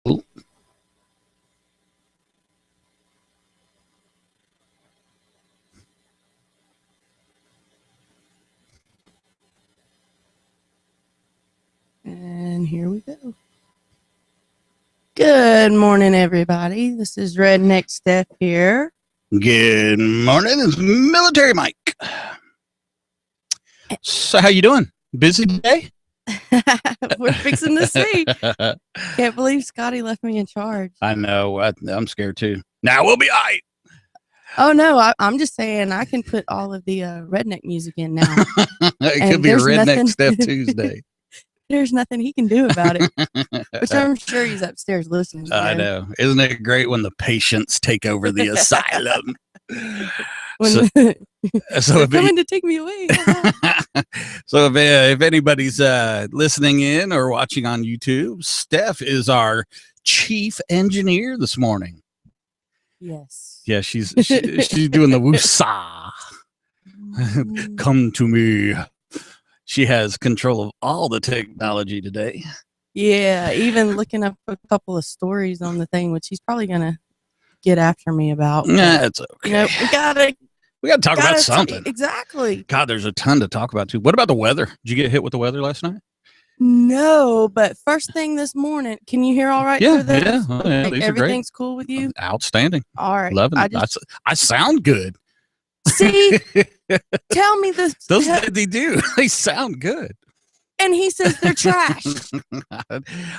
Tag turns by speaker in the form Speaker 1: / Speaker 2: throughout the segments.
Speaker 1: Ooh.
Speaker 2: And here we go. Good morning, everybody. This is Redneck Steph here.
Speaker 1: Good morning. It's Military Mike. So how you doing? Busy day?
Speaker 2: We're fixing to see. Can't believe Scotty left me in charge.
Speaker 1: I know. I'm scared too. Now we'll be all right.
Speaker 2: Oh, no. I'm just saying I can put all of the redneck music in now.
Speaker 1: It could be a Redneck Steph Tuesday.
Speaker 2: There's nothing he can do about it. Which I'm sure he's upstairs listening.
Speaker 1: I know. Isn't it great when the patients take over the asylum?
Speaker 2: When
Speaker 1: So if
Speaker 2: coming to take me away.
Speaker 1: So if anybody's listening in or watching on YouTube, Steph is our chief engineer this morning.
Speaker 2: Yes.
Speaker 1: Yeah, she's doing the woosah. Come to me. She has control of all the technology today.
Speaker 2: Yeah, even looking up a couple of stories on the thing, which he's probably gonna get after me about.
Speaker 1: Nah, it's okay.
Speaker 2: You know,
Speaker 1: we gotta talk about something.
Speaker 2: Exactly.
Speaker 1: God, there's a ton to talk about too. What about the weather? Did you get hit with the weather last night?
Speaker 2: No, but first thing this morning, can you hear all right?
Speaker 1: Yeah,
Speaker 2: through this?
Speaker 1: yeah. Oh, yeah,
Speaker 2: Like,
Speaker 1: these are
Speaker 2: everything's cool with you?
Speaker 1: Outstanding.
Speaker 2: All right.
Speaker 1: Loving it. I sound good.
Speaker 2: See, tell me this.
Speaker 1: They do. They sound good.
Speaker 2: And he says they're trash.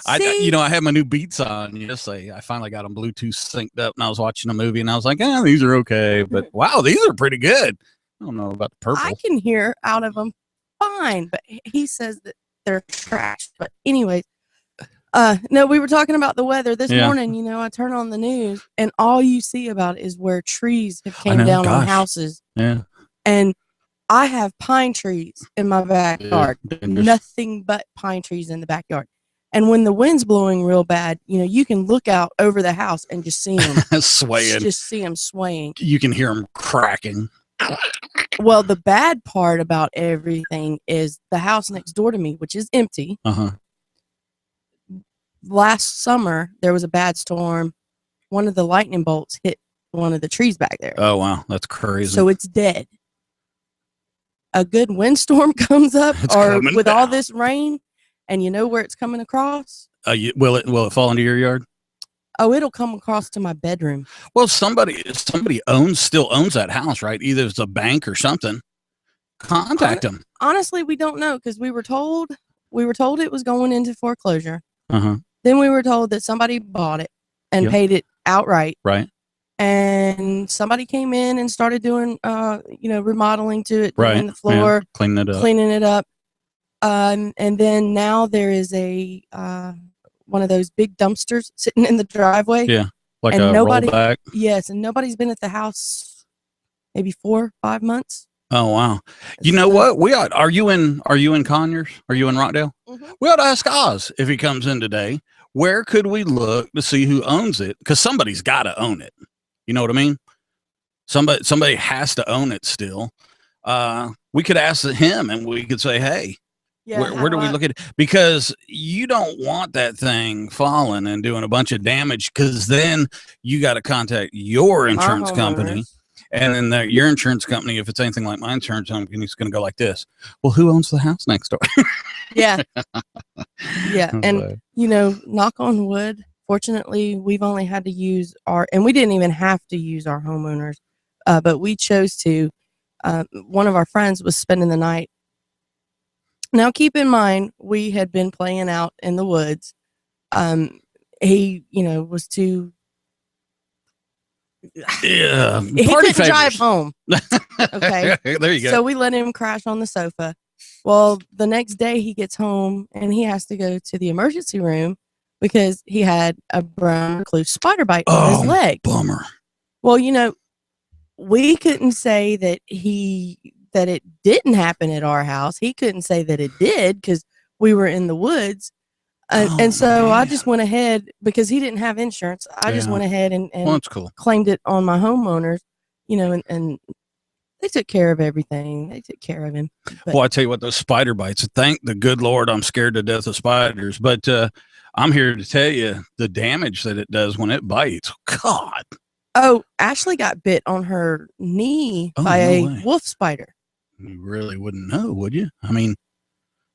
Speaker 1: I had my new Beats on yesterday. I finally got them Bluetooth synced up, and I was watching a movie, and I was like, these are okay, but wow, these are pretty good. I don't know about the purple.
Speaker 2: I can hear out of them fine, but he says that they're trash. But anyways, no, we were talking about the weather this morning. I turn on the news, and all you see about it is where trees have came down on houses.
Speaker 1: Yeah,
Speaker 2: and I have pine trees in my backyard. Nothing but pine trees in the backyard. And when the wind's blowing real bad, you can look out over the house and just see them
Speaker 1: swaying.
Speaker 2: Just see them swaying.
Speaker 1: You can hear them cracking.
Speaker 2: Well, the bad part about everything is the house next door to me, which is empty. Last summer, there was a bad storm. One of the lightning bolts hit one of the trees back there.
Speaker 1: Oh, wow. That's crazy.
Speaker 2: So it's dead. A good windstorm comes up with all this rain, and you know where it's coming across?
Speaker 1: Will it fall into your yard?
Speaker 2: Oh, it'll come across to my bedroom.
Speaker 1: Well, somebody still owns that house, right? Either it's a bank or something. Contact them.
Speaker 2: Honestly, we don't know, because we were told it was going into foreclosure.
Speaker 1: Then
Speaker 2: we were told that somebody bought it and paid it outright.
Speaker 1: Right.
Speaker 2: And somebody came in and started doing, remodeling to it,
Speaker 1: right.
Speaker 2: doing the floor,
Speaker 1: cleaning it up.
Speaker 2: And then now there is a one of those big dumpsters sitting in the driveway.
Speaker 1: Yeah, like
Speaker 2: and
Speaker 1: a rollback.
Speaker 2: Yes, and nobody's been at the house maybe 4 or 5 months.
Speaker 1: Oh wow! You know what? Are you in Conyers? Are you in Rockdale? We ought to ask Oz if he comes in today. Where could we look to see who owns it? Because somebody's got to own it. You know what I mean? Somebody has to own it still. We could ask him, and we could say, hey, where do we look at it? Because you don't want that thing falling and doing a bunch of damage, because then you got to contact your insurance company. And then your insurance company, if it's anything like my insurance company, is going to go like this. Well, who owns the house next door?
Speaker 2: Yeah. Yeah. And, knock on wood, fortunately, we've only had to use and we didn't even have to use our homeowners, but we chose to. One of our friends was spending the night. Now, keep in mind, we had been playing out in the woods. He, was too.
Speaker 1: Yeah,
Speaker 2: he couldn't drive home. Okay,
Speaker 1: there you go.
Speaker 2: So we let him crash on the sofa. Well, the next day he gets home and he has to go to the emergency room because he had a brown recluse spider bite on his leg.
Speaker 1: Bummer.
Speaker 2: Well, we couldn't say that it didn't happen at our house. He couldn't say that it did because we were in the woods. And so I just went ahead, because he didn't have insurance. I just went ahead and
Speaker 1: that's cool.
Speaker 2: Claimed it on my homeowners, and they took care of everything. They took care of him. But,
Speaker 1: well, I tell you what, those spider bites, thank the good Lord, I'm scared to death of spiders. But I'm here to tell you the damage that it does when it bites. God.
Speaker 2: Oh, Ashley got bit on her knee by a wolf spider.
Speaker 1: You really wouldn't know, would you? I mean,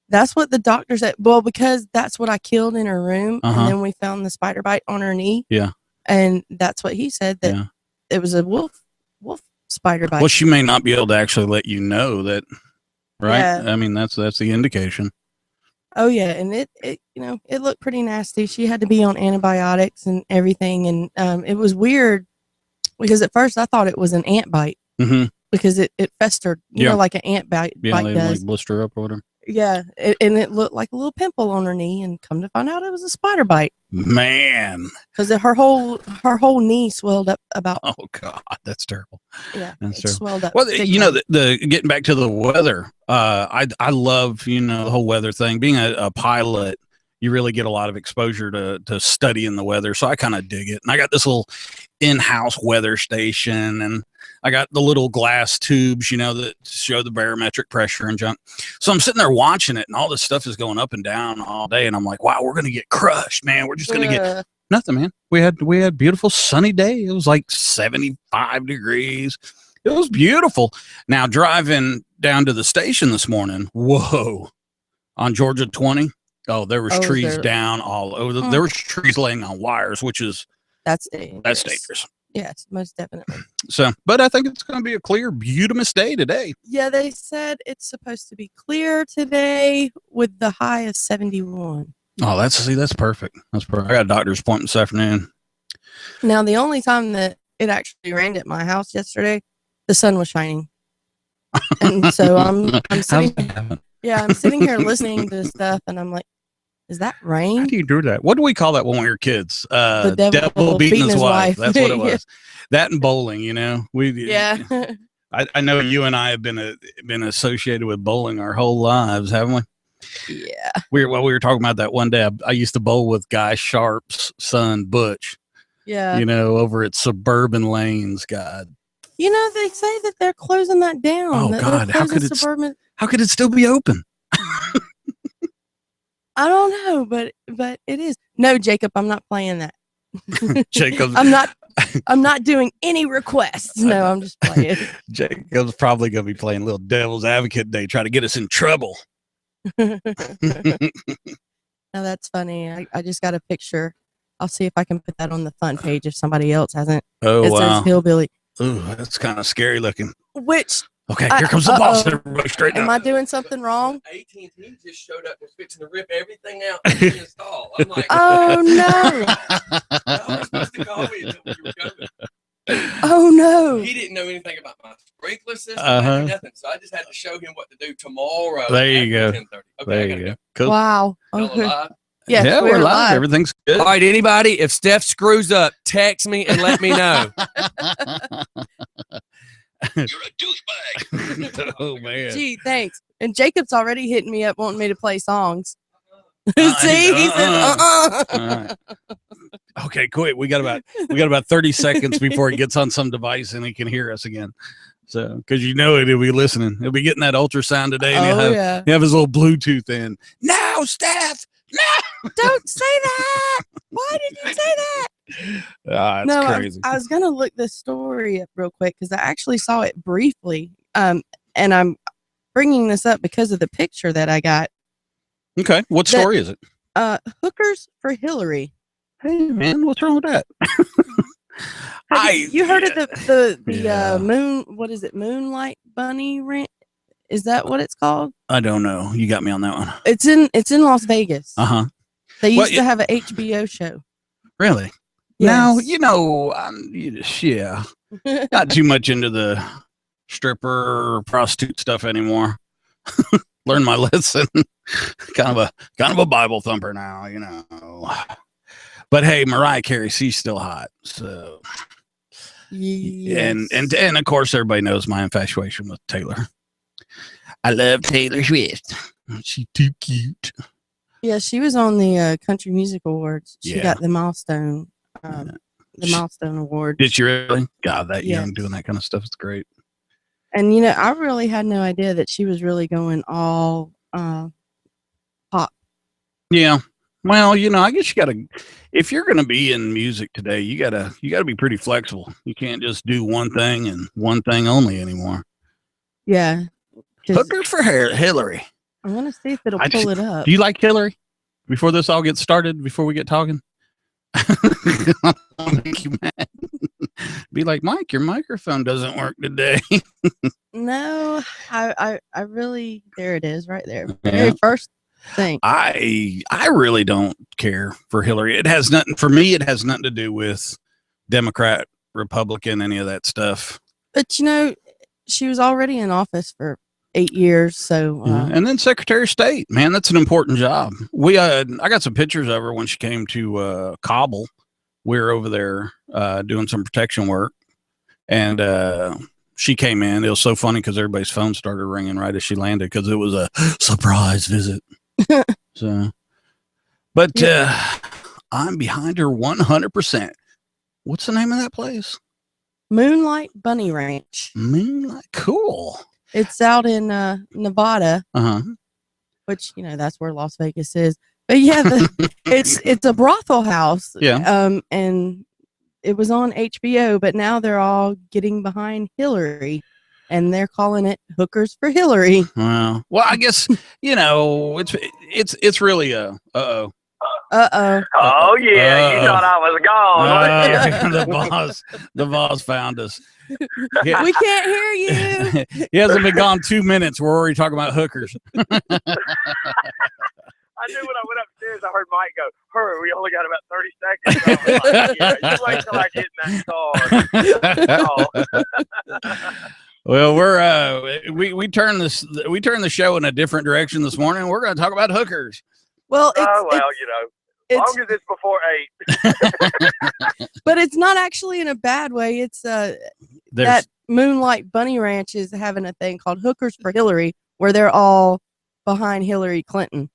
Speaker 2: that's what the doctor said. Well, because that's what I killed in her room, and then we found the spider bite on her knee.
Speaker 1: Yeah,
Speaker 2: and that's what he said, that it was a wolf spider bite.
Speaker 1: Well, she may not be able to actually let you know that, right? Yeah. I mean, that's the indication.
Speaker 2: Oh yeah, and it it looked pretty nasty. She had to be on antibiotics and everything, and it was weird because at first I thought it was an ant bite because it festered, you know, like an ant bite.
Speaker 1: Yeah, they does. Like blister up or whatever.
Speaker 2: Yeah, and it looked like a little pimple on her knee, and come to find out it was a spider bite.
Speaker 1: Man,
Speaker 2: because her whole knee swelled up about.
Speaker 1: Oh God, that's terrible.
Speaker 2: Yeah, that's terrible. Swelled up.
Speaker 1: Well, you know, the getting back to the weather, I love, you know, the whole weather thing. Being a pilot, you really get a lot of exposure to studying the weather, so I kind of dig it. And I got this little in-house weather station, and I got the little glass tubes, you know, that show the barometric pressure and junk. So I'm sitting there watching it, and all this stuff is going up and down all day, and I'm like, wow, we're gonna get crushed, man. We're just gonna get nothing, man. We had beautiful sunny day. It was like 75 degrees. It was beautiful. Now driving down to the station this morning, whoa, on Georgia 20. Oh, there was trees down all over. There was trees laying on wires, which is
Speaker 2: that's dangerous. Yes, most definitely.
Speaker 1: So, but I think it's going to be a clear, beautiful day today.
Speaker 2: Yeah, they said it's supposed to be clear today with the high of 71.
Speaker 1: Oh, that's perfect. That's perfect. I got a doctor's appointment this afternoon.
Speaker 2: Now, the only time that it actually rained at my house yesterday, the sun was shining, and so I'm sitting. I'm sitting here listening to stuff, and I'm like, is that rain?
Speaker 1: How do you do that? What do we call that when we were kids? The devil beating his wife. That's what it was. That and bowling, you know. I know you and I have been associated with bowling our whole lives, haven't we?
Speaker 2: Yeah.
Speaker 1: We were talking about that one day. I used to bowl with Guy Sharp's son, Butch.
Speaker 2: Yeah.
Speaker 1: You know, over at Suburban Lanes. God.
Speaker 2: You know, they say that they're closing that down.
Speaker 1: Oh God, how could it still be open?
Speaker 2: I don't know, but it is. No, Jacob, I'm not playing that.
Speaker 1: Jacob,
Speaker 2: I'm not doing any requests. No, I'm just playing.
Speaker 1: Jacob's probably going to be playing little devil's advocate day, try to get us in trouble.
Speaker 2: Now that's funny. I just got a picture. I'll see if I can put that on the fun page if somebody else hasn't.
Speaker 1: Oh, wow.
Speaker 2: Says hillbilly.
Speaker 1: Ooh, that's kind of scary looking.
Speaker 2: Okay,
Speaker 1: here comes the boss. Everybody straighten
Speaker 2: up. Am I doing something wrong?
Speaker 3: AT&T just showed up and was fixing to rip everything out and install. I'm like,
Speaker 2: oh no!
Speaker 3: I was supposed to call me until you were coming.
Speaker 2: Oh no!
Speaker 3: He didn't know anything about my sprinkler system, nothing. So I just had to show him what to do tomorrow.
Speaker 1: There you go.
Speaker 3: 10:30. Okay,
Speaker 1: there you go. Cool.
Speaker 2: Wow.
Speaker 3: Okay.
Speaker 2: Yes,
Speaker 1: yeah, we're live. Everything's good.
Speaker 3: All right, anybody, if Steph screws up, text me and let me know.
Speaker 4: You're a douchebag.
Speaker 1: Oh man.
Speaker 2: Gee, thanks. And Jacob's already hitting me up wanting me to play songs. See, he says,
Speaker 1: Right. Okay, quick. We got about 30 seconds before he gets on some device and he can hear us again. So, because you know he'll be listening. He'll be getting that ultrasound today, and he'll have his little Bluetooth in. No, Steph. No,
Speaker 2: don't say that. Why did you say that?
Speaker 1: It's crazy.
Speaker 2: I was gonna look this story up real quick because I actually saw it briefly. And I'm bringing this up because of the picture that I got.
Speaker 1: Okay, what story is it?
Speaker 2: Hookers for Hillary.
Speaker 1: Hey man, what's wrong with that?
Speaker 2: You heard of the moon? What is it? Moonlight Bunny Ranch? Is that what it's called?
Speaker 1: I don't know. You got me on that one.
Speaker 2: It's in Las Vegas. They used to have an HBO show.
Speaker 1: Really?
Speaker 2: Yes.
Speaker 1: Now, you know, not too much into the stripper or prostitute stuff anymore. Learned my lesson. kind of a Bible thumper now, you know. But hey, Mariah Carey, she's still hot. So,
Speaker 2: yes.
Speaker 1: and of course, everybody knows my infatuation with Taylor. I love Taylor Swift. She's too cute.
Speaker 2: Yeah, she was on the Country Music Awards. She got the milestone, milestone award.
Speaker 1: Did you really? God, that young doing that kind of stuff is great.
Speaker 2: And you know, I really had no idea that she was really going all pop.
Speaker 1: Yeah, Well, you know, I guess you got to, if you're going to be in music today, you got to be pretty flexible. You can't just do one thing and one thing only anymore.
Speaker 2: Yeah.
Speaker 1: Hookers for Hillary.
Speaker 2: I want to see if it'll pull it up.
Speaker 1: Do you like Hillary? Before this all gets started, before we get talking, I'll make you mad. Be like, Mike, your microphone doesn't work today.
Speaker 2: No, I really, there it is right there. Very first thing.
Speaker 1: I really don't care for Hillary. It has nothing, for me, it has nothing to do with Democrat, Republican, any of that stuff.
Speaker 2: But you know, she was already in office for 8 years. So,
Speaker 1: and then Secretary of State, man, that's an important job. I got some pictures of her when she came to Kabul. We were over there doing some protection work, and she came in. It was so funny because everybody's phone started ringing right as she landed because it was a surprise visit. So, but I'm behind her 100%. What's the name of that place?
Speaker 2: Moonlight Bunny Ranch.
Speaker 1: Moonlight, cool.
Speaker 2: It's out in Nevada, which, you know, that's where Las Vegas is. But yeah, it's a brothel house.
Speaker 1: Yeah.
Speaker 2: And it was on HBO, but now they're all getting behind Hillary, and they're calling it Hookers for Hillary.
Speaker 1: Well, I guess, you know, it's really a
Speaker 2: Uh-oh.
Speaker 5: Oh yeah, you thought I was gone.
Speaker 1: The boss found us.
Speaker 2: We can't hear you.
Speaker 1: He hasn't been gone 2 minutes. We're already talking about hookers.
Speaker 5: I knew when I went upstairs, I heard Mike go, "Hurry, we only got about 30 seconds." I was like, yeah, you wait till I get in that car.
Speaker 1: Well, we turned the show in a different direction this morning. We're going to talk about hookers.
Speaker 2: Well,
Speaker 5: you know, as long as it's before 8.
Speaker 2: But it's not actually in a bad way. It's that Moonlight Bunny Ranch is having a thing called Hookers for Hillary, where they're all behind Hillary Clinton.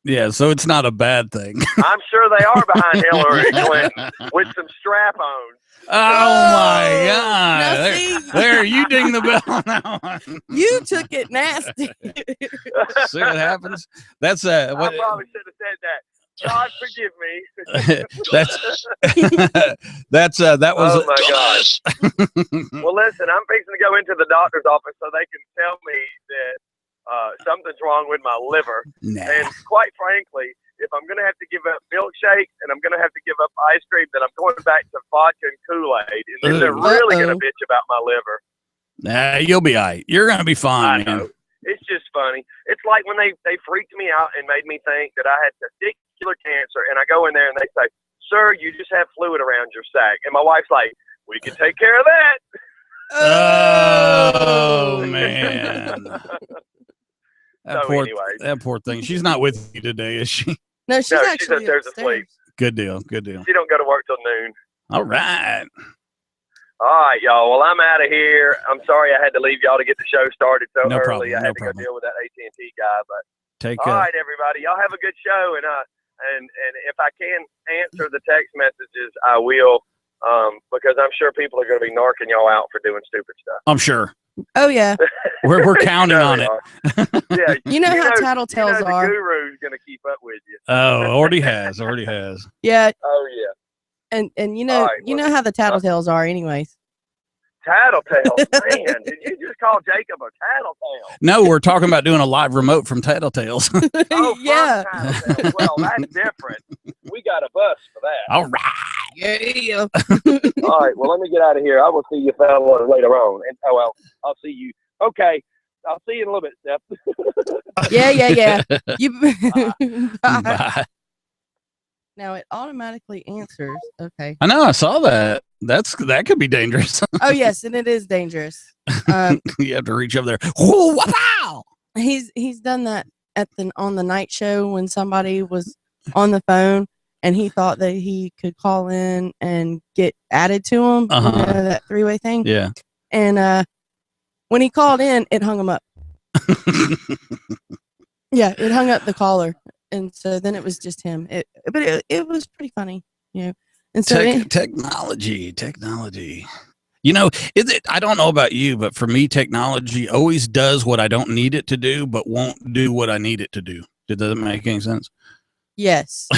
Speaker 1: Yeah, so it's not a bad thing.
Speaker 5: I'm sure they are behind Hillary Clinton with some strap-ons.
Speaker 1: Oh my God!
Speaker 2: Now,
Speaker 1: there, you ding the bell on that one.
Speaker 2: You took it nasty.
Speaker 1: See what happens? That's
Speaker 5: I probably should have said that. God forgive me.
Speaker 1: That was.
Speaker 5: Oh my gosh. Well, listen, I'm fixing to go into the doctor's office so they can tell me that something's wrong with my liver.
Speaker 1: Nah.
Speaker 5: And quite frankly, if I'm going to have to give up milkshakes and I'm going to have to give up ice cream, then I'm going back to vodka and Kool-Aid. And then they're really going to bitch about my liver.
Speaker 1: Nah, you'll be all right. You're going to be fine,
Speaker 5: I know.
Speaker 1: Man.
Speaker 5: It's just funny. It's like when they freaked me out and made me think that I had testicular cancer. And I go in there and they say, "Sir, you just have fluid around your sac." And my wife's like, "We can take care of that."
Speaker 1: Oh, man. That poor thing. She's not with you today, is she?
Speaker 2: No, she's actually
Speaker 5: upstairs asleep.
Speaker 1: Good deal.
Speaker 5: She don't go to work till noon.
Speaker 1: All right.
Speaker 5: All right, y'all. Well, I'm out of here. I'm sorry I had to leave y'all to get the show started so early.
Speaker 1: Problem,
Speaker 5: I had to go deal with that AT&T guy. But all right, everybody. Y'all have a good show. And if I can answer the text messages, I will, because I'm sure people are going to be narking y'all out for doing stupid stuff.
Speaker 1: I'm sure.
Speaker 2: Oh, yeah.
Speaker 1: We're counting on it.
Speaker 5: Yeah,
Speaker 2: you know how tattletales are.
Speaker 5: The guru's going to keep up with you.
Speaker 1: Oh, already has.
Speaker 2: Yeah.
Speaker 5: Oh, yeah.
Speaker 2: And you know, you know how the tattletales are anyways.
Speaker 5: Tattletale, man. Did you just call Jacob a tattletale?
Speaker 1: No, we're talking about doing a live remote from Tattletales.
Speaker 5: Oh,
Speaker 2: yeah.
Speaker 5: Tattletale. Well, that's different. We got a bus for that.
Speaker 1: All right.
Speaker 2: Yeah.
Speaker 5: All right. Well, let me get out of here. I will see you fellas later on. And I'll see you. Okay. I'll see you in a little bit, Steph.
Speaker 2: Yeah. You. Bye.
Speaker 1: Bye.
Speaker 2: Now it automatically answers. Okay.
Speaker 1: I know. I saw that. That could be dangerous.
Speaker 2: Oh yes, and it is dangerous.
Speaker 1: You have to reach over there. Whoa, wow.
Speaker 2: He's done that on the night show when somebody was on the phone and he thought that he could call in and get added to him. You know, that three-way thing.
Speaker 1: Yeah.
Speaker 2: And when he called in, it hung him up. Yeah, it hung up the caller. And so then it was just him. But it was pretty funny, you know. And so
Speaker 1: technology. You know, I don't know about you, but for me, technology always does what I don't need it to do, but won't do what I need it to do. Did that make any sense?
Speaker 2: Yes.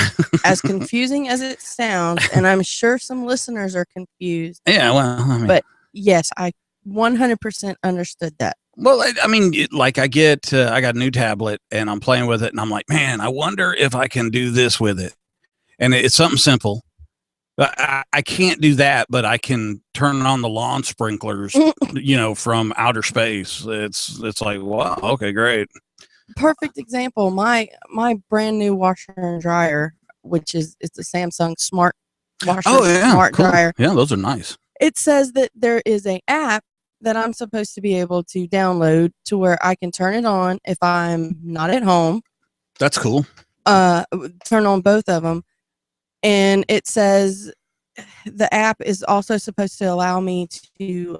Speaker 2: As confusing as it sounds, and I'm sure some listeners are confused.
Speaker 1: Yeah, well, I mean,
Speaker 2: but yes, I 100% understood that.
Speaker 1: Well, I mean, like I got a new tablet and I'm playing with it and I'm like, man, I wonder if I can do this with it. And it's something simple. I can't do that, but I can turn on the lawn sprinklers, from outer space. It's like, wow, okay, great.
Speaker 2: Perfect example. My brand new washer and dryer, which it's a Samsung smart washer, smart
Speaker 1: cool.
Speaker 2: dryer.
Speaker 1: Yeah, those are nice.
Speaker 2: It says that there is an app that I'm supposed to be able to download to where I can turn it on if I'm not at home.
Speaker 1: That's cool.
Speaker 2: Turn on both of them. And it says the app is also supposed to allow me to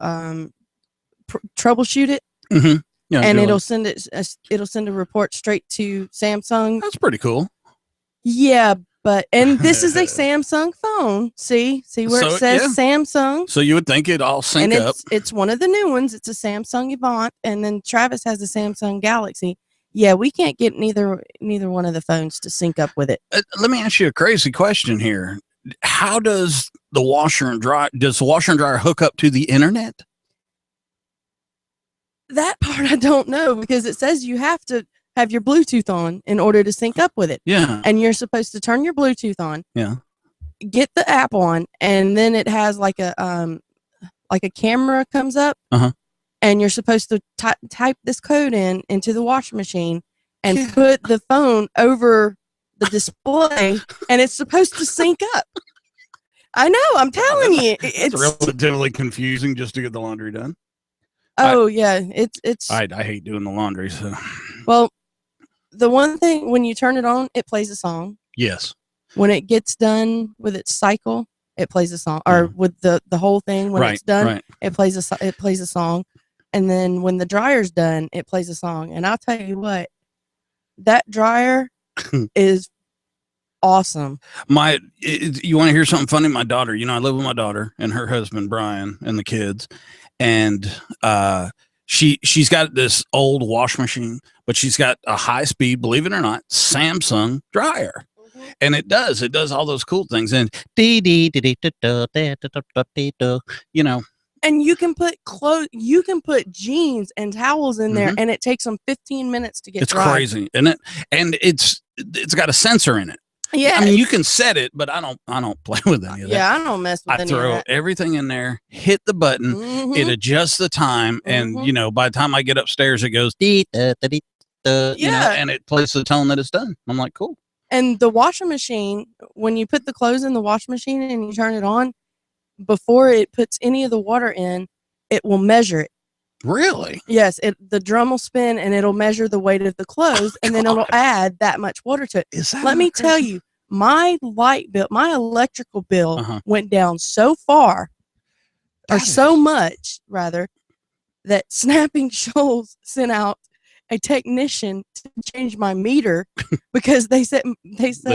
Speaker 2: troubleshoot it.
Speaker 1: Mm-hmm. Yeah,
Speaker 2: and it'll send a report straight to Samsung.
Speaker 1: That's pretty cool.
Speaker 2: Yeah, and this is a Samsung phone. See where it says Samsung.
Speaker 1: So you would think it all sync up.
Speaker 2: It's one of the new ones. It's a Samsung Avant, and then Travis has a Samsung Galaxy. Yeah, we can't get neither one of the phones to sync up with it.
Speaker 1: Let me ask you a crazy question here. How does the washer and dryer hook up to the internet?
Speaker 2: That part I don't know, because it says you have to have your Bluetooth on in order to sync up with it.
Speaker 1: Yeah.
Speaker 2: And you're supposed to turn your Bluetooth on.
Speaker 1: Yeah.
Speaker 2: Get the app on, and then it has like a camera comes up.
Speaker 1: Uh-huh.
Speaker 2: And you're supposed to type this code into the washing machine and put the phone over the display, and it's supposed to sync up. I know, I'm telling you.
Speaker 1: It's relatively confusing just to get the laundry done.
Speaker 2: Oh, yeah. It's
Speaker 1: I hate doing the laundry. So.
Speaker 2: Well, the one thing, when you turn it on, it plays a song.
Speaker 1: Yes.
Speaker 2: When it gets done with its cycle, it plays a song. Or with the whole thing, when it's done, it plays a song. And then when the dryer's done, it plays a song. And I'll tell you what, that dryer is awesome.
Speaker 1: You want to hear something funny? My daughter, I live with my daughter and her husband, Brian, and the kids. And she's got this old wash machine, but she's got a high speed, believe it or not, Samsung dryer. And it does all those cool things. And
Speaker 2: and you can put jeans and towels in there, and it takes them 15 minutes to get dry.
Speaker 1: It's crazy, isn't it? And it's got a sensor in it.
Speaker 2: Yeah.
Speaker 1: I mean, you can set it, but I don't play with any of that.
Speaker 2: Yeah, I don't mess with any of that.
Speaker 1: I throw everything in there, hit the button, it adjusts the time, and by the time I get upstairs, it goes and it plays the tone that it's done. I'm like, cool.
Speaker 2: And the washing machine, when you put the clothes in the washing machine and you turn it on, before it puts any of the water in, it will measure it.
Speaker 1: Really?
Speaker 2: Yes. The drum will spin and it'll measure the weight of the clothes, and then it'll add that much water to it. Let me tell you, my electrical bill went down so much, that Snapping Shoals sent out a technician to change my meter because they said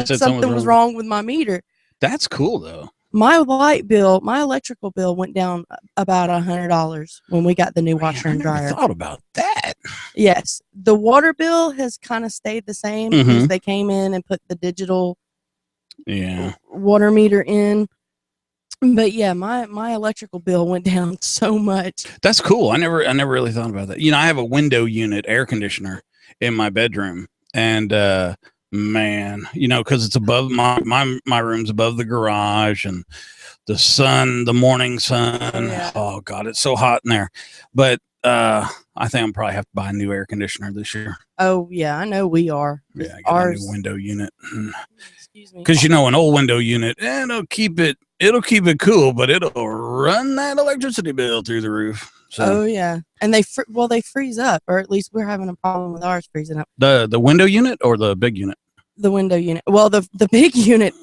Speaker 2: something was wrong with my meter.
Speaker 1: That's cool though.
Speaker 2: My electrical bill went down about $100 when we got the new washer and dryer.
Speaker 1: I thought about that.
Speaker 2: Yes. The water bill has kind of stayed the same because they came in and put the digital water meter in. But yeah, my electrical bill went down so much.
Speaker 1: That's cool. I never really thought about that. I have a window unit air conditioner in my bedroom, and man, because it's above my room's above the garage, and the morning sun. Yeah. Oh God, it's so hot in there. But I think I'm probably have to buy a new air conditioner this year.
Speaker 2: Oh yeah, I know we are.
Speaker 1: Yeah, I got a new window unit. Excuse me. Because an old window unit, it'll keep it cool, but it'll run that electricity bill through the roof. So.
Speaker 2: Oh yeah, and they freeze up, or at least we're having a problem with ours freezing up.
Speaker 1: The window unit or the big unit?
Speaker 2: The window unit. Well, the big unit,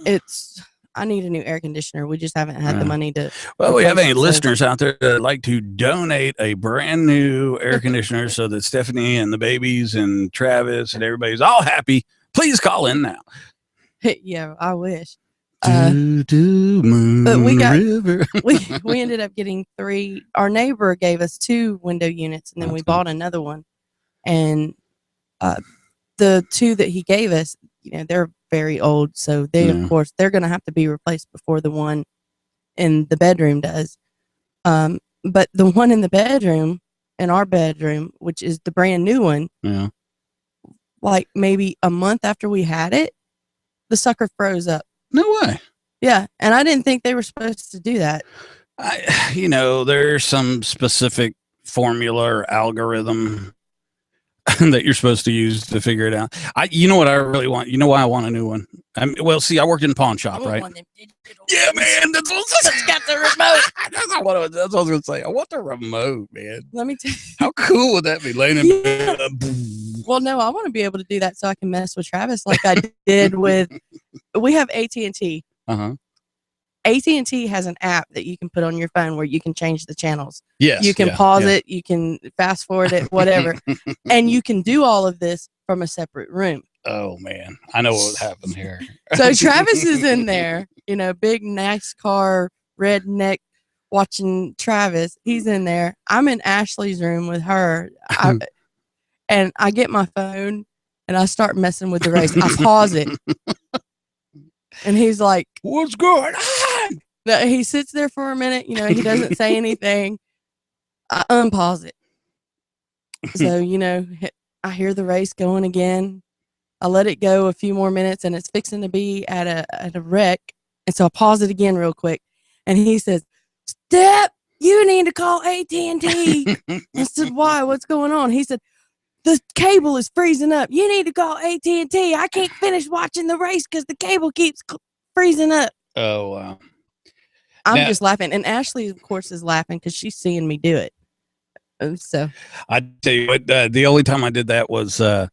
Speaker 2: I need a new air conditioner. We just haven't had the money to.
Speaker 1: Well, we have any listeners out there that like to donate a brand new air conditioner so that Stephanie and the babies and Travis and everybody's all happy. Please call in now.
Speaker 2: Yeah, I wish.
Speaker 1: But
Speaker 2: we ended up getting 3. Our neighbor gave us 2 window units, and then we bought another one. And the 2 that he gave us, they're very old, so they of course they're going to have to be replaced before the one in the bedroom does. But the one in the bedroom, in our bedroom, which is the brand new one, like maybe a month after we had it, the sucker froze up.
Speaker 1: No way.
Speaker 2: Yeah, and I didn't think they were supposed to do that.
Speaker 1: There's some specific formula or algorithm that you're supposed to use to figure it out. You know what I really want? You know why I want a new one? I worked in a pawn shop, right? Yeah, man. That's
Speaker 2: got the remote.
Speaker 1: That's what I was going to say. I want the remote, man.
Speaker 2: Let me tell you.
Speaker 1: How cool would that be? Laying in bed.
Speaker 2: Well, no, I want to be able to do that so I can mess with Travis like I did with. We have AT&T. AT&T has an app that you can put on your phone where you can change the channels.
Speaker 1: Yes.
Speaker 2: You can pause it. You can fast forward it, whatever. And you can do all of this from a separate room.
Speaker 1: Oh, man. I know what would happen here.
Speaker 2: So Travis is in there, big NASCAR redneck watching Travis. He's in there. I'm in Ashley's room with her. And I get my phone and I start messing with the race. I pause it. And he's like,
Speaker 1: what's going on?
Speaker 2: He sits there for a minute. He doesn't say anything. I unpause it. So, I hear the race going again. I let it go a few more minutes and it's fixing to be at a wreck. And so I pause it again real quick. And he says, Step, you need to call AT&T. I said, why? What's going on? He said, the cable is freezing up. You need to call AT&T. I can't finish watching the race because the cable keeps freezing up.
Speaker 1: Oh, wow.
Speaker 2: I'm just laughing. And Ashley, of course, is laughing because she's seeing me do it. So
Speaker 1: I tell you what, the only time I did that was, the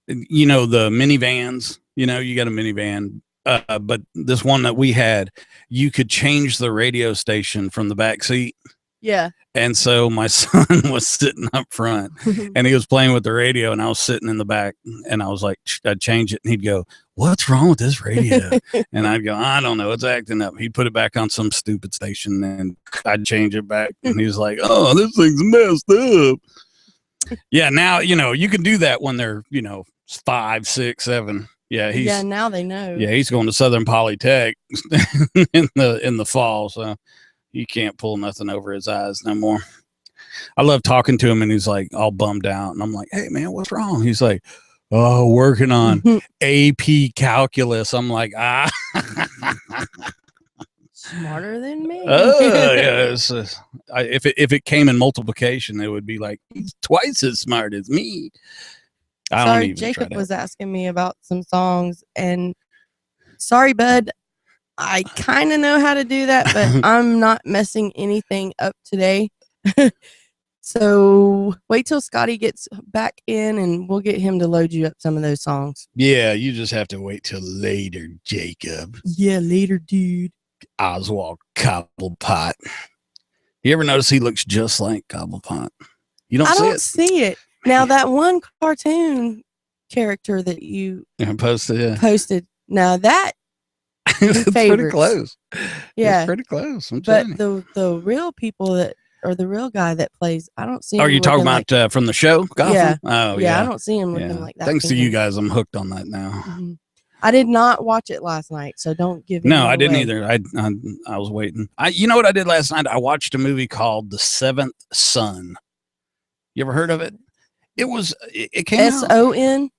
Speaker 1: minivans, you got a minivan. But this one that we had, you could change the radio station from the back seat.
Speaker 2: Yeah.
Speaker 1: And so my son was sitting up front and he was playing with the radio and I was sitting in the back and I was like, I'd change it. And he'd go, what's wrong with this radio? And I'd go, I don't know. It's acting up. He'd put it back on some stupid station and I'd change it back. And he was like, oh, this thing's messed up. Yeah. Now, you can do that when they're, 5, 6, 7. Yeah.
Speaker 2: Now they know.
Speaker 1: Yeah. He's going to Southern Polytech in the fall. So he can't pull nothing over his eyes no more. I love talking to him and he's like all bummed out. And I'm like, hey man, what's wrong? He's like, oh, working on AP calculus. I'm like,
Speaker 2: smarter than me.
Speaker 1: Yeah. If it came in multiplication, it would be like, he's twice as smart as me.
Speaker 2: Sorry, Jacob was asking me about some songs and sorry, bud. I kind of know how to do that, but I'm not messing anything up today. So wait till Scotty gets back in and we'll get him to load you up some of those songs.
Speaker 1: Yeah, you just have to wait till later, Jacob.
Speaker 2: Yeah, later, dude.
Speaker 1: Oswald Cobblepot. You ever notice he looks just like Cobblepot? You don't see it? I don't
Speaker 2: see it. Now, that one cartoon character that you posted, now that
Speaker 1: it's pretty close.
Speaker 2: Yeah,
Speaker 1: it's pretty close.
Speaker 2: But the real people that, or the real guy that plays, I don't see him.
Speaker 1: Are you talking about from the show? Gotham?
Speaker 2: Yeah.
Speaker 1: Oh,
Speaker 2: yeah. I don't see him looking like that.
Speaker 1: Thanks to you guys, I'm hooked on that now.
Speaker 2: Mm-hmm. I did not watch it last night, so don't give me.
Speaker 1: No, I didn't either. I was waiting. You know what I did last night? I watched a movie called The Seventh Son. You ever heard of it? It came
Speaker 2: S-O-N?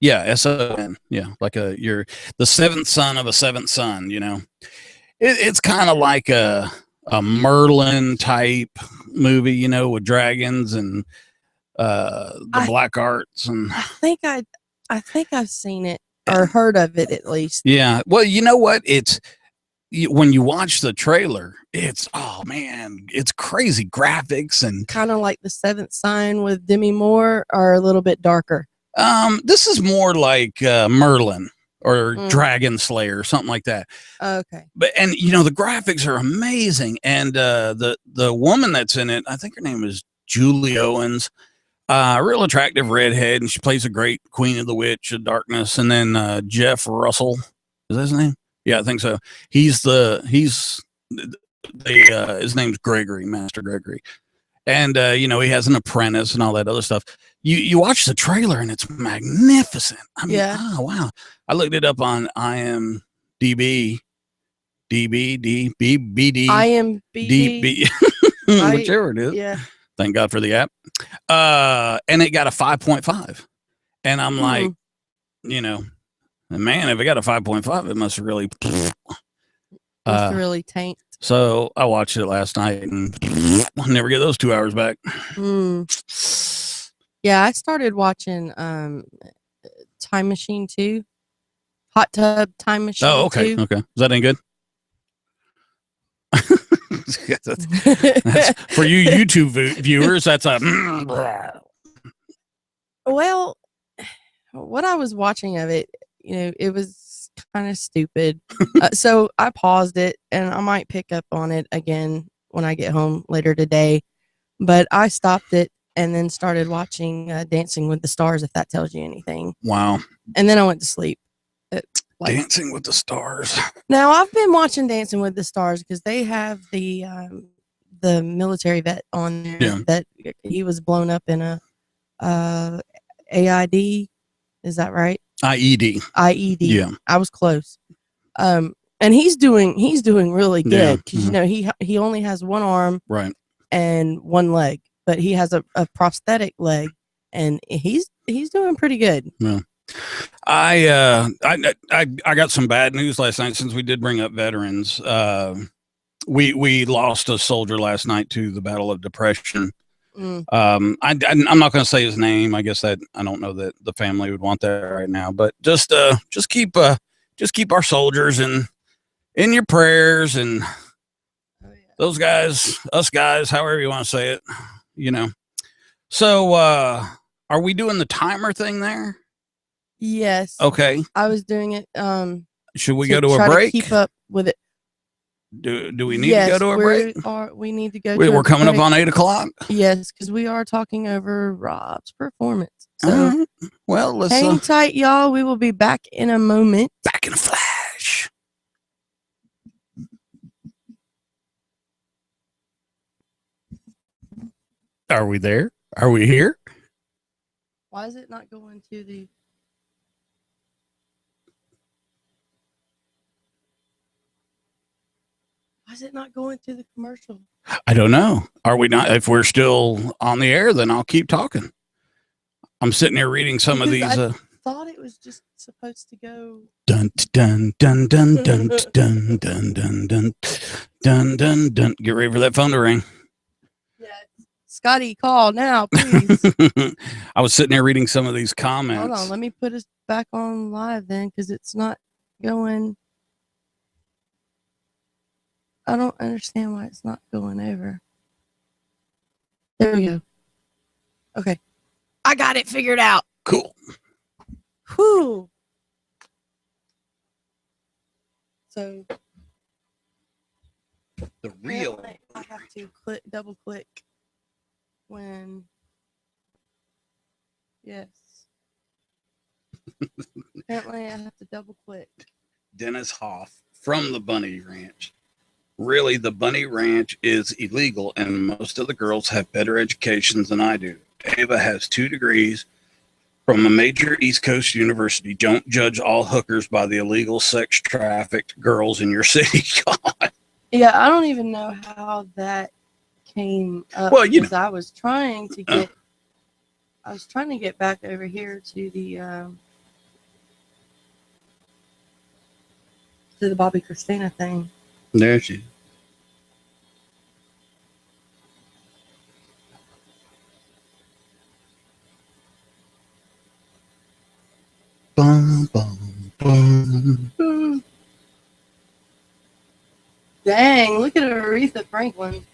Speaker 1: Yeah, S-O-N. Yeah, like you're the seventh son of a seventh son, It's kind of like a Merlin type movie, with dragons and the black arts. And
Speaker 2: I think I've seen it or heard of it at least.
Speaker 1: Yeah. Well, you know what? When you watch the trailer, it's crazy graphics and
Speaker 2: kind of like The Seventh Sign with Demi Moore, or a little bit darker.
Speaker 1: This is more like Merlin or Dragon Slayer or something like that.
Speaker 2: Okay.
Speaker 1: But the graphics are amazing, and the woman that's in it, I think her name is Julie Owens, real attractive redhead, and she plays a great Queen of the Witch of Darkness. And then Jeff Russell, is that his name? Yeah, I think so. His name's Gregory, Master Gregory. And you know, he has an apprentice and all that other stuff. You watch the trailer and it's magnificent. I mean, oh wow. I looked it up on IMDb. IMDb, whichever it is.
Speaker 2: Yeah.
Speaker 1: Thank God for the app. And it got a 5.5. And I'm like, you know, man, if it got a 5.5, it must really
Speaker 2: really taint.
Speaker 1: So I watched it last night and I'll never get those 2 hours back.
Speaker 2: Yeah, I started watching Time Machine 2. Hot Tub Time Machine.
Speaker 1: Oh, okay.
Speaker 2: 2.
Speaker 1: Okay. Is that any good? that's for you YouTube viewers, that's a
Speaker 2: well, what I was watching of it, you know, it was kind of stupid. So I paused it and I might pick up on it again when I get home later today. But I stopped it and then started watching Dancing with the Stars, if that tells you anything.
Speaker 1: Wow.
Speaker 2: And then I went to sleep.
Speaker 1: Dancing with the Stars.
Speaker 2: Now I've been watching Dancing with the Stars because they have the military vet on there that he was blown up in a AID. Is that right?
Speaker 1: IED.
Speaker 2: Yeah, I was close. And he's doing really good because you know he only has one arm and one leg, but he has a prosthetic leg, and he's doing pretty good.
Speaker 1: Yeah. I got some bad news last night since we did bring up veterans. We lost a soldier last night to the Battle of Depression. I'm not going to say his name. I guess that I don't know that the family would want that right now, but just keep our soldiers in your prayers and those guys, us guys, however you want to say it, you know. So, are we doing the timer thing there?
Speaker 2: Yes.
Speaker 1: Okay.
Speaker 2: I was doing it.
Speaker 1: Should we go to a break?
Speaker 2: To keep up with it.
Speaker 1: Do we need to go to a break?
Speaker 2: We need to go.
Speaker 1: We're coming up on 8 o'clock.
Speaker 2: Yes, because we are talking over Rob's performance. So,
Speaker 1: well, let's
Speaker 2: hang tight, y'all. We will be back in a moment.
Speaker 1: Back in a flash. Are we there? Are we here?
Speaker 2: Why is it not going to the? Why is it not going to the commercial?
Speaker 1: I don't know. Are we not? If we're still on the air, then I'll keep talking. I'm sitting here reading some of these.
Speaker 2: I thought it was just supposed to go.
Speaker 1: Dun dun dun dun dun dun dun dun dun dun dun dun. Get ready for that phone to ring.
Speaker 2: Yeah, Scotty, call now, please.
Speaker 1: I was sitting there reading some of these comments.
Speaker 2: Hold on, let me put us back on live then, because it's not going. I don't understand why it's not going over. There we go. Okay. I got it figured out.
Speaker 1: Cool.
Speaker 2: Whew. So
Speaker 1: the real
Speaker 2: I have to double click when yes. Apparently I have to double click.
Speaker 1: Dennis Hoff from the Bunny Ranch. Really, the Bunny Ranch is illegal, and most of the girls have better educations than I do. Ava has 2 degrees from a major East Coast university. Don't judge all hookers by the illegal sex trafficked girls in your city. God.
Speaker 2: Yeah, I don't even know how that came up.
Speaker 1: Well, you know.
Speaker 2: I was trying to get back over here to the Bobby Christina thing.
Speaker 1: There she is. Bum, bum, bum.
Speaker 2: Dang, look at Aretha Franklin.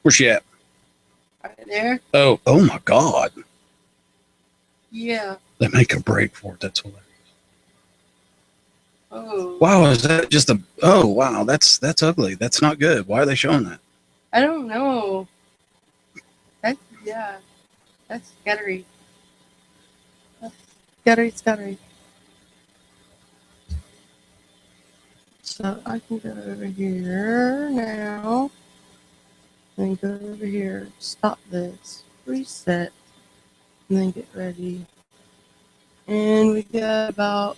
Speaker 1: Where's she at?
Speaker 2: Right there.
Speaker 1: Oh my God.
Speaker 2: Yeah.
Speaker 1: They make a break for it. That's hilarious.
Speaker 2: Oh.
Speaker 1: Wow, is that just a? Oh wow, that's ugly. That's not good. Why are they showing that?
Speaker 2: I don't know. That's scary. That's scary. So I can go over here now. Then go over here, stop this, reset, and then get ready. And we got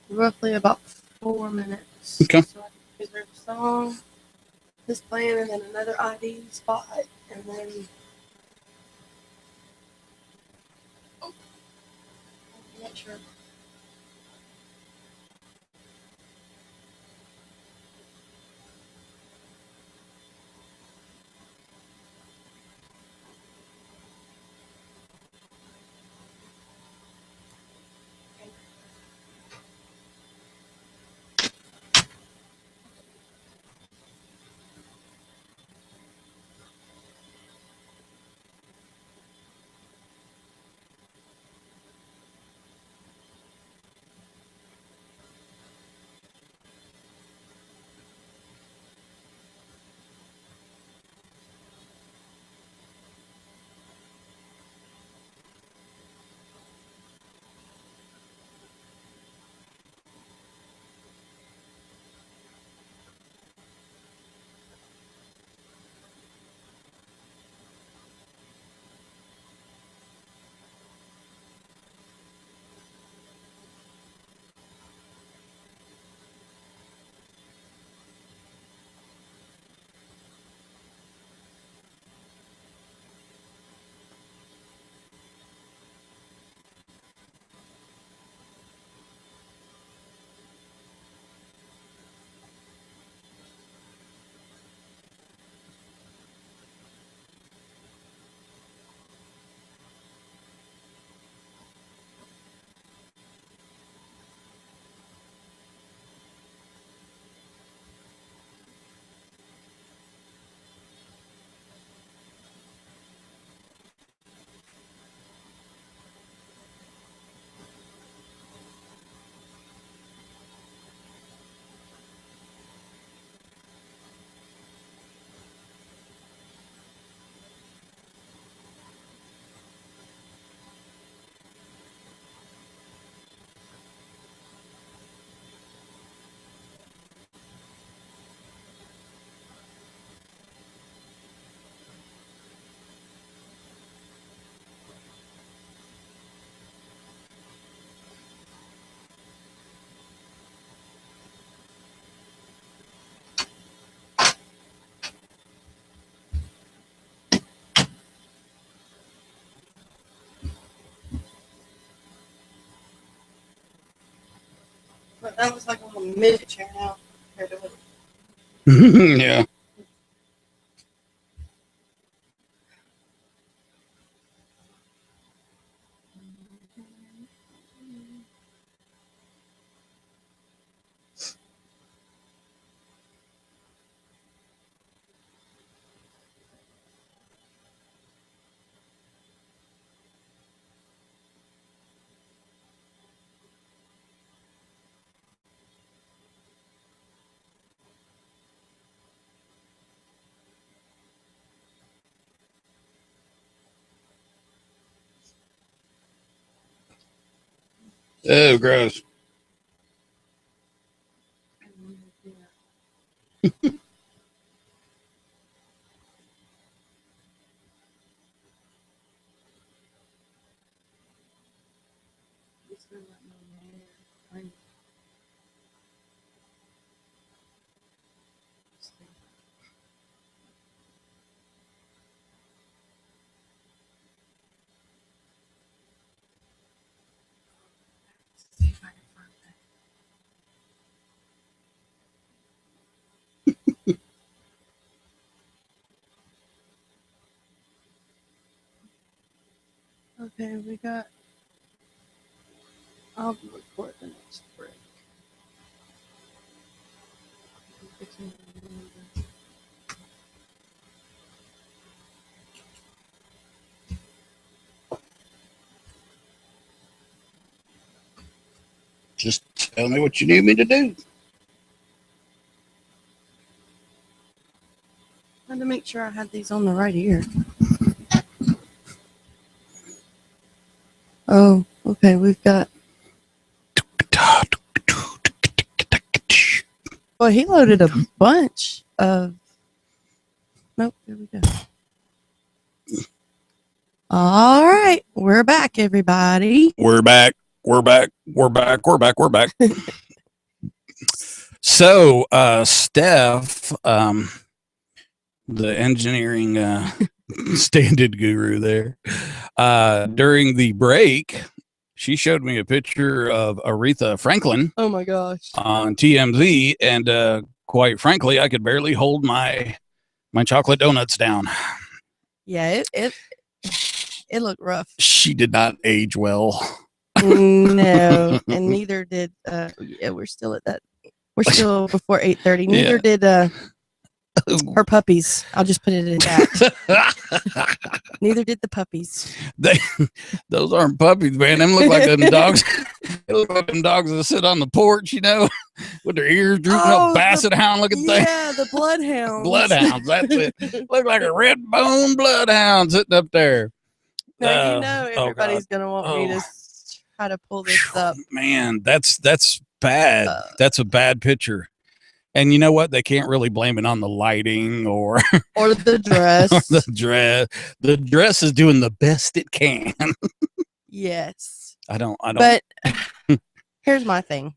Speaker 2: roughly about 4 minutes.
Speaker 1: Okay.
Speaker 2: So I can reserve a song, this playing, and then another ID spot, and then. Oh, I'm not sure. But that was like a little midget chair now.
Speaker 1: Yeah. Oh, gross.
Speaker 2: Okay, we got. I'll record the next break.
Speaker 1: Just tell me what you need me to do.
Speaker 2: I had to make sure I had these on the right ear. Oh, okay, we've got. Well, he loaded a bunch of Nope. There we go. All right. We're back, everybody.
Speaker 1: We're back. So, Steph, the engineering stand-in guru there, during the break, she showed me a picture of Aretha Franklin.
Speaker 2: Oh my gosh.
Speaker 1: On TMZ, and quite frankly, I could barely hold my chocolate donuts down.
Speaker 2: Yeah, it looked rough.
Speaker 1: She did not age well.
Speaker 2: No, and neither did yeah, we're still at that. We're still before 8:30. Neither did her puppies. I'll just put it at that. Neither did the puppies.
Speaker 1: Those aren't puppies, man. Them look like them dogs. They look like them dogs that sit on the porch, you know, with their ears drooping up, basset hound looking thing.
Speaker 2: Yeah, the bloodhounds.
Speaker 1: Bloodhounds, that's it. Look like a red bone bloodhound sitting up there.
Speaker 2: Now, you know everybody's going to want me to try to pull this up.
Speaker 1: Man, that's bad. That's a bad picture. And you know what? They can't really blame it on the lighting or
Speaker 2: the dress.
Speaker 1: Or the dress. The dress is doing the best it can.
Speaker 2: Yes.
Speaker 1: I don't.
Speaker 2: But here's my thing.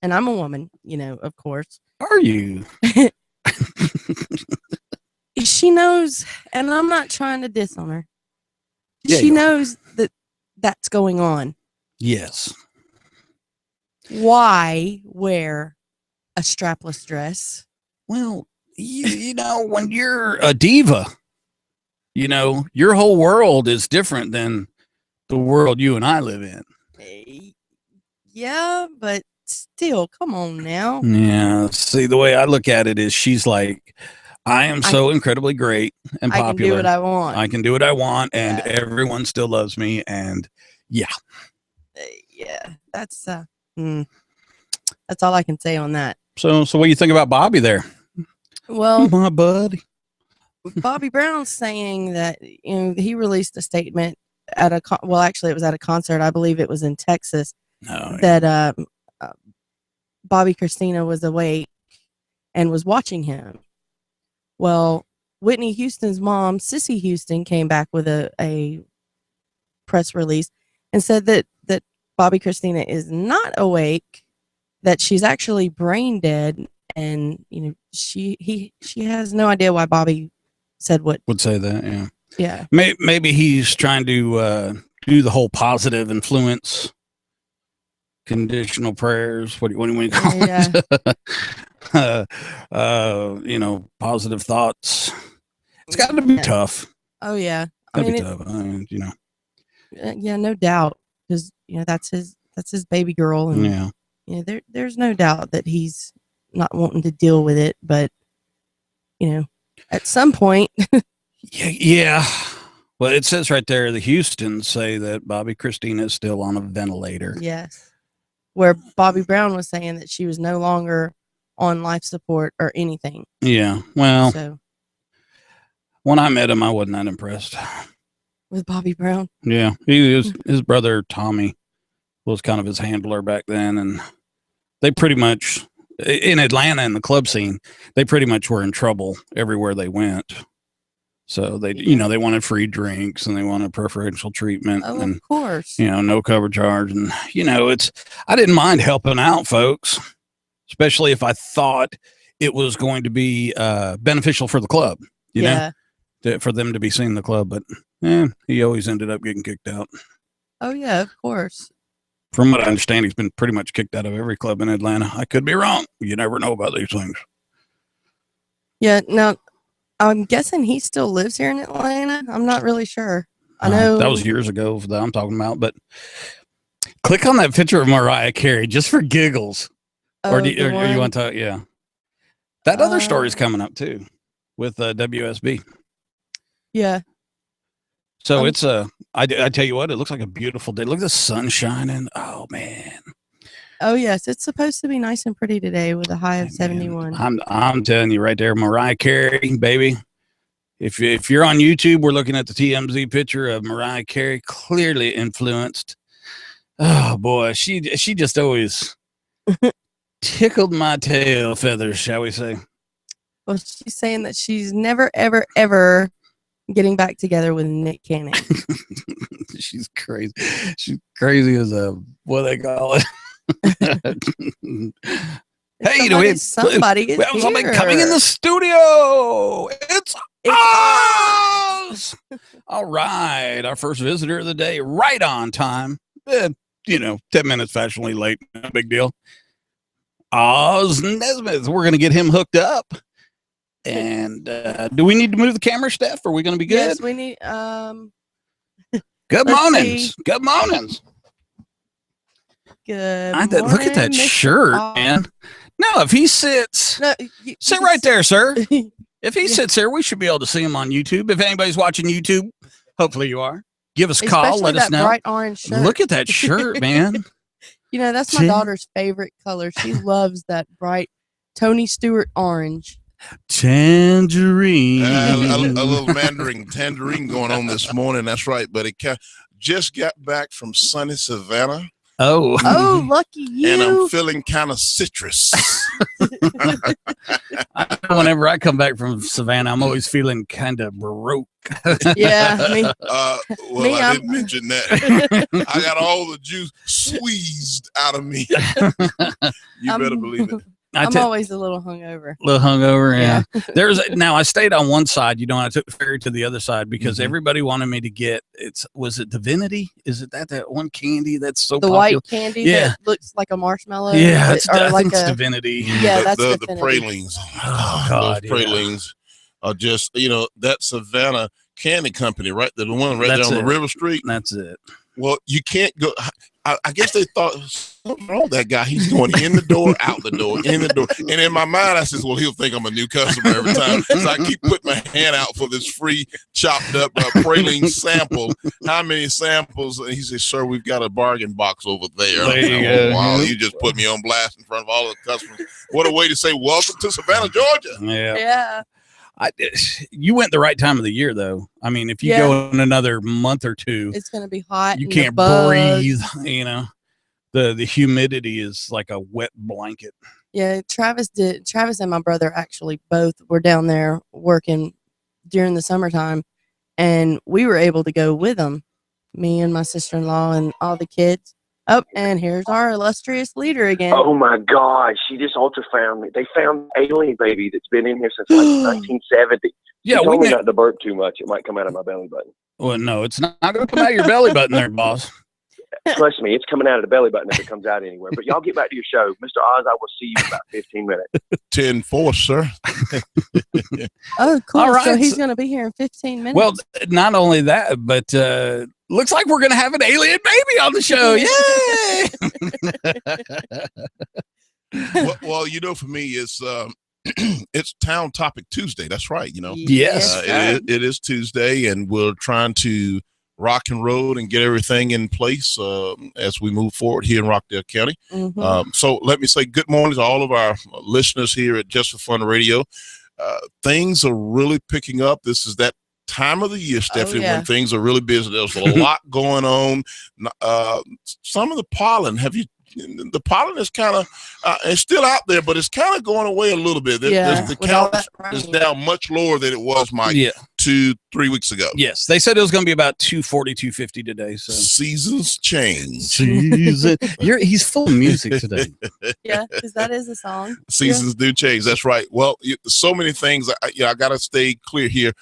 Speaker 2: And I'm a woman, you know, of course.
Speaker 1: Are you?
Speaker 2: She knows, and I'm not trying to diss on her.
Speaker 1: Yeah,
Speaker 2: she knows that that's going on.
Speaker 1: Yes.
Speaker 2: Why wear a strapless dress?
Speaker 1: Well, you know, when you're a diva, you know, your whole world is different than the world you and I live in.
Speaker 2: Yeah, but still, come on now.
Speaker 1: Yeah. See, the way I look at it is she's like, I am so incredibly great and popular.
Speaker 2: I can do what I want.
Speaker 1: I can do what I want, and everyone still loves me. And yeah.
Speaker 2: Yeah, that's all I can say on that.
Speaker 1: So what do you think about Bobby there?
Speaker 2: Well,
Speaker 1: my buddy,
Speaker 2: Bobby Brown's saying that, you know, he released a statement at actually it was at a concert. I believe it was in Texas. That Bobby Christina was awake and was watching him. Well, Whitney Houston's mom, Sissy Houston, came back with a press release and said that Bobby Christina is not awake, that she's actually brain dead, and you know she has no idea why Bobby said what
Speaker 1: would say that.
Speaker 2: Yeah.
Speaker 1: Maybe he's trying to do the whole positive influence, conditional prayers. What do you call it? You know, positive thoughts. It's got to be tough.
Speaker 2: Oh yeah,
Speaker 1: I mean, tough. You know.
Speaker 2: Yeah, no doubt, because you know that's his baby girl, and you know there's no doubt that he's not wanting to deal with it, but you know, at some point.
Speaker 1: Yeah. Well, it says right there, the Houstons say that Bobby Christina is still on a ventilator.
Speaker 2: Yes. Where Bobby Brown was saying that she was no longer on life support or anything.
Speaker 1: Yeah. Well, when I met him, I wasn't that impressed.
Speaker 2: With Bobby Brown?
Speaker 1: Yeah. His brother, Tommy, was kind of his handler back then. And they pretty much, in Atlanta, in the club scene, they pretty much were in trouble everywhere they went. So they, you know, they wanted free drinks and they wanted preferential treatment.
Speaker 2: Oh,
Speaker 1: and,
Speaker 2: of course.
Speaker 1: You know, no cover charge. And, you know, I didn't mind helping out folks, especially if I thought it was going to be beneficial for the club, you know, for them to be seeing the club. But he always ended up getting kicked out.
Speaker 2: Oh, yeah, of course.
Speaker 1: From what I understand, he's been pretty much kicked out of every club in Atlanta. I could be wrong. You never know about these things.
Speaker 2: Yeah. Now, I'm guessing he still lives here in Atlanta. I'm not really sure. I know
Speaker 1: that was years ago that I'm talking about, but click on that picture of Mariah Carey just for giggles. Or do you want to? Yeah. That other story's coming up too with WSB.
Speaker 2: Yeah.
Speaker 1: So it's I tell you what, it looks like a beautiful day. Look at the sun shining. Oh man.
Speaker 2: Oh yes, it's supposed to be nice and pretty today with a high of 71.
Speaker 1: I'm telling you right there, Mariah Carey, baby. If you're on YouTube, we're looking at the TMZ picture of Mariah Carey, clearly influenced. Oh boy, she just always tickled my tail feathers, shall we say?
Speaker 2: Well, she's saying that she's never, ever, ever getting back together with Nick Cannon.
Speaker 1: She's crazy. She's crazy as a, what they call it. Hey, we have somebody coming in the studio. It's us. All right. Our first visitor of the day, right on time. 10 minutes fashionably late. No big deal. Oz Nesmith. We're going to get him hooked up. And do we need to move the camera, Steph? Are we going to be good?
Speaker 2: Yes, we need.
Speaker 1: Good mornings. Good mornings.
Speaker 2: Good
Speaker 1: morning. Look at that shirt, man. No, if he sits, sit right there, sir. If he sits there, we should be able to see him on YouTube. If anybody's watching YouTube, hopefully you are. Give us a call. Let us know.
Speaker 2: Bright orange shirt.
Speaker 1: Look at that shirt, man.
Speaker 2: That's my daughter's favorite color. She loves that bright Tony Stewart orange.
Speaker 1: Tangerine.
Speaker 6: A little tangerine going on this morning. That's right, buddy. Just got back from sunny Savannah.
Speaker 2: Oh, lucky you.
Speaker 6: And I'm feeling kind of citrus.
Speaker 1: Whenever I come back from Savannah, I'm always feeling kind of baroque.
Speaker 2: Yeah.
Speaker 6: I didn't mention that. I got all the juice squeezed out of me. You better believe it.
Speaker 2: I'm always a little hungover.
Speaker 1: Yeah. Now I stayed on one side, I took the ferry to the other side because everybody wanted me to get was it Divinity? Is it that one candy that's so popular?
Speaker 2: White candy that looks like a marshmallow?
Speaker 1: Yeah, I think it's Divinity.
Speaker 2: Yeah, that's
Speaker 6: the pralines.
Speaker 1: Oh God,
Speaker 6: those pralines are just that Savannah Candy Company, right? The one right there on the River Street.
Speaker 1: That's it.
Speaker 6: Well, you can't go. I guess they thought something wrong with that guy. He's going in the door, out the door, in the door. And in my mind, I says, well, he'll think I'm a new customer every time. So I keep putting my hand out for this free chopped up praline sample. How many samples? And he says, sir, we've got a bargain box over there. Wow, you just put me on blast in front of all the customers. What a way to say welcome to Savannah, Georgia.
Speaker 2: Yeah.
Speaker 1: You went the right time of the year, though. I mean, if you go in another month or two,
Speaker 2: it's going to be hot.
Speaker 1: You can't breathe. The humidity is like a wet blanket.
Speaker 2: Yeah, Travis and my brother actually both were down there working during the summertime, and we were able to go with them. Me and my sister-in-law and all the kids. Oh, and here's our illustrious leader again.
Speaker 5: Oh my gosh, she just also found me. They found alien baby that's been in here since like 1970.
Speaker 1: Yeah,
Speaker 5: told me not to burp too much. It might come out of my belly button.
Speaker 1: Well, no, it's not going to come out of your belly button there, boss.
Speaker 5: Trust me, it's coming out of the belly button if it comes out anywhere. But y'all get back to your show. Mr. Oz, I will see you in about 15 minutes.
Speaker 6: 10-4, sir.
Speaker 2: Oh, cool.
Speaker 1: All right,
Speaker 2: so he's going to be here in 15 minutes.
Speaker 1: Well, not only that, but looks like we're going to have an alien baby on the show. Yay!
Speaker 6: well, for me, it's it's Town Topic Tuesday. That's right.
Speaker 1: Yes,
Speaker 6: it is Tuesday, and we're trying to rock and roll and get everything in place as we move forward here in Rockdale County. So let me say good morning to all of our listeners here at Just for Fun Radio. Things are really picking up. This is that time of the year, Stephanie, when things are really busy. There's a lot going on. Some of the pollen, the pollen is kind of it's still out there, but it's kind of going away a little bit. The count is now much lower than it was, Mike, 2-3 weeks ago.
Speaker 1: Yes, they said it was going to be about 240, 250 today. So
Speaker 6: seasons change.
Speaker 1: He's full of music today.
Speaker 2: Yeah, because that is a song.
Speaker 6: Seasons do change. That's right. Well, so many things. I got to stay clear here.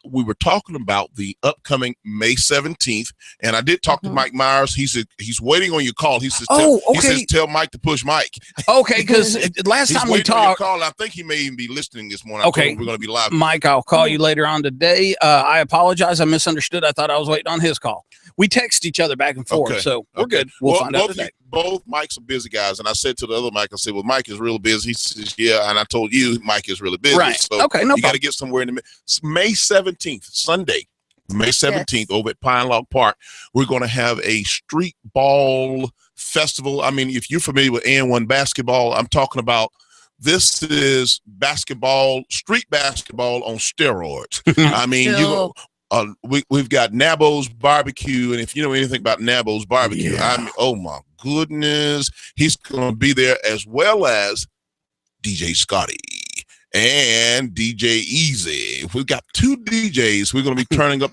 Speaker 6: We were talking about the upcoming May 17th, and I did talk to Mike Myers. He's waiting on your call. He says, he says, tell Mike to push Mike.
Speaker 1: Okay, because last time we talked,
Speaker 6: I think he may even be listening this morning. Okay, we're going to be live.
Speaker 1: Mike, I'll call you later on today. I apologize. I misunderstood. I thought I was waiting on his call. We text each other back and forth, so we're good. We'll find out today.
Speaker 6: Both Mikes are busy guys, and I said to the other Mike, I said, well, Mike is really busy. He says, yeah, and I told you Mike is really busy.
Speaker 1: Right.
Speaker 6: So
Speaker 1: okay, no
Speaker 6: you got to get somewhere in the middle. May 17th, Sunday, May 17th, over at Pine Log Park, we're going to have a street ball festival. I mean, if you're familiar with AN1 basketball, I'm talking about this is basketball, street basketball on steroids. I mean, we've got Nabo's Barbecue, and if you know anything about Nabo's Barbecue, I mean, oh my goodness, he's going to be there, as well as DJ Scotty. and DJ Easy. We've got 2 DJs. We're going to be turning up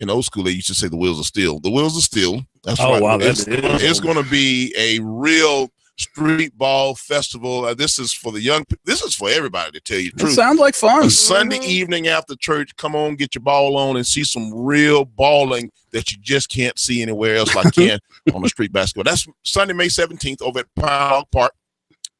Speaker 6: in old school, they used to say the wheels of steel. The wheels of steel. That's right.
Speaker 1: Wow,
Speaker 6: it's going to be a real street ball festival. This is for the young. This is for everybody, to tell you the truth.
Speaker 1: Sounds like fun.
Speaker 6: A Sunday evening after church, come on, get your ball on, and see some real balling that you just can't see anywhere else like you can on the street basketball. That's Sunday, May 17th over at Pine Park.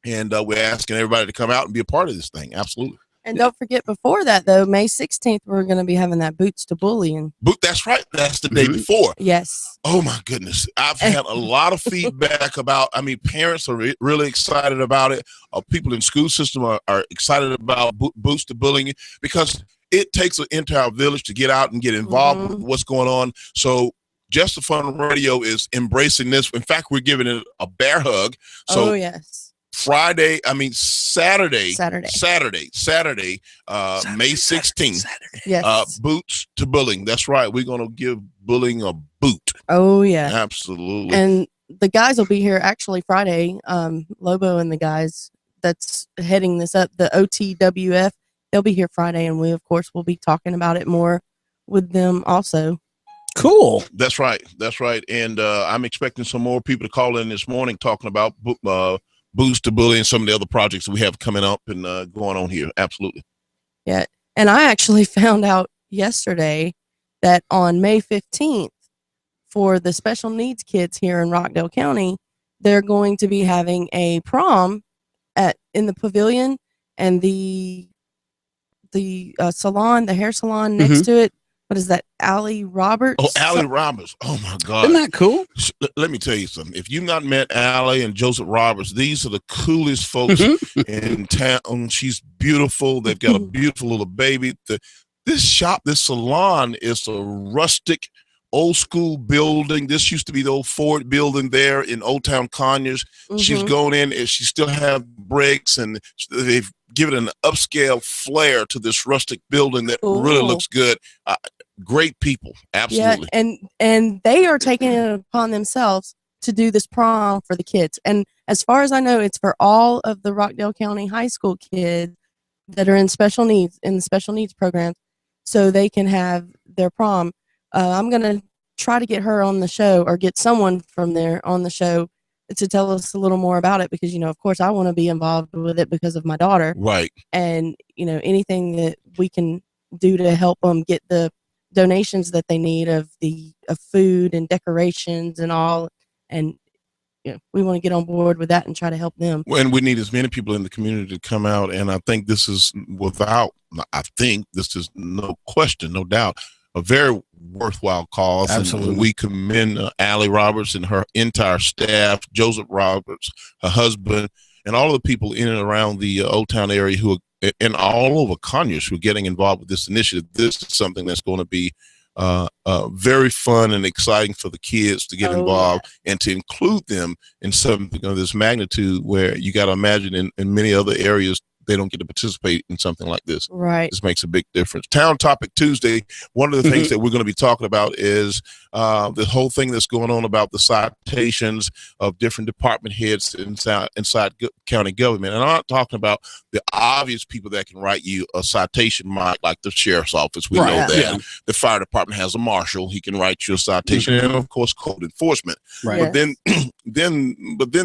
Speaker 6: And we're asking everybody to come out and be a part of this thing. Absolutely.
Speaker 2: And don't forget, before that, though, May 16th, we're going to be having that Boots to Bullying.
Speaker 6: That's right. That's the day before.
Speaker 2: Yes.
Speaker 6: Oh, my goodness. I've had a lot of feedback about, parents are really excited about it. People in school system are excited about Boots to Bullying because it takes an entire village to get out and get involved with what's going on. So Just the Fun Radio is embracing this. In fact, we're giving it a bear hug. So
Speaker 2: yes.
Speaker 6: Saturday, May 16th.
Speaker 2: Yes.
Speaker 6: Boots to Bullying. That's right. We're going to give bullying a boot.
Speaker 2: Oh, yeah.
Speaker 6: Absolutely.
Speaker 2: And the guys will be here actually Friday. Lobo and the guys that's heading this up, the OTWF, they'll be here Friday. And we, of course, will be talking about it more with them also.
Speaker 1: Cool.
Speaker 6: That's right. And I'm expecting some more people to call in this morning talking about Boots to Bully and some of the other projects that we have coming up and going on here. Absolutely.
Speaker 2: Yeah. And I actually found out yesterday that on May 15th, for the special needs kids here in Rockdale County, they're going to be having a prom in the pavilion, and the salon, the hair salon next to it. What is that? Allie Roberts?
Speaker 6: Oh, Allie Roberts. Oh, my God.
Speaker 1: Isn't that cool?
Speaker 6: Let me tell you something. If you've not met Allie and Joseph Roberts, these are the coolest folks in town. She's beautiful. They've got a beautiful little baby. This salon is a rustic, old school building. This used to be the old Ford building there in Old Town Conyers. She's going in and she still have bricks, and they've given an upscale flair to this rustic building that really looks good. Great people. Absolutely.
Speaker 2: Yeah, and they are taking it upon themselves to do this prom for the kids. And as far as I know, it's for all of the Rockdale County high school kids that are in special needs, in the special needs programs, so they can have their prom. I'm going to try to get her on the show, or get someone from there on the show to tell us a little more about it, because, of course, I want to be involved with it because of my daughter.
Speaker 6: Right.
Speaker 2: And, anything that we can do to help them get the donations that they need of food and decorations and all. And, we want to get on board with that and try to help them.
Speaker 6: And we need as many people in the community to come out. And I think this is no question, no doubt, a very worthwhile cause.
Speaker 1: Absolutely.
Speaker 6: And we commend Allie Roberts and her entire staff, Joseph Roberts, her husband, and all of the people in and around the Old Town area and all over Conyers who are getting involved with this initiative. This is something that's going to be very fun and exciting for the kids to get involved and to include them in something of this magnitude, where you got to imagine in many other areas they don't get to participate in something like this.
Speaker 2: Right.
Speaker 6: This makes a big difference. Town Topic Tuesday. One of the things that we're going to be talking about is the whole thing that's going on about the citations of different department heads inside county government. And I'm not talking about the obvious people that can write you a citation, like the sheriff's office. We know that.
Speaker 1: Yeah.
Speaker 6: The fire department has a marshal. He can write you a citation, and of course, code enforcement.
Speaker 1: Right.
Speaker 6: But then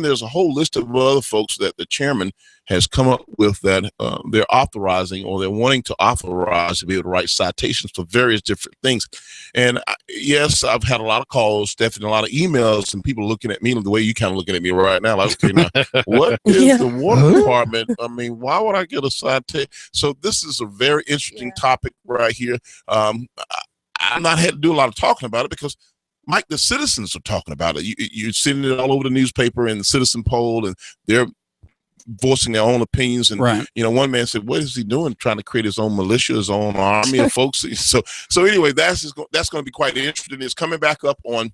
Speaker 6: there's a whole list of other folks that the chairman has come up with that they're authorizing, or they're wanting to authorize to be able to write citations for various different things. And yes, I've had a lot of calls, Stephanie, a lot of emails, and people looking at me the way you kind of looking at me right now. Like, okay, now, what is the water department? Why would I get a citation? So this is a very interesting topic right here. I've not had to do a lot of talking about it because, Mike, the citizens are talking about it. You're seeing it all over the newspaper and the citizen poll, and they're voicing their own opinions. And, one man said, what is he doing? Trying to create his own militia, his own army of folks. So anyway, that's going to be quite interesting. It's coming back up on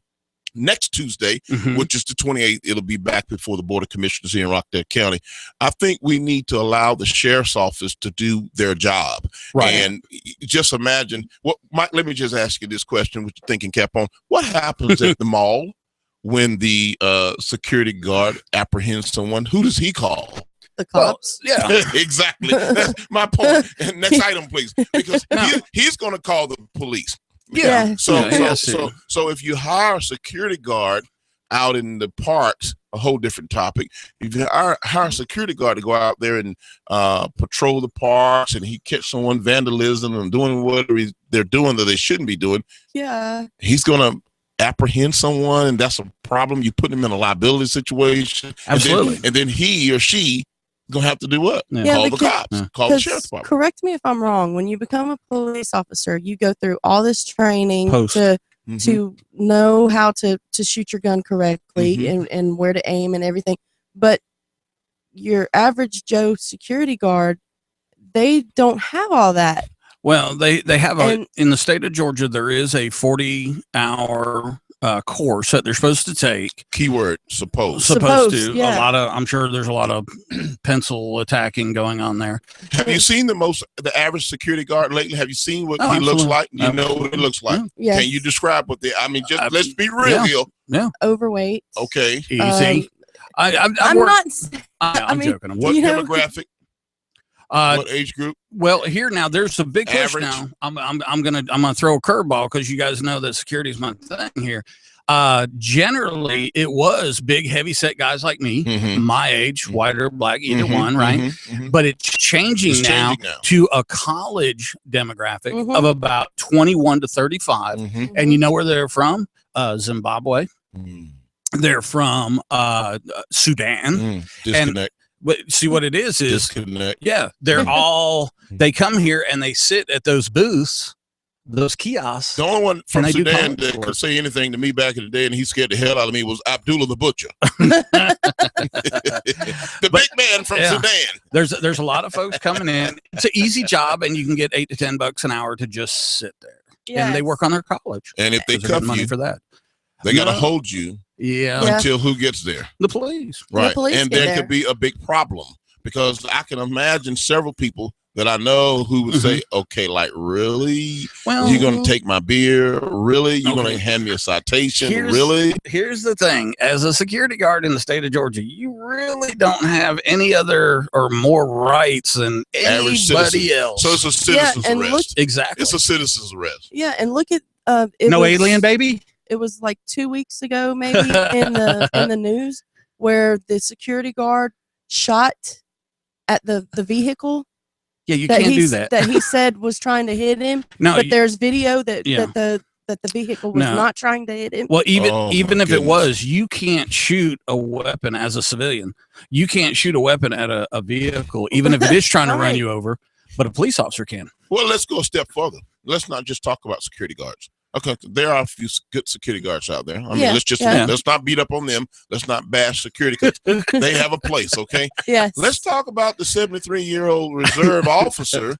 Speaker 6: next Tuesday, which is the 28th. It'll be back before the Board of Commissioners here in Rockdale County. I think we need to allow the sheriff's office to do their job. Right. And just imagine, Mike, let me just ask you this question with your thinking cap on. What happens at the mall when the security guard apprehends someone? Who does he call?
Speaker 2: the cops.
Speaker 1: Well, yeah,
Speaker 6: exactly. That's my point. Next item, please, because he's going to call the police.
Speaker 2: Yeah.
Speaker 6: So if you hire a security guard out in the parks, a whole different topic. If you hire a security guard to go out there and patrol the parks, and he catch someone vandalism and doing whatever they're doing that they shouldn't be doing, he's gonna apprehend someone, and that's a problem. You put him in a liability situation.
Speaker 1: Absolutely.
Speaker 6: And then he or she gonna have to do what? Call the cops. Call the sheriff's department.
Speaker 2: Correct me if I'm wrong. When you become a police officer, you go through all this training to know how to shoot your gun correctly and where to aim and everything. But your average Joe security guard, they don't have all that.
Speaker 1: Well, they have in the state of Georgia, there is a 40-hour course that they're supposed to take.
Speaker 6: Keyword supposed
Speaker 1: to.
Speaker 2: Yeah.
Speaker 1: I'm sure there's a lot of pencil attacking going on there.
Speaker 6: Have you seen the average security guard lately? Have you seen what he looks like? You know what it looks like.
Speaker 2: Yes.
Speaker 6: Can you describe what let's be real.
Speaker 1: Yeah.
Speaker 2: Overweight.
Speaker 6: Okay.
Speaker 1: Easy.
Speaker 2: I'm
Speaker 1: joking.
Speaker 6: What demographic? What age group?
Speaker 1: Well, here now there's a big push
Speaker 6: Average.
Speaker 1: now. I'm gonna throw a curveball because you guys know that security is my thing here. Generally, it was big, heavy set guys like me, my age, white or black, either one, right? But it's changing now to a college demographic of about 21 to 35, and you know where they're from? Zimbabwe. They're from Sudan.
Speaker 6: Disconnect.
Speaker 1: But see what it is
Speaker 6: Disconnect.
Speaker 1: yeah, they're all, they come here and they sit at those booths, those kiosks.
Speaker 6: The only one from Sudan that
Speaker 1: could
Speaker 6: could say anything to me back in the day, and he scared the hell out of me, was Abdullah the Butcher. The big man from Sudan.
Speaker 1: There's a lot of folks coming in. It's an easy job, and you can get $8 to $10 an hour to just sit there. And they work on their college.
Speaker 6: And if they cuff
Speaker 1: money for that,
Speaker 6: they got to hold you. Until who gets there?
Speaker 1: The police.
Speaker 6: Right.
Speaker 2: The police
Speaker 6: and there could be a big problem, because I can imagine several people that I know who would say, okay, like, really?
Speaker 1: Well,
Speaker 6: you're going to take my beer? Really? You're going to hand me a citation? Really?
Speaker 1: Here's the thing. As a security guard in the state of Georgia, you really don't have any other or more rights than anybody else.
Speaker 6: So it's a citizen's arrest.
Speaker 1: Exactly.
Speaker 6: It's a citizen's arrest.
Speaker 2: Yeah, and look at
Speaker 1: alien baby?
Speaker 2: It was like 2 weeks ago, maybe in the news, where the security guard shot at the vehicle.
Speaker 1: Yeah, you can't do that.
Speaker 2: That he said was trying to hit him.
Speaker 1: No,
Speaker 2: but there's video that the vehicle was not trying to hit him.
Speaker 1: Well, even if it was, you can't shoot a weapon as a civilian. You can't shoot a weapon at a vehicle, even if it is trying to run you over. But a police officer can.
Speaker 6: Well, let's go a step further. Let's not just talk about security guards. Okay, there are a few good security guards out there. I mean, let's not beat up on them. Let's not bash security, because they have a place. Okay.
Speaker 2: Yes.
Speaker 6: Let's talk about the 73-year-old reserve officer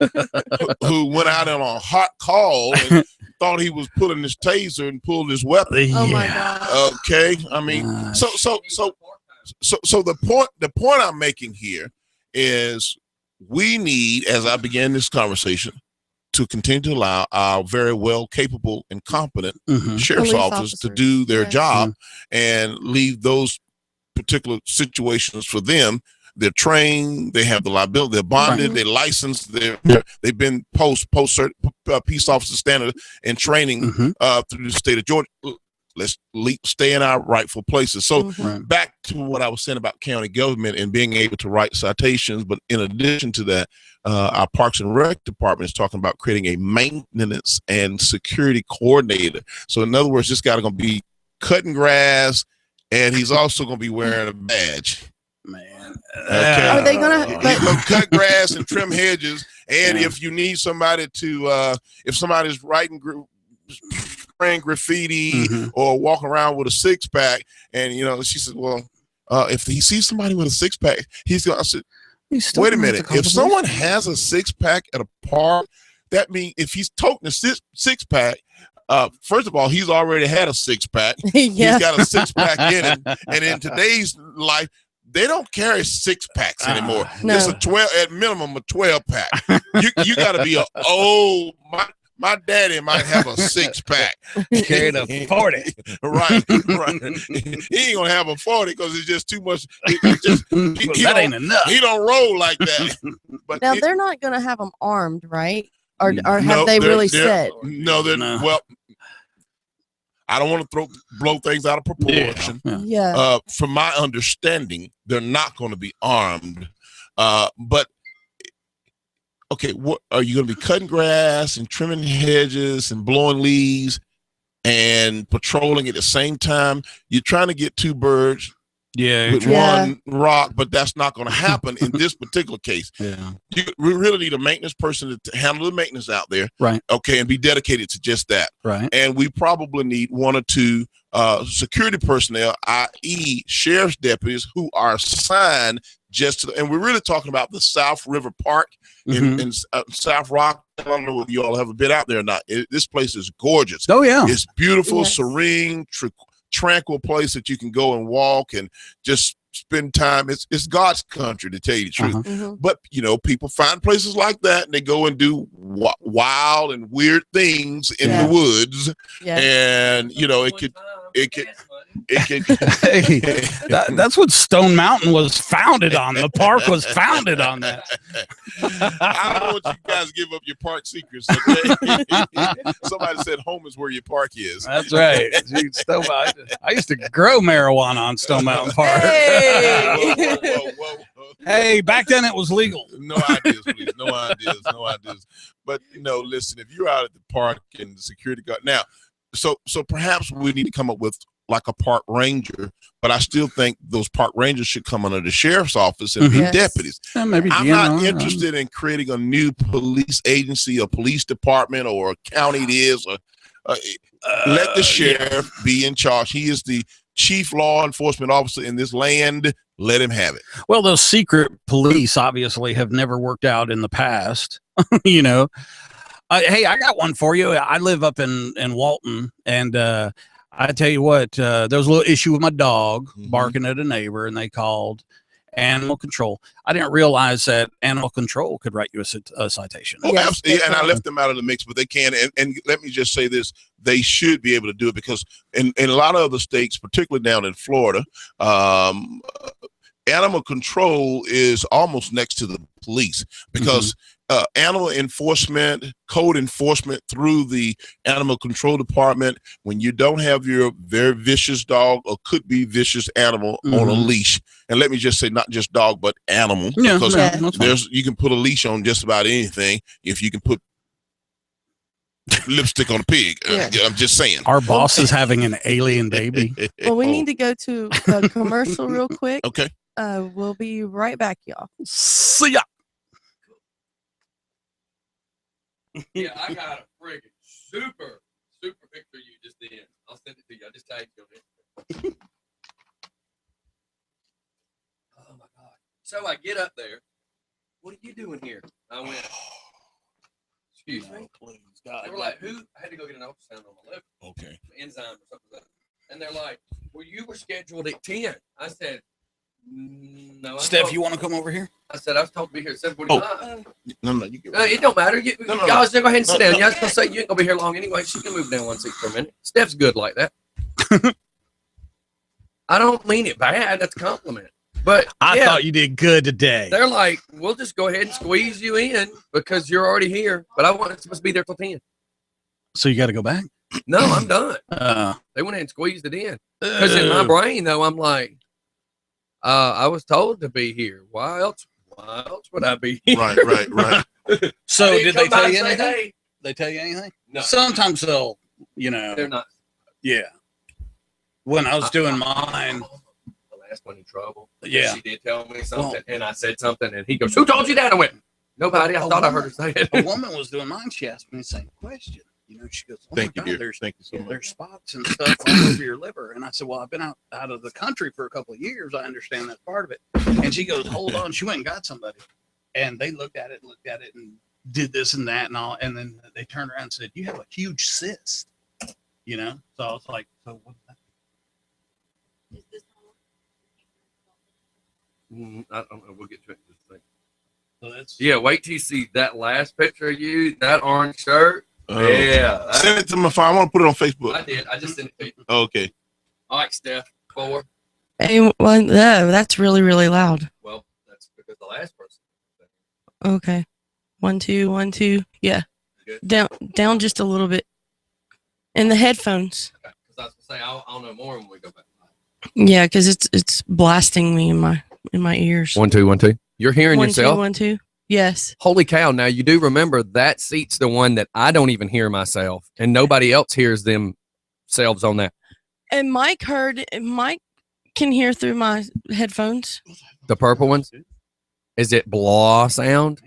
Speaker 6: who went out on a hot call and thought he was pulling his taser and pulled his weapon.
Speaker 2: Oh my God.
Speaker 6: Okay. I mean, so the point I'm making here is we need, as I began this conversation, to continue to allow our very well capable and competent sheriff's officers to do their job and leave those particular situations for them. They're trained, they have the liability, they're bonded, they're licensed, they've been peace officer standard and training through the state of Georgia. Let's stay in our rightful places. So back to what I was saying about county government and being able to write citations. But in addition to that, our Parks and Rec department is talking about creating a maintenance and security coordinator. So in other words, this guy is going to be cutting grass, and he's also going to be wearing a badge.
Speaker 1: Man,
Speaker 6: okay.
Speaker 2: Are they going
Speaker 6: He's going to cut grass and trim hedges. And if you need somebody to, if somebody's spraying graffiti or walking around with a 6-pack, and she said, well, if he sees somebody with a 6-pack, he's going to say, wait a minute, if someone has a 6-pack at a park, that means if he's toting a 6-pack, first of all, he's already had a 6-pack. He's got a 6-pack in him, and in today's life, they don't carry 6-packs anymore.
Speaker 2: No.
Speaker 6: It's at minimum a 12-pack. You got to be my daddy might have a 6-pack.
Speaker 1: Carried a 40.
Speaker 6: Right. He ain't gonna have a 40 because it's just too much. That
Speaker 1: ain't enough.
Speaker 6: He don't roll like that. But
Speaker 2: now they're not gonna have them armed, right? Or have they really said?
Speaker 6: No, they're well. I don't want to blow things out of proportion.
Speaker 2: Yeah.
Speaker 6: From my understanding, they're not going to be armed. But okay, what are you going to be cutting grass and trimming hedges and blowing leaves and patrolling at the same time? You're trying to get 2 birds with one rock, but that's not going to happen in this particular case. We really need a maintenance person to handle the maintenance out there,
Speaker 1: right?
Speaker 6: Okay, and be dedicated to just that,
Speaker 1: right?
Speaker 6: And we probably need 1 or 2 security personnel, i.e., sheriff's deputies, who are assigned just to. And we're really talking about the South River Park in South Rock. I don't know if you all have been out there or not. This place is gorgeous.
Speaker 1: Oh yeah,
Speaker 6: it's beautiful, serene, tranquil place that you can go and walk and just spend time. It's God's country, to tell you the truth. But people find places like that and they go and do wild and weird things in the woods. And it could
Speaker 1: hey, that's what Stone Mountain was founded on. The park was founded on that.
Speaker 6: I don't want you guys to give up your park secrets. Okay? Somebody said home is where your park is.
Speaker 1: That's right. I used to grow marijuana on Stone Mountain Park.
Speaker 2: Hey,
Speaker 6: whoa.
Speaker 1: Hey, back then it was legal.
Speaker 6: No ideas, please. No ideas. But listen, if you're out at the park and the security guard now, so perhaps we need to come up with like a park ranger, but I still think those park rangers should come under the sheriff's office and be deputies.
Speaker 1: Maybe
Speaker 6: I'm not interested in creating a new police agency, a police department, or a county. It is. Let the sheriff be in charge. He is the chief law enforcement officer in this land. Let him have it.
Speaker 1: Well, those secret police obviously have never worked out in the past. Hey, I got one for you. I live up in Walton, and I tell you what, there was a little issue with my dog barking at a neighbor, and they called animal control. I didn't realize that animal control could write you a citation.
Speaker 6: Oh, absolutely. And I left them out of the mix, but they can. And let me just say this. They should be able to do it because in a lot of other states, particularly down in Florida, animal control is almost next to the police because animal enforcement, code enforcement through the animal control department, when you don't have your very vicious dog or could be vicious animal on a leash, and let me just say not just dog but animal, because you can put a leash on just about anything if you can put lipstick on a pig. I'm just saying.
Speaker 1: Our boss is having an alien baby.
Speaker 2: Well, we need to go to a commercial real quick.
Speaker 6: Okay.
Speaker 2: We'll be right back, y'all.
Speaker 1: See ya.
Speaker 3: Yeah, I got a friggin' super picture you just did. I'll send it to you. I just tagged you on it. Oh my God. So I get up there. What are you doing here? I went, excuse me.
Speaker 1: Please, God.
Speaker 3: They were like, who? I had to go get an ultrasound on my liver.
Speaker 6: Okay.
Speaker 3: Enzyme or something like that. And they're like, well, you were scheduled at 10. I said, no.
Speaker 1: Steph, you want to come over here?
Speaker 3: I said, I was told to be here at 7:45.
Speaker 6: No, you get
Speaker 3: it don't matter. Y'all just go ahead and sit down. Y'all just gonna say you ain't gonna be here long anyway. She can move down 1 seat for a minute. Steph's good like that. I don't mean it bad. That's a compliment. But
Speaker 1: I thought you did good today.
Speaker 3: They're like, we'll just go ahead and squeeze you in because you're already here. But I wasn't supposed to be there till 10.
Speaker 1: So you got to go back?
Speaker 3: No, I'm done. They went ahead and squeezed it in. Because in my brain, though, I'm like, I was told to be here. Why else would I be here?
Speaker 6: Right.
Speaker 1: So did they tell you anything?
Speaker 3: Hey.
Speaker 1: They tell you anything?
Speaker 3: No.
Speaker 1: Sometimes they'll,
Speaker 3: They're not.
Speaker 1: Yeah. When I was doing mine.
Speaker 3: The last one in trouble.
Speaker 1: Yeah.
Speaker 3: She did tell me something, and I said something, and he goes, who told you that? I went, nobody. I thought I heard her say it.
Speaker 1: A woman was doing mine. She asked me the same question. She goes, oh,
Speaker 6: thank you, dear.
Speaker 1: Thank you so much. There's spots and stuff all over your liver. And I said, well, I've been out of the country for a couple of years. I understand that part of it. And she goes, hold on. She went and got somebody. And they looked at it and did this and that and all. And then they turned around and said, you have a huge cyst. So I was like, so what's that?
Speaker 3: I don't know. We'll get to it in just a second.
Speaker 1: So that's
Speaker 3: wait till you see that last picture of you, that orange shirt. Yeah.
Speaker 6: Send it to my phone. I want to put it on Facebook.
Speaker 3: I did. I just sent it to you.
Speaker 6: Okay.
Speaker 3: All right, Steph. 4.
Speaker 2: Hey, well, no, that's really, really loud.
Speaker 3: Well, that's because the last person.
Speaker 2: Okay. 1, 2, 1, 2. Yeah. Down just a little bit. And the headphones.
Speaker 3: Okay. Because I was gonna say I'll know more when we go back.
Speaker 2: Yeah, because it's blasting me in my ears.
Speaker 3: 1, 2, 1, 2. You're hearing
Speaker 2: 1,
Speaker 3: yourself.
Speaker 2: 2, 1, 2. Yes.
Speaker 3: Holy cow! Now you do remember that seat's the one that I don't even hear myself, and nobody else hears themselves on that.
Speaker 2: And Mike can hear through my headphones.
Speaker 3: The purple ones. Is it blah sound?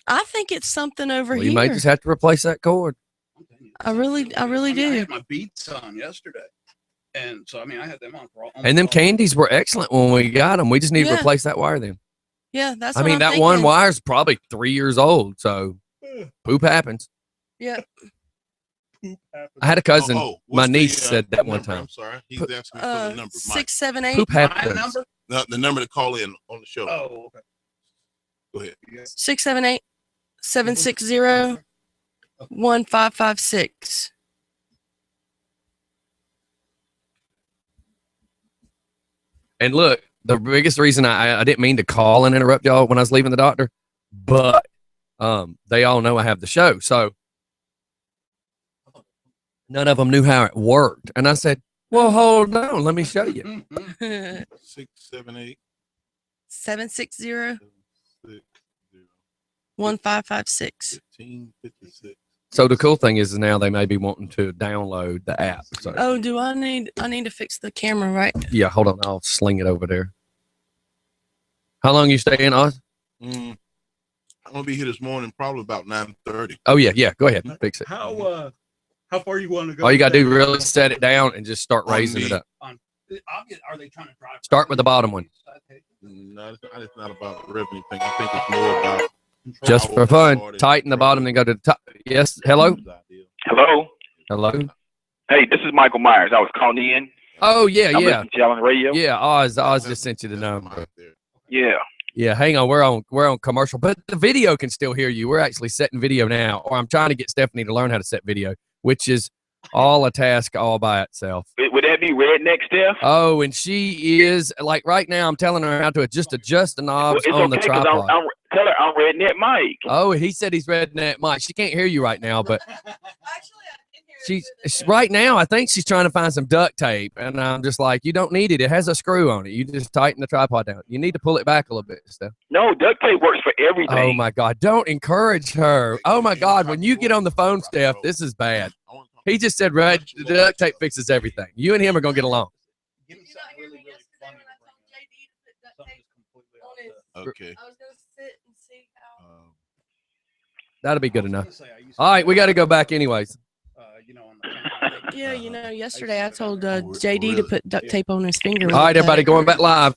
Speaker 2: I think it's something over
Speaker 3: Well,
Speaker 2: here.
Speaker 3: you may just have to replace that cord.
Speaker 2: I really do.
Speaker 1: I had my Beats on yesterday, and so I had them on.
Speaker 3: And them candies were excellent when we got them. We just need to replace that wire then.
Speaker 2: Yeah, that's.
Speaker 3: I mean, that
Speaker 2: thinking.
Speaker 3: one wire's probably 3 years old, so poop happens.
Speaker 2: Yeah.
Speaker 3: I had a cousin. My niece said that one
Speaker 6: number?
Speaker 3: time.
Speaker 6: I'm sorry. He's asking for the number.
Speaker 2: 6, 7, 8.
Speaker 3: Poop happens.
Speaker 6: The number to call in on the show.
Speaker 1: Oh, okay.
Speaker 6: Go ahead.
Speaker 2: 6, 7, 8, 760 1556.
Speaker 3: And look, the biggest reason I didn't mean to call and interrupt y'all when I was leaving the doctor, but they all know I have the show. So none of them knew how it worked. And I said, well, hold on. Let me show you.
Speaker 6: 6, 7, 8.
Speaker 2: 760 1556.
Speaker 6: 1556.
Speaker 3: So the cool thing is now they may be wanting to download the app. So
Speaker 2: Oh, do I need to fix the camera, right?
Speaker 3: yeah, hold on. I'll sling it over there. How long you staying, Oz?
Speaker 6: I'm gonna be here this morning, probably about 9:30.
Speaker 3: Oh yeah. Go ahead, fix it.
Speaker 1: How far you want to go?
Speaker 3: All you gotta do really set it down and just start raising it up.
Speaker 1: Are they trying to drive?
Speaker 3: Start with the bottom one.
Speaker 6: No, it's not about revenue thing. I think it's more about
Speaker 3: Just for fun. Tighten the bottom and go to the top. Yes. Hello.
Speaker 7: Hello. Hey, this is Michael Myers. I was calling in.
Speaker 3: Oh yeah.
Speaker 7: I'm listening to y'all on the radio.
Speaker 3: Yeah. Oz just sent you the number.
Speaker 7: Yeah.
Speaker 3: Yeah, hang on. We're on commercial, but the video can still hear you. We're actually setting video now, or I'm trying to get Stephanie to learn how to set video, which is all a task all by itself.
Speaker 7: Would that be Redneck, Steph?
Speaker 3: Oh, and she is like right now. I'm telling her how to adjust the knobs on the tripod.
Speaker 7: Tell her I'm Redneck Mike.
Speaker 3: Oh, he said he's Redneck Mike. She can't hear you right now, but she's right now. I think she's trying to find some duct tape, and I'm just like, you don't need it. It has a screw on it. You just tighten the tripod down. You need to pull it back a little bit, Steph.
Speaker 7: No, duct tape works for everything.
Speaker 3: Oh my God! Don't encourage her. Oh my God! When you get on the phone, Steph, this is bad. He just said the duct tape fixes everything. You and him are gonna get along.
Speaker 6: Okay.
Speaker 2: I was gonna sit and see how.
Speaker 3: That'll be good enough. All right, we got to go back anyways.
Speaker 2: Yeah, yesterday I told JD to put duct tape on his finger.
Speaker 3: All right, everybody, going back live.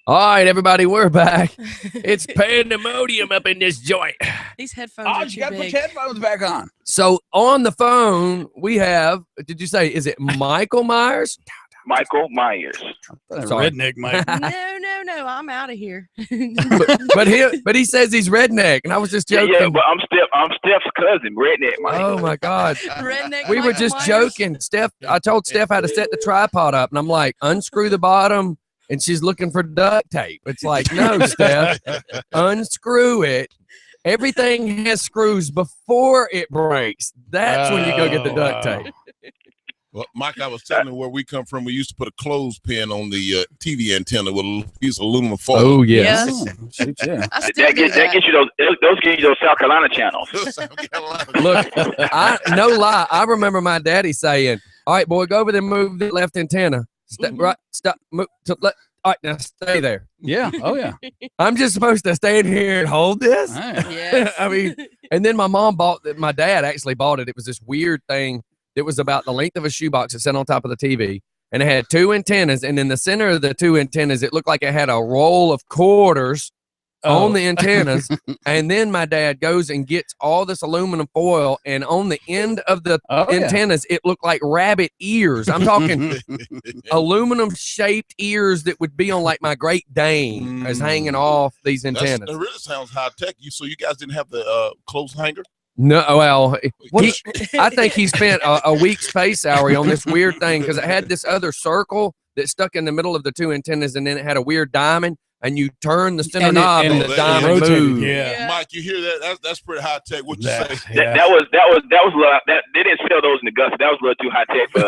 Speaker 3: All right, everybody, we're back. It's pandemonium up in this joint.
Speaker 2: These headphones are too
Speaker 1: you got to put
Speaker 2: big.
Speaker 1: your headphones back on.
Speaker 3: So on the phone, we have, did you say, is it Michael Myers?
Speaker 7: Michael Myers.
Speaker 3: Sorry.
Speaker 1: Redneck Mike.
Speaker 2: No, I'm out of here.
Speaker 3: but he says he's redneck, and I was just joking.
Speaker 7: Yeah, but I'm Steph's cousin, Redneck Mike.
Speaker 3: Oh my God.
Speaker 2: Redneck
Speaker 3: We were
Speaker 2: Michael
Speaker 3: just
Speaker 2: Myers.
Speaker 3: joking. I told Steph how to set the tripod up, and I'm like, unscrew the bottom, and she's looking for duct tape. It's like, no, Steph, unscrew it. Everything has screws before it breaks. That's when you go get the duct tape.
Speaker 6: Well, Mike, I was telling you where we come from. We used to put a clothespin on the TV antenna with a piece of aluminum foil.
Speaker 3: Oh, yes.
Speaker 1: Yeah.
Speaker 2: I still do
Speaker 7: That gets you those get you those South Carolina channels.
Speaker 3: Look, no lie. I remember my daddy saying, all right, boy, go over there and move the left antenna. Right, stop, move to left. All right, now stay there.
Speaker 1: Yeah. Oh, yeah.
Speaker 3: I'm just supposed to stand here and hold this?
Speaker 2: Yes.
Speaker 3: I mean, and then my dad actually bought it. It was this weird thing. It was about the length of a shoebox. It sat on top of the TV, and it had two antennas. And in the center of the two antennas, it looked like it had a roll of quarters on the antennas. And then my dad goes and gets all this aluminum foil, and on the end of the antennas, it looked like rabbit ears. I'm talking aluminum shaped ears that would be on like my Great Dane as hanging off these antennas.
Speaker 6: That really sounds high tech. So you guys didn't have the clothes hanger?
Speaker 3: No, well, I think he spent a week's pay salary on this weird thing because it had this other circle that stuck in the middle of the two antennas, and then it had a weird diamond, and you turn the center knob, and the diamond moved.
Speaker 6: Yeah. Mike, you hear that? That's pretty high tech. What you say?
Speaker 7: Yeah. That was they didn't sell those in Augusta. That was a little too high tech for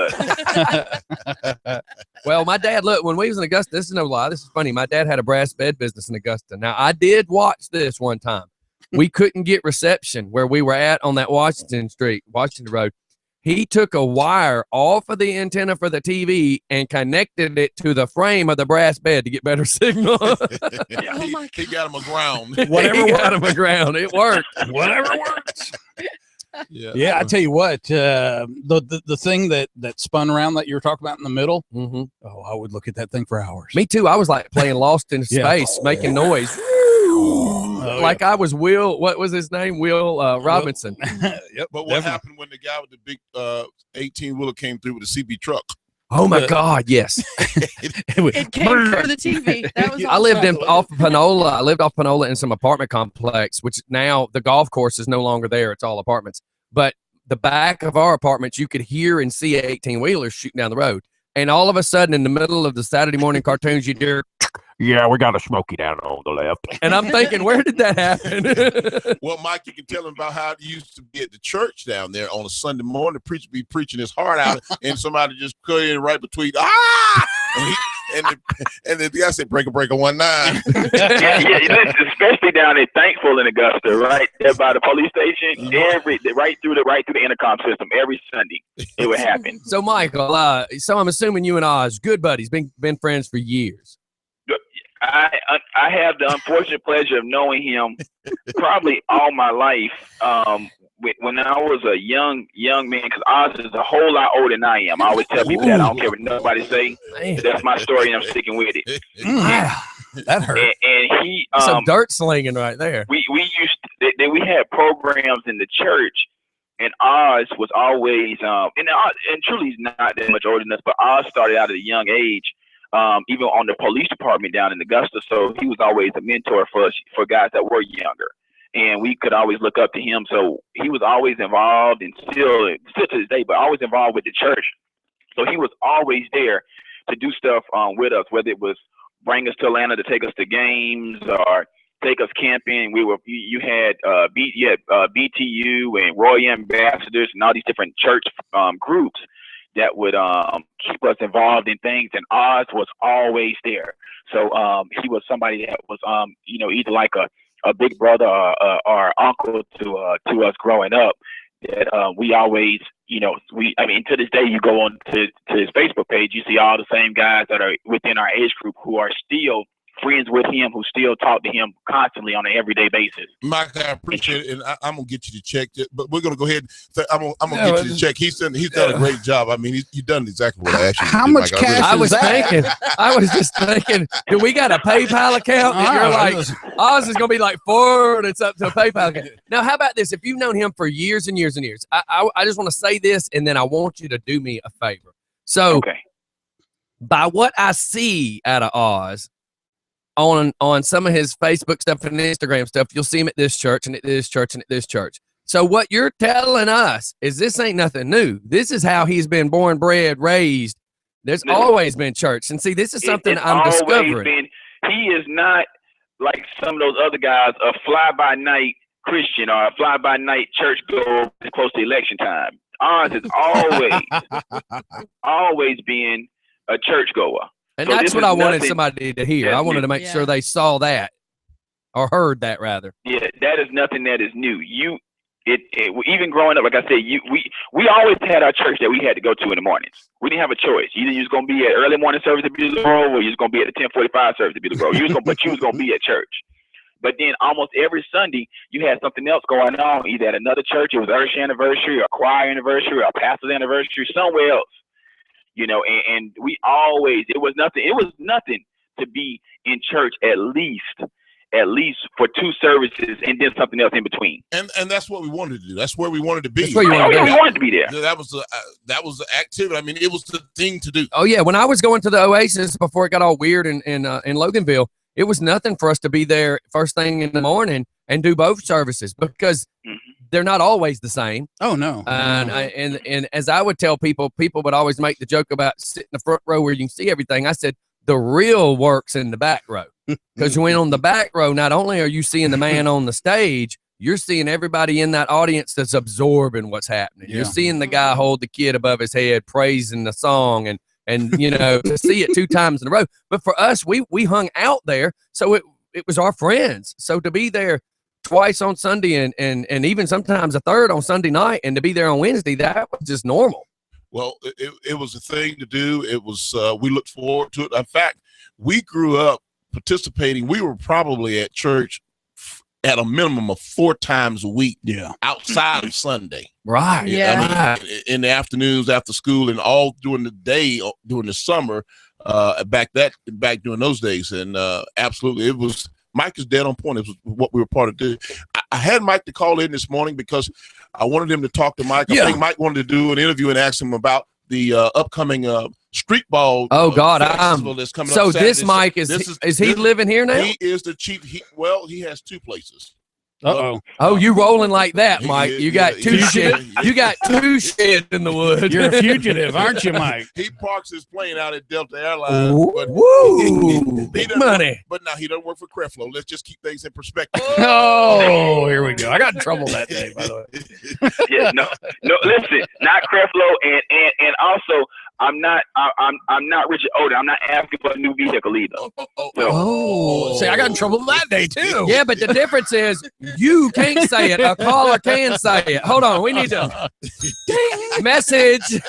Speaker 7: us.
Speaker 3: Well, my dad, look, when we was in Augusta, this is no lie. This is funny. My dad had a brass bed business in Augusta. Now, I did watch this one time. We couldn't get reception where we were at on that Washington Road. He took a wire off of the antenna for the TV and connected it to the frame of the brass bed to get better signal.
Speaker 6: He got him a ground.
Speaker 3: Whatever got him a ground. It worked.
Speaker 1: Whatever works.
Speaker 6: Yeah,
Speaker 1: I tell you what, the thing that spun around that you were talking about in the middle.
Speaker 3: Mm-hmm.
Speaker 1: Oh, I would look at that thing for hours.
Speaker 3: Me too. I was like playing Lost in Space, making noise. Like I was Will. What was his name? Will Robinson.
Speaker 6: Yep. But what happened when the guy with the big 18-wheeler came through with the CB truck?
Speaker 3: Oh my God! Yes,
Speaker 2: it came through the TV. That was.
Speaker 3: I lived off Panola. I lived off Panola in some apartment complex, which now the golf course is no longer there. It's all apartments. But the back of our apartments, you could hear and see 18-wheelers shooting down the road. And all of a sudden, in the middle of the Saturday morning cartoons, you hear, "Yeah, we got a Smoky down on the left." And I'm thinking, where did that happen?
Speaker 6: Well, Mike, you can tell him about how it used to be at the church down there on a Sunday morning. The preacher be preaching his heart out, and somebody just cut in right between. And the guy said, "Breaker, 19."
Speaker 7: yeah, especially down at Thankful in Augusta, right there by the police station. Right through the intercom system every Sunday, it would happen.
Speaker 3: So, Michael, so I'm assuming you and Oz, good buddies, been friends for years.
Speaker 7: I have the unfortunate pleasure of knowing him probably all my life. When I was a young man, because Oz is a whole lot older than I am. I always tell people that. I don't care what nobody say. That's my story, and I'm sticking with it.
Speaker 1: That hurt.
Speaker 7: And he
Speaker 3: some dirt slinging right there.
Speaker 7: We we had programs in the church, and Oz was always and truly he's not that much older than us, but Oz started out at a young age. Even on the police department down in Augusta, so he was always a mentor for us, for guys that were younger, and we could always look up to him. So he was always involved, and still to this day, but always involved with the church. So he was always there to do stuff with us, whether it was bring us to Atlanta to take us to games or take us camping. You had BTU and Royal Ambassadors and all these different church groups that would keep us involved in things, and Oz was always there. So he was somebody that was either like a big brother or uncle to us growing up. That we always, to this day, you go on to his Facebook page, you see all the same guys that are within our age group who are still friends with him, who still talk to him constantly on an everyday basis.
Speaker 6: Mike, I appreciate it, and I'm gonna get you to check it, but we're gonna go ahead. I'm gonna get you to check. He's done a great job. I mean, you've done exactly what I asked you.
Speaker 1: How much cash?
Speaker 3: I was just thinking, do we got a PayPal account? And you're like, Oz is gonna be like forward. It's up to a PayPal account. Now, how about this? If you've known him for years and years and years, I just want to say this, and then I want you to do me a favor. So, by what I see out of Oz, on some of his Facebook stuff and Instagram stuff, you'll see him at this church and at this church and at this church. So what you're telling us is this ain't nothing new. This is how he's been born, bred, raised. There's always been church. And see, this is something I'm discovering.
Speaker 7: He is not like some of those other guys, a fly-by-night Christian or a fly-by-night church goer close to election time. Oz has always been a church goer.
Speaker 3: And so that's what I wanted somebody to hear. I wanted to make sure they saw that or heard that, rather.
Speaker 7: Yeah, that is nothing that is new. Even growing up, like I said, we always had our church that we had to go to in the mornings. We didn't have a choice. Either you was going to be at early morning service to be the Grove, or you was going to be at the 10:45 service to be the Grove. But you was going to be at church. But then almost every Sunday, you had something else going on, either at another church, it was Ursh anniversary, or choir anniversary, or pastor's anniversary, somewhere else. And we always, it was nothing to be in church at least for 2 services and then something else in between.
Speaker 6: And that's what we wanted to do. That's where we wanted to be.
Speaker 3: That's where you
Speaker 7: we wanted to be there.
Speaker 6: That was the activity. I mean, it was the thing to do.
Speaker 3: Oh yeah, when I was going to the Oasis before it got all weird in Loganville, it was nothing for us to be there first thing in the morning and do both services, because they're not always the same.
Speaker 1: Oh no.
Speaker 3: And as I would tell people would always make the joke about sitting in the front row where you can see everything. I said the real work's in the back row, because when on the back row, not only are you seeing the man on the stage, you're seeing everybody in that audience that's absorbing what's happening. You're seeing the guy hold the kid above his head, praising the song, and to see it 2 times in a row. But for us, we hung out there, so it was our friends. So to be there twice on Sunday and even sometimes a third on Sunday night, and to be there on Wednesday, that was just normal.
Speaker 6: Well, it was a thing to do. It was we looked forward to it. In fact, we grew up participating. We were probably at church at a minimum of 4 times a week. Yeah, outside of Sunday.
Speaker 3: Right.
Speaker 6: Yeah. I mean, in the afternoons after school, and all during the day during the summer. Back during those days, and absolutely, it was. Mike is dead on point. It was what we were part of do. I had Mike to call in this morning because I wanted him to talk to Mike. I think Mike wanted to do an interview and ask him about the upcoming street ball.
Speaker 3: Oh God,
Speaker 6: festival that's coming
Speaker 3: so
Speaker 6: up Saturday.
Speaker 3: This Mike is he living here now?
Speaker 6: He is the chief. He has 2 places.
Speaker 3: Oh, you rolling like that, Mike? You got 2 sheds. You got 2 sheds in the woods.
Speaker 1: You're a fugitive, aren't you, Mike?
Speaker 6: He parks his plane out at Delta Airlines.
Speaker 3: Woo! Big money.
Speaker 6: But now he doesn't work for Creflo. Let's just keep things in perspective.
Speaker 1: Oh, here we go. I got in trouble that day, by the way.
Speaker 7: Yeah, no. Listen, not Creflo, and also. I'm not Richard Odom. I'm not asking for a new vehicle either.
Speaker 1: See, I got in trouble that day too.
Speaker 3: Yeah, but the difference is you can't say it. A caller can say it. Hold on, we need to message.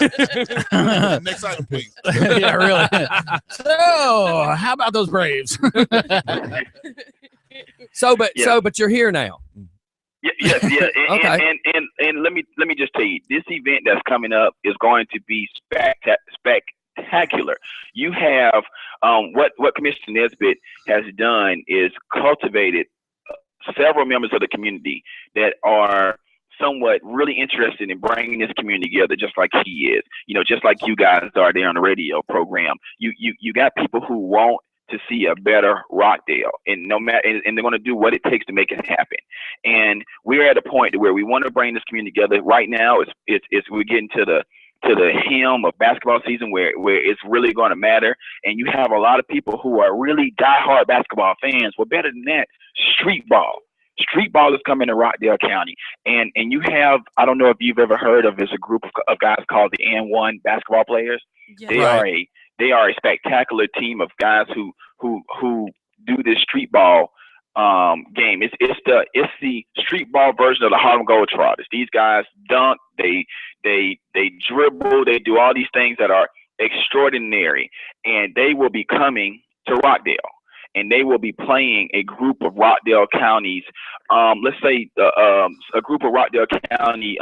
Speaker 6: Next item, please.
Speaker 1: Yeah, really. So, how about those Braves?
Speaker 7: But
Speaker 3: you're here now.
Speaker 7: Yes.
Speaker 3: Okay.
Speaker 7: And let me just tell you, this event that's coming up is going to be spectacular. You have what Commissioner Nesbitt has done is cultivated several members of the community that are somewhat really interested in bringing this community together, just like he is. Just like you guys are there on the radio program. You got people who want to see a better Rockdale, and and they're going to do what it takes to make it happen. And we're at a point where we want to bring this community together. Right now, we're getting to the hem of basketball season where it's really going to matter. And you have a lot of people who are really diehard basketball fans. Well, better than that, street ball. Street ball is coming to Rockdale County, and you have, I don't know if you've ever heard of, there's a group of guys called the N1 basketball players. Yeah. They are a spectacular team of guys who do this street ball game. It's the street ball version of the Harlem Globetrotters. These guys dunk, they dribble, they do all these things that are extraordinary, and they will be coming to Rockdale, and they will be playing a group of Rockdale County's, let's say a group of Rockdale County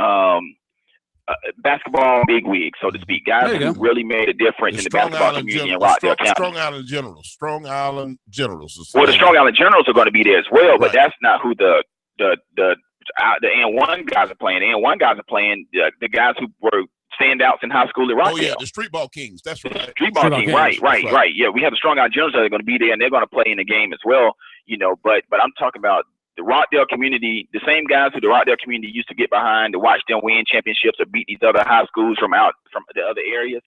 Speaker 7: basketball bigwigs, so to speak, guys who really made a difference in the basketball community in Rockdale County.
Speaker 6: Strong Island Generals.
Speaker 7: Well, the Strong Island Generals are going to be there as well, but that's not who the N1 guys are playing. The N1 guys are playing the guys who were standouts in high school at Rockdale.
Speaker 6: Oh yeah, the Street Ball Kings. That's right.
Speaker 7: Street Ball Kings. Right. Yeah, we have the Strong Island Generals that are going to be there, and they're going to play in the game as well. But I'm talking about the Rockdale community, the same guys who the Rockdale community used to get behind to watch them win championships or beat these other high schools from the other areas.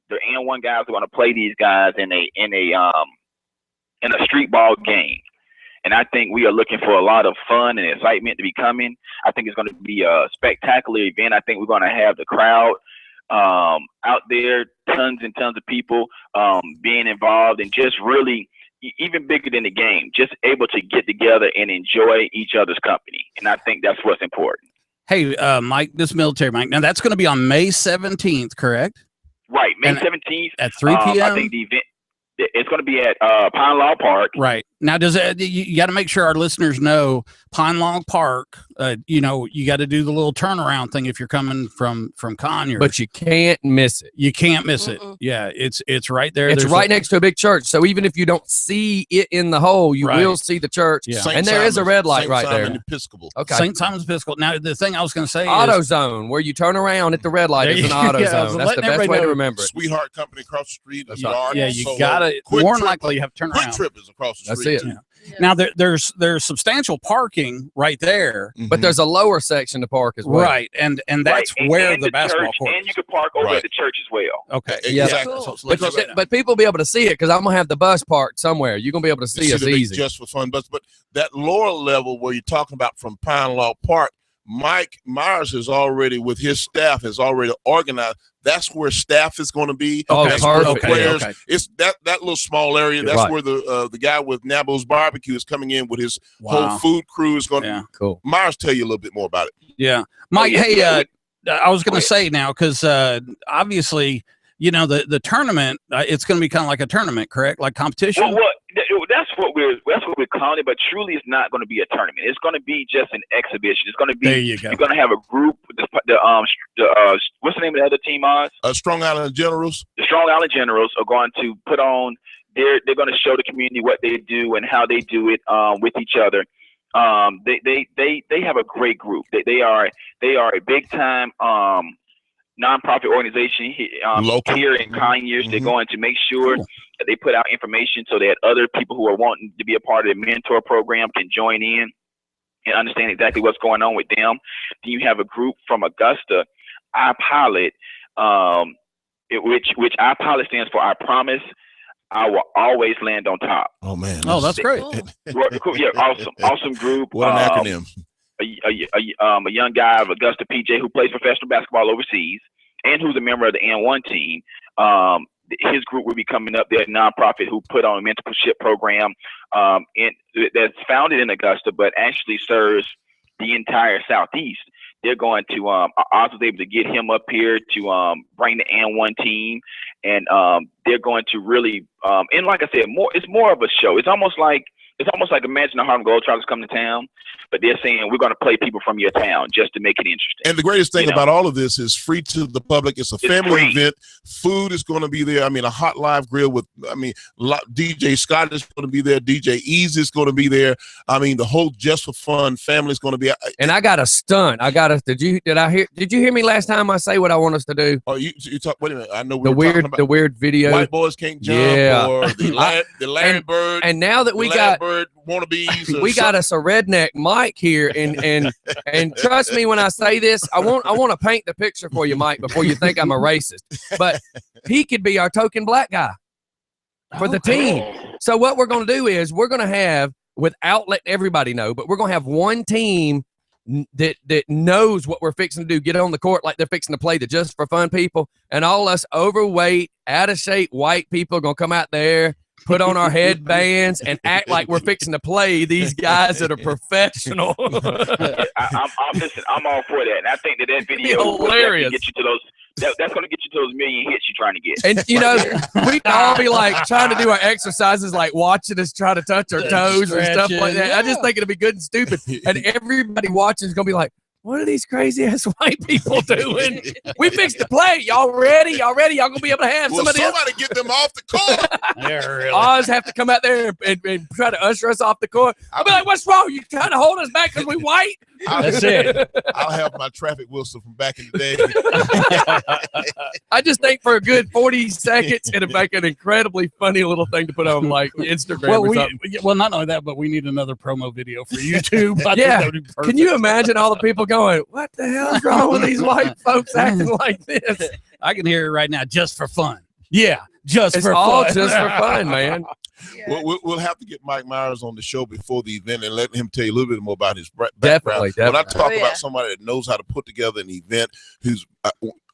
Speaker 7: The N1 guys are going to play these guys in a street ball game. And I think we are looking for a lot of fun and excitement to be coming. I think it's going to be a spectacular event. I think we're going to have the crowd out there, tons and tons of people being involved, and just really, even bigger than the game, just able to get together and enjoy each other's company. And I think that's what's important.
Speaker 1: Hey, Mike, this military Mike. Now that's going to be on May 17th, correct?
Speaker 7: Right, May 17th
Speaker 1: at 3 p.m.
Speaker 7: I think the event. It's going to be at Pine Log Park.
Speaker 1: Right. Now, you got to make sure our listeners know Pine Log Park, you got to do the little turnaround thing if you're coming from Conyers.
Speaker 3: But you can't miss it.
Speaker 1: You can't miss it. Yeah, it's right there.
Speaker 3: It's right next to a big church. So even if you don't see it in the hole, you will see the church. Yeah. And there is a red light right there.
Speaker 6: Episcopal.
Speaker 3: Okay.
Speaker 1: St. Simon's Episcopal. Now, the thing I was going to say
Speaker 3: AutoZone, where you turn around at the red light is an AutoZone. That's the best way to remember it.
Speaker 6: Sweetheart Company across the street.
Speaker 1: Yeah, you got to, more than likely you have to turn around.
Speaker 6: Quick Trip is across the street.
Speaker 3: That's it.
Speaker 1: Now there's substantial parking right there,
Speaker 3: but there's a lower section to park as well.
Speaker 1: Right, and that's where the basketball court
Speaker 7: and you can park over at the church as well.
Speaker 1: Okay,
Speaker 6: exactly.
Speaker 2: Cool.
Speaker 3: But people will be able to see it because I'm gonna have the bus parked somewhere. You're gonna be able to see us easy.
Speaker 6: Just for fun, but that lower level where you're talking about from Pine Law Park, Mike Myers has already, with his staff, has already organized. That's where staff is going to be.
Speaker 3: Oh,
Speaker 6: that's where the
Speaker 3: perfect.
Speaker 6: players. It's that little small area. That's
Speaker 3: Right.
Speaker 6: where the guy with Nabo's Barbecue is coming in with his
Speaker 1: Wow.
Speaker 6: whole food crew is going to.
Speaker 1: Yeah.
Speaker 3: Cool.
Speaker 6: Myers, tell you a little bit more about it.
Speaker 1: Yeah, Mike.
Speaker 7: yeah,
Speaker 1: Hey,
Speaker 7: yeah,
Speaker 1: I was going to say now because obviously, you know, the tournament. It's going to be kind of like a tournament, correct? Like competition.
Speaker 7: Well, that's what we're calling it, but truly, it's not going to be a tournament. It's going to be just an exhibition. It's going to be.
Speaker 1: There you go.
Speaker 7: You're going to have a group. What's the name of the other team, Oz?
Speaker 6: Strong Island Generals.
Speaker 7: The Strong Island Generals are going to put on. They're going to show the community what they do and how they do it with each other. They have a great group. They are a big time nonprofit organization here in Conyers.
Speaker 6: Mm-hmm.
Speaker 7: They're going to make sure that they put out information so that other people who are wanting to be a part of the mentor program can join in and understand exactly what's going on with them. Then you have a group from Augusta, iPilot, which iPilot stands for I Promise I Will Always Land on Top.
Speaker 6: Oh man!
Speaker 1: Oh, that's great.
Speaker 7: Cool. Yeah, awesome group.
Speaker 6: What an acronym.
Speaker 7: A young guy of Augusta, PJ, who plays professional basketball overseas and who's a member of the N1 team. His group will be coming up. They're a nonprofit who put on a mentorship program that's founded in Augusta, but actually serves the entire Southeast. They're going to, I was able to get him up here to bring the N1 team, and they're going to really, and like I said, it's more of a show. It's almost like imagine the Harlem Globetrotters come to town, but they're saying we're going to play people from your town just to make it interesting.
Speaker 6: And the greatest thing about all of this is free to the public. It's a family event. Food is going to be there. I mean, a hot live grill with, DJ Scott is going to be there. DJ Easy is going to be there. I mean, the whole Just for Fun family is going to be.
Speaker 3: And I got a stunt. Did you hear me last time I say what I want us to do?
Speaker 6: Oh, you talk. Wait a minute. I know
Speaker 3: the weird video.
Speaker 6: White boys can't jump.
Speaker 3: Yeah.
Speaker 6: Or the Larry Bird.
Speaker 3: And now that we got
Speaker 6: wannabes,
Speaker 3: we got us a redneck Mike here, and trust me when I say this, I want to paint the picture for you, Mike, before you think I'm a racist. But he could be our token black guy for the team. So what we're going to do is we're going to have, without letting everybody know, but we're going to have one team that knows what we're fixing to do, get on the court like they're fixing to play the Just for Fun people, and all us overweight, out of shape white people are going to come out there, put on our headbands, and act like we're fixing to play these guys that are professional.
Speaker 7: I'm all for that, and I think that video
Speaker 3: hilarious.
Speaker 7: Get you to those. That's going to get you to those million hits you're trying to get.
Speaker 3: And we'd all be like trying to do our exercises, like watching us try to touch our toes and stuff like that. I just think it'll be good and stupid, and everybody watching is going to be like, what are these crazy ass white people doing? We fixed the play. Y'all ready? Y'all gonna be able to have somebody
Speaker 6: get them off the court.
Speaker 1: Really.
Speaker 3: Oz have to come out there and try to usher us off the court. I'll be like, what's wrong? You trying to hold us back because we white?
Speaker 1: That's it.
Speaker 6: I'll have my traffic whistle from back in the day.
Speaker 3: I just think for a good 40 seconds, it'll make an incredibly funny little thing to put on like Instagram or something.
Speaker 1: Well, not only that, but we need another promo video for YouTube.
Speaker 3: Yeah. Can you imagine all the people going, what the hell's wrong with these white folks acting like this?
Speaker 1: I can hear it right now. Just for fun. Yeah. Just
Speaker 3: it's
Speaker 1: for
Speaker 3: all
Speaker 1: fun.
Speaker 3: Just for fun, man.
Speaker 6: Yeah. We'll have to get Mike Myers on the show before the event and let him tell you a little bit more about his background.
Speaker 3: Definitely.
Speaker 6: When I talk about somebody that knows how to put together an event, who's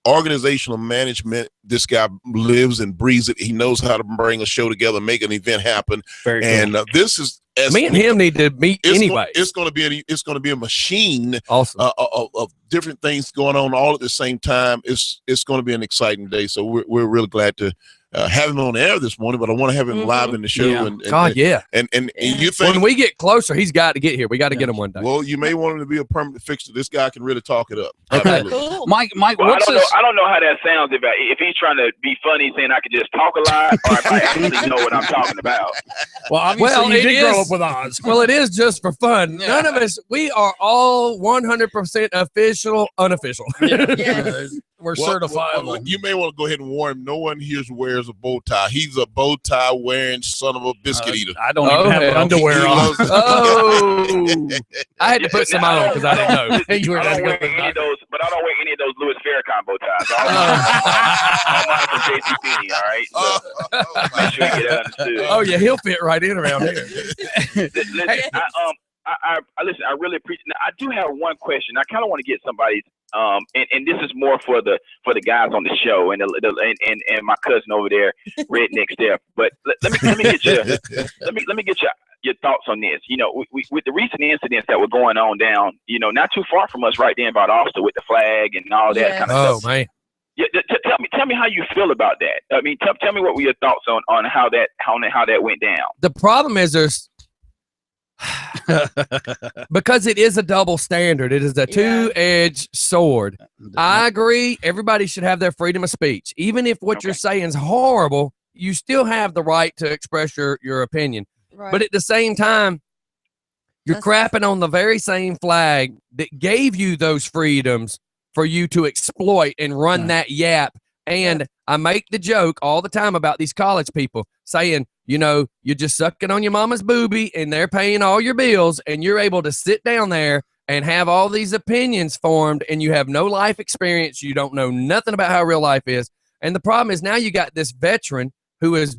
Speaker 6: organizational management, this guy lives and breathes it. He knows how to bring a show together, make an event happen.
Speaker 1: Very cool.
Speaker 6: And this is
Speaker 3: me and him need to meet anyway.
Speaker 6: It's going to be a machine
Speaker 3: awesome.
Speaker 6: Of different things going on all at the same time. It's going to be an exciting day. So we're really glad to have him on air this morning, but I want to have him live in the show.
Speaker 3: Yeah.
Speaker 6: And you think
Speaker 3: when we get closer, he's got to get here. We got to get him one day.
Speaker 6: Well, you may want him to be a permanent fixture. This guy can really talk it up.
Speaker 1: Okay. Cool. Mike,
Speaker 7: well, I don't know how that sounds. If he's trying to be funny, saying I could just talk a lot, or if I actually know what I'm talking about.
Speaker 1: Well, obviously you did grow up with Oz.
Speaker 3: Well, it is just for fun. Yeah. None of us. We are all 100% official, unofficial.
Speaker 1: Yeah.
Speaker 3: We're certifiable.
Speaker 6: Well, you may want to go ahead and warn him. No one here wears a bow tie. He's a bow tie wearing son of a biscuit eater.
Speaker 1: I don't even have underwear on.
Speaker 3: I had to put some on because I didn't know.
Speaker 7: I don't wear any of those, but I don't wear any of those Louis Farrakhan bow ties. I'm mine from JCPenney, all right? So make sure you get that understood.
Speaker 3: Oh yeah, he'll fit right in around here.
Speaker 7: Listen, listen, I really appreciate it. I do have one question. I kind of want to get somebody's and this is more for the guys on the show and my cousin over there, Redneck Steph. But let me get your thoughts on this. You know, with the recent incidents that were going on down, you know, not too far from us, right there in Valdosta with the flag and all that kind of stuff.
Speaker 3: Oh man.
Speaker 7: Yeah, tell me how you feel about that. I mean, tell me what were your thoughts on how that went down.
Speaker 3: The problem is there's because it is a double standard. It is a two-edged sword. I agree. Everybody should have their freedom of speech. Even if what you're saying is horrible, you still have the right to express your opinion. Right. But at the same time, you're crapping on the very same flag that gave you those freedoms for you to exploit and run that yap. And I make the joke all the time about these college people saying, you know, you're just sucking on your mama's boobie and they're paying all your bills and you're able to sit down there and have all these opinions formed and you have no life experience. You don't know nothing about how real life is. And the problem is now you got this veteran who's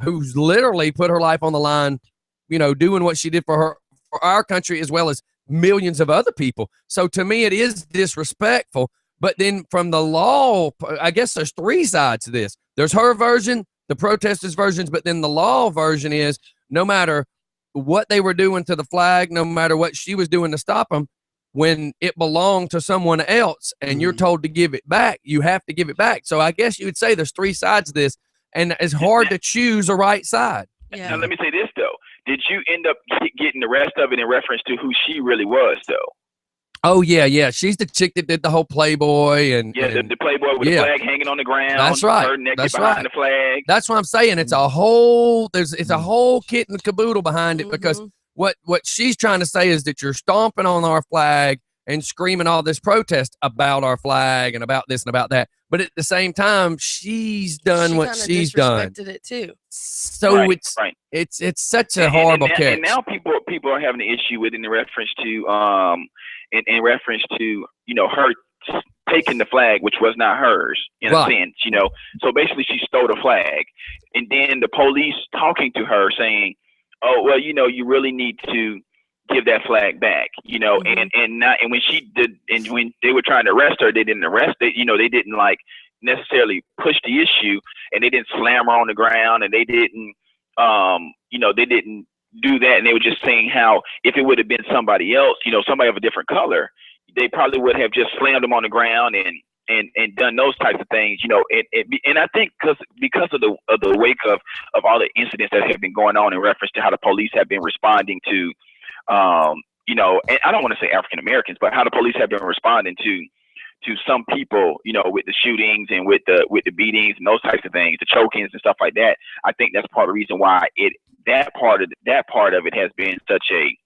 Speaker 3: literally put her life on the line, you know, doing what she did for our country as well as millions of other people. So to me, it is disrespectful. But then from the law, I guess there's three sides to this. There's her version, the protesters' versions, but then the law version is no matter what they were doing to the flag, no matter what she was doing to stop them, when it belonged to someone else and you're told to give it back, you have to give it back. So I guess you would say there's three sides to this, and it's hard to choose a right side.
Speaker 7: Yeah. Now, let me say this, though. Did you end up getting the rest of it in reference to who she really was, though?
Speaker 3: Oh, yeah. She's the chick that did the whole Playboy.
Speaker 7: The Playboy with the flag hanging on the ground.
Speaker 3: That's right.
Speaker 7: Her naked behind the flag.
Speaker 3: That's what I'm saying. It's a whole, it's a whole kit and caboodle behind it because what she's trying to say is that you're stomping on our flag and screaming all this protest about our flag and about this and about that. But at the same time, she's done what she's done.
Speaker 2: It too.
Speaker 3: So it's such a horrible catch.
Speaker 7: And now people are having an issue with in reference to in reference to, you know, her taking the flag, which was not hers in a sense, you know. So basically she stole the flag, and then the police talking to her saying, oh, well, you know, you really need to give that flag back, you know, and when she did, and when they were trying to arrest her, they didn't arrest it, you know, they didn't like necessarily push the issue, and they didn't slam her on the ground, and they didn't, you know, they didn't do that, and they were just saying how if it would have been somebody else, you know, somebody of a different color, they probably would have just slammed them on the ground and done those types of things, you know, and I think because of the wake of all the incidents that have been going on in reference to how the police have been responding to, you know, and I don't want to say African Americans, but how the police have been responding to some people, you know, with the shootings and with the beatings and those types of things, the chokings and stuff like that. I think that's part of the reason why that part of it has been such a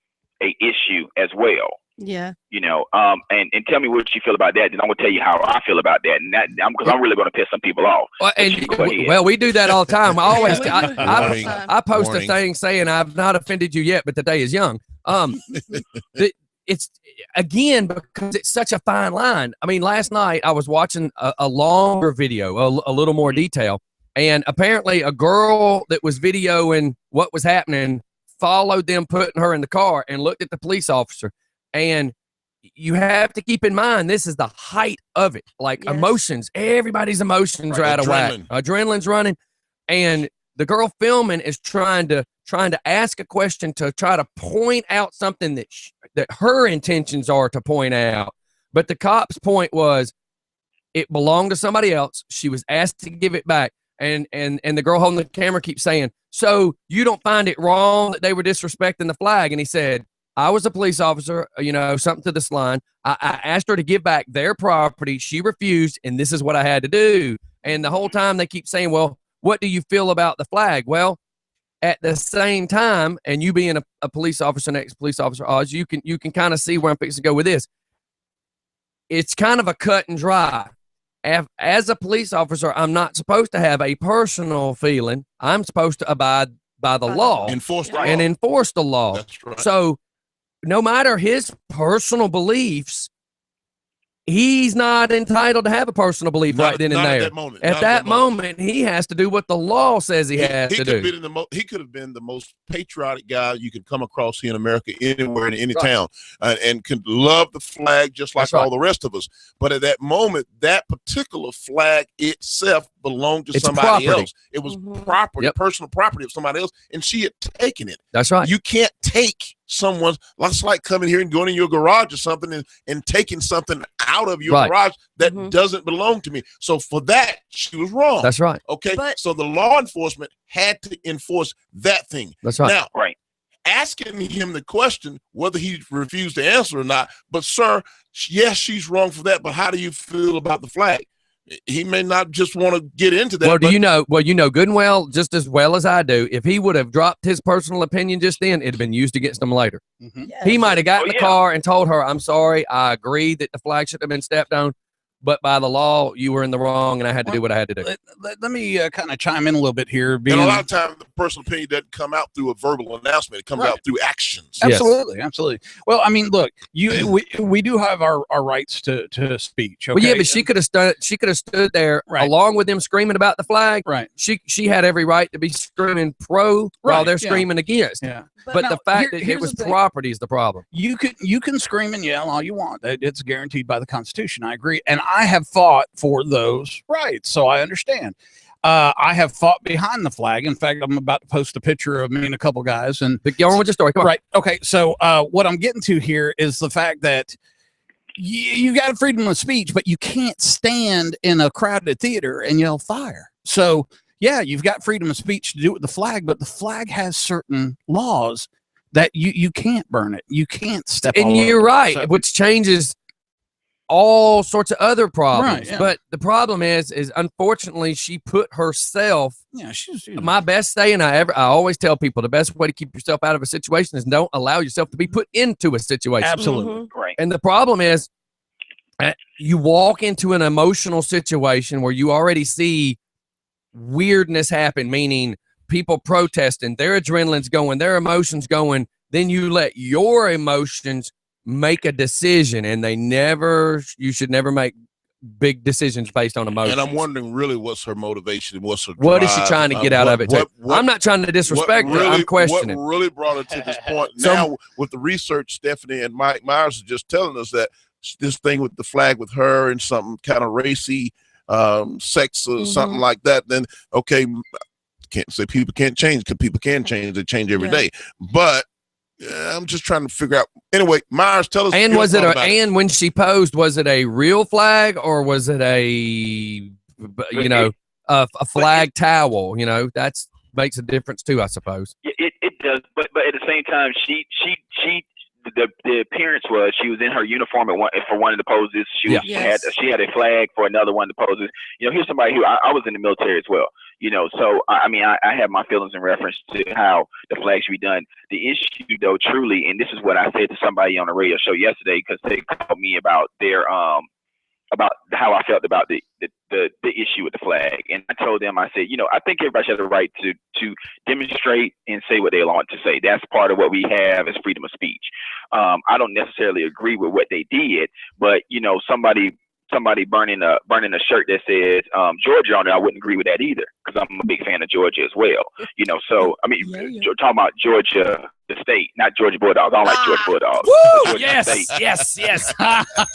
Speaker 7: issue as well.
Speaker 2: Yeah.
Speaker 7: You know, and tell me what you feel about that, and I'm gonna tell you how I feel about that, and because I'm really gonna piss some people off.
Speaker 3: Well, we do that all the time. I post a thing saying I've not offended you yet, but the day is young. It's again because it's such a fine line. I mean, last night I was watching a longer video, a little more detail, and apparently a girl that was videoing what was happening followed them putting her in the car and looked at the police officer. And you have to keep in mind, this is the height of it. Like emotions, everybody's emotions are out of whack. Adrenaline's running. And the girl filming is trying to ask a question to try to point out something that her intentions are to point out. But the cop's point was it belonged to somebody else. She was asked to give it back. And the girl holding the camera keeps saying, so you don't find it wrong that they were disrespecting the flag? And he said, I was a police officer, you know, something to this line. I asked her to give back their property. She refused, and this is what I had to do. And the whole time they keep saying, well, what do you feel about the flag? Well, at the same time, and you being a police officer, an ex-police officer, Oz, you can kind of see where I'm fixing to go with this. It's kind of a cut and dry. as a police officer, I'm not supposed to have a personal feeling. I'm supposed to abide by the law,
Speaker 6: enforce
Speaker 3: the law.
Speaker 6: That's right.
Speaker 3: So no matter his personal beliefs, he's not entitled to have a personal belief right then and there. At that moment, he has to do what the law says he has to do.
Speaker 6: He could have been the most patriotic guy you could come across here in America, anywhere in any town, and could love the flag just like all the rest of us. But at that moment, that particular flag itself belonged to somebody else. It was property, personal property of somebody else, and she had taken it.
Speaker 3: That's right.
Speaker 6: You can't take someone's, that's like coming here and going in your garage or something and taking something out of your garage that doesn't belong to me. So for that, she was wrong.
Speaker 3: That's right.
Speaker 6: Okay. So the law enforcement had to enforce that thing.
Speaker 3: That's right.
Speaker 6: Now, asking him the question, whether he refused to answer or not, but sir, yes, she's wrong for that. But how do you feel about the flag? He may not just want to get into that.
Speaker 3: Well, you know good and well, just as well as I do, if he would have dropped his personal opinion just then, it'd have been used against him later. He might have got in the car and told her, I'm sorry, I agree that the flag should have been stepped on, but by the law, you were in the wrong, and I had to do what I had to do.
Speaker 1: Let me kind of chime in a little bit here.
Speaker 6: And a lot of times, the personal opinion doesn't come out through a verbal announcement. It comes out through actions.
Speaker 1: Absolutely, absolutely. Well, I mean, look, we do have our rights to speech. Okay?
Speaker 3: Well, yeah, but she could have stood there along with them screaming about the flag.
Speaker 1: Right.
Speaker 3: She had every right to be screaming pro while they're screaming against.
Speaker 1: Yeah.
Speaker 3: But the fact that it was property is the problem.
Speaker 1: You can scream and yell all you want. It's guaranteed by the Constitution. I agree, and I have fought for those rights, so I understand. I have fought behind the flag. In fact, I'm about to post a picture of me and a couple guys. And
Speaker 3: go on with your story. Come on.
Speaker 1: Right. Okay. So what I'm getting to here is the fact that you got freedom of speech, but you can't stand in a crowded theater and yell fire. So yeah, you've got freedom of speech to do with the flag, but the flag has certain laws that you can't burn it. You can't step on it.
Speaker 3: And you're right, which changes all sorts of other problems. But the problem is unfortunately she put herself.
Speaker 1: She's
Speaker 3: my best saying I always tell people the best way to keep yourself out of a situation is don't allow yourself to be put into a situation.
Speaker 1: Absolutely.
Speaker 7: Right.
Speaker 3: And the problem is you walk into an emotional situation where you already see weirdness happen, meaning people protesting, their adrenaline's going, their emotions going, then you let your emotions make a decision, and you should never make big decisions based on emotions.
Speaker 6: And I'm wondering really what's her motivation, what's her drive.
Speaker 3: What is she trying to get out of it? I'm not trying to disrespect her. I'm questioning.
Speaker 6: What really brought her to this point now with the research Stephanie and Mike Myers are just telling us that this thing with the flag with her and something kind of racy, sex or something like that, then okay, can't say people can't change, because people can change. They change every day. But I'm just trying to figure out. Anyway, Myers, tell us.
Speaker 3: And was it and when she posed, was it a real flag or was it a flag towel? You know, that's makes a difference too, I suppose.
Speaker 7: It does, but at the same time, the appearance was she was in her uniform for one of the poses. She had a flag for another one of the poses. You know, here's somebody who I was in the military as well. You know, so I mean, I have my feelings in reference to how the flag should be done. The issue, though, truly, and this is what I said to somebody on the radio show yesterday, because they called me about their about how I felt about the issue with the flag, and I told them, I said, you know, I think everybody should have the right to demonstrate and say what they want to say. That's part of what we have as freedom of speech. I don't necessarily agree with what they did, but you know, somebody burning a shirt that says Georgia on it, I wouldn't agree with that either, because I'm a big fan of Georgia as well. You know, so I mean, talking about Georgia, the state, not Georgia Bulldogs. I don't like Georgia Bulldogs.
Speaker 3: Woo! Yes.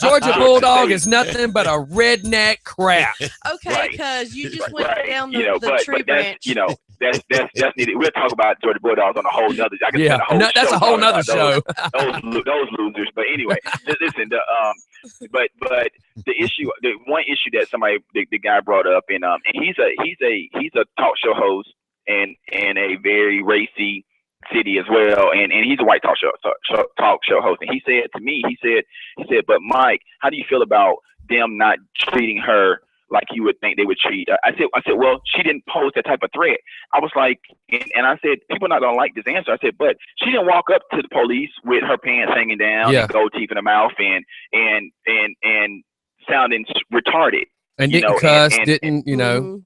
Speaker 3: Georgia Bulldog is nothing but a redneck crap.
Speaker 2: Okay, because you just went down the tree branch.
Speaker 7: You know, that's needed. We'll talk about Georgia Bulldogs on a whole nother.
Speaker 3: That's a whole nother show.
Speaker 7: Those losers. But anyway, listen. But the issue, the one issue that the guy brought up, and he's a talk show host and a very racy city as well, and he's a white talk show host. And he said to me, he said, but Mike, how do you feel about them not treating her like you would think they would treat? I said, well, she didn't pose that type of threat. I was like, and I said, people are not gonna like this answer. I said, but she didn't walk up to the police with her pants hanging down and gold teeth in her mouth and sounding retarded.
Speaker 3: And didn't cuss, didn't, you know.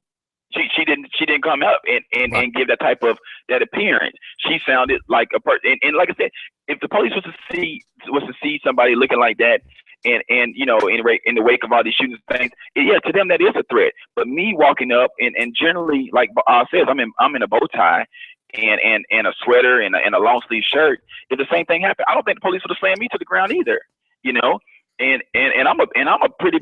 Speaker 7: She didn't come up and give that type of that appearance. She sounded like a person. And like I said, if the police was to see somebody looking like that, and you know, in the wake of all these shootings and things, yeah, to them that is a threat. But me walking up and generally, like says, I'm in a bow tie and a sweater and a long sleeve shirt. If the same thing happened, I don't think the police would have slammed me to the ground either. You know, and I'm a pretty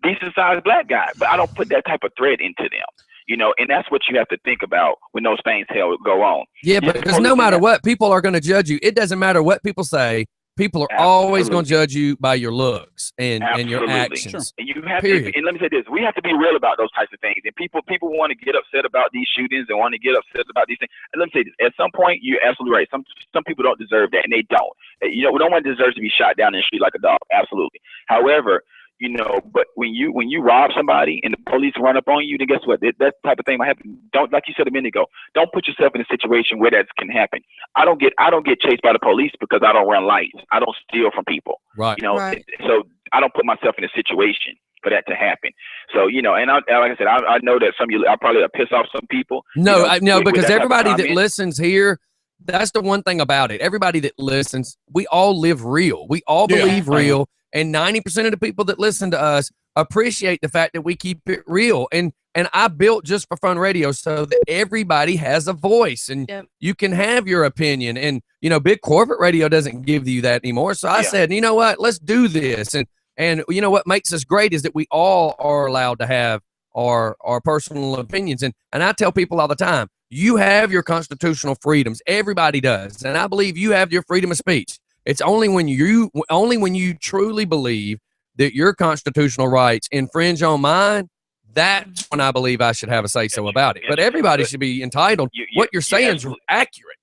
Speaker 7: decent sized black guy, but I don't put that type of threat into them, you know, and that's what you have to think about when those things go on.
Speaker 3: Yeah, but because no matter what, people are going to judge you. It doesn't matter what people say. People are always going to judge you by your looks and your actions.
Speaker 7: Sure. And you have to, and let me say this: we have to be real about those types of things. And people want to get upset about these shootings and want to get upset about these things. And let me say this: at some point, you're absolutely right. Some people don't deserve that, and they don't. You know, no one deserves to be shot down in the street like a dog. Absolutely. However, you know, but when you rob somebody and the police run up on you, then guess what? That type of thing might happen. Don't, like you said a minute ago, don't put yourself in a situation where that can happen. I don't get chased by the police because I don't run lights. I don't steal from people.
Speaker 3: Right.
Speaker 7: You know, so I don't put myself in a situation for that to happen. So, you know, and like I said, I know that some of you, I'll probably piss off some people.
Speaker 3: No, you know, because everybody that listens here, that's the one thing about it. Everybody that listens, we all live real. We all believe real. And 90% of the people that listen to us appreciate the fact that we keep it real. And I built Just for Fun Radio so that everybody has a voice and you can have your opinion. And, you know, big corporate radio doesn't give you that anymore. So I said, you know what, let's do this. And you know what makes us great is that we all are allowed to have our personal opinions. And I tell people all the time, you have your constitutional freedoms. Everybody does. And I believe you have your freedom of speech. It's only when you truly believe that your constitutional rights infringe on mine, that's when I believe I should have a say-so about it. But everybody should be entitled. What you're saying is accurate.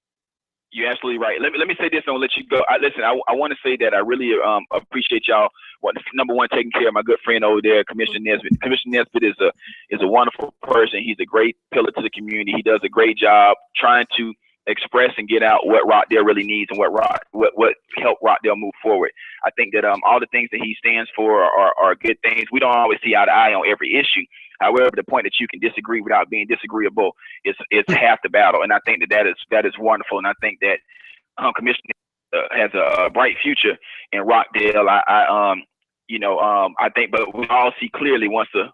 Speaker 7: You're absolutely right. Let me say this and I'll let you go. Listen, I want to say that I really appreciate y'all. Number one, taking care of my good friend over there, Commissioner Nesbitt. Commissioner Nesbitt is a wonderful person. He's a great pillar to the community. He does a great job trying to express and get out what Rockdale really needs and what help Rockdale move forward. I think that all the things that he stands for are good things. We don't always see eye to eye on every issue. However, the point that you can disagree without being disagreeable is half the battle, and I think that is wonderful. And I think that Commissioner has a bright future in Rockdale. I think, but we all see clearly once the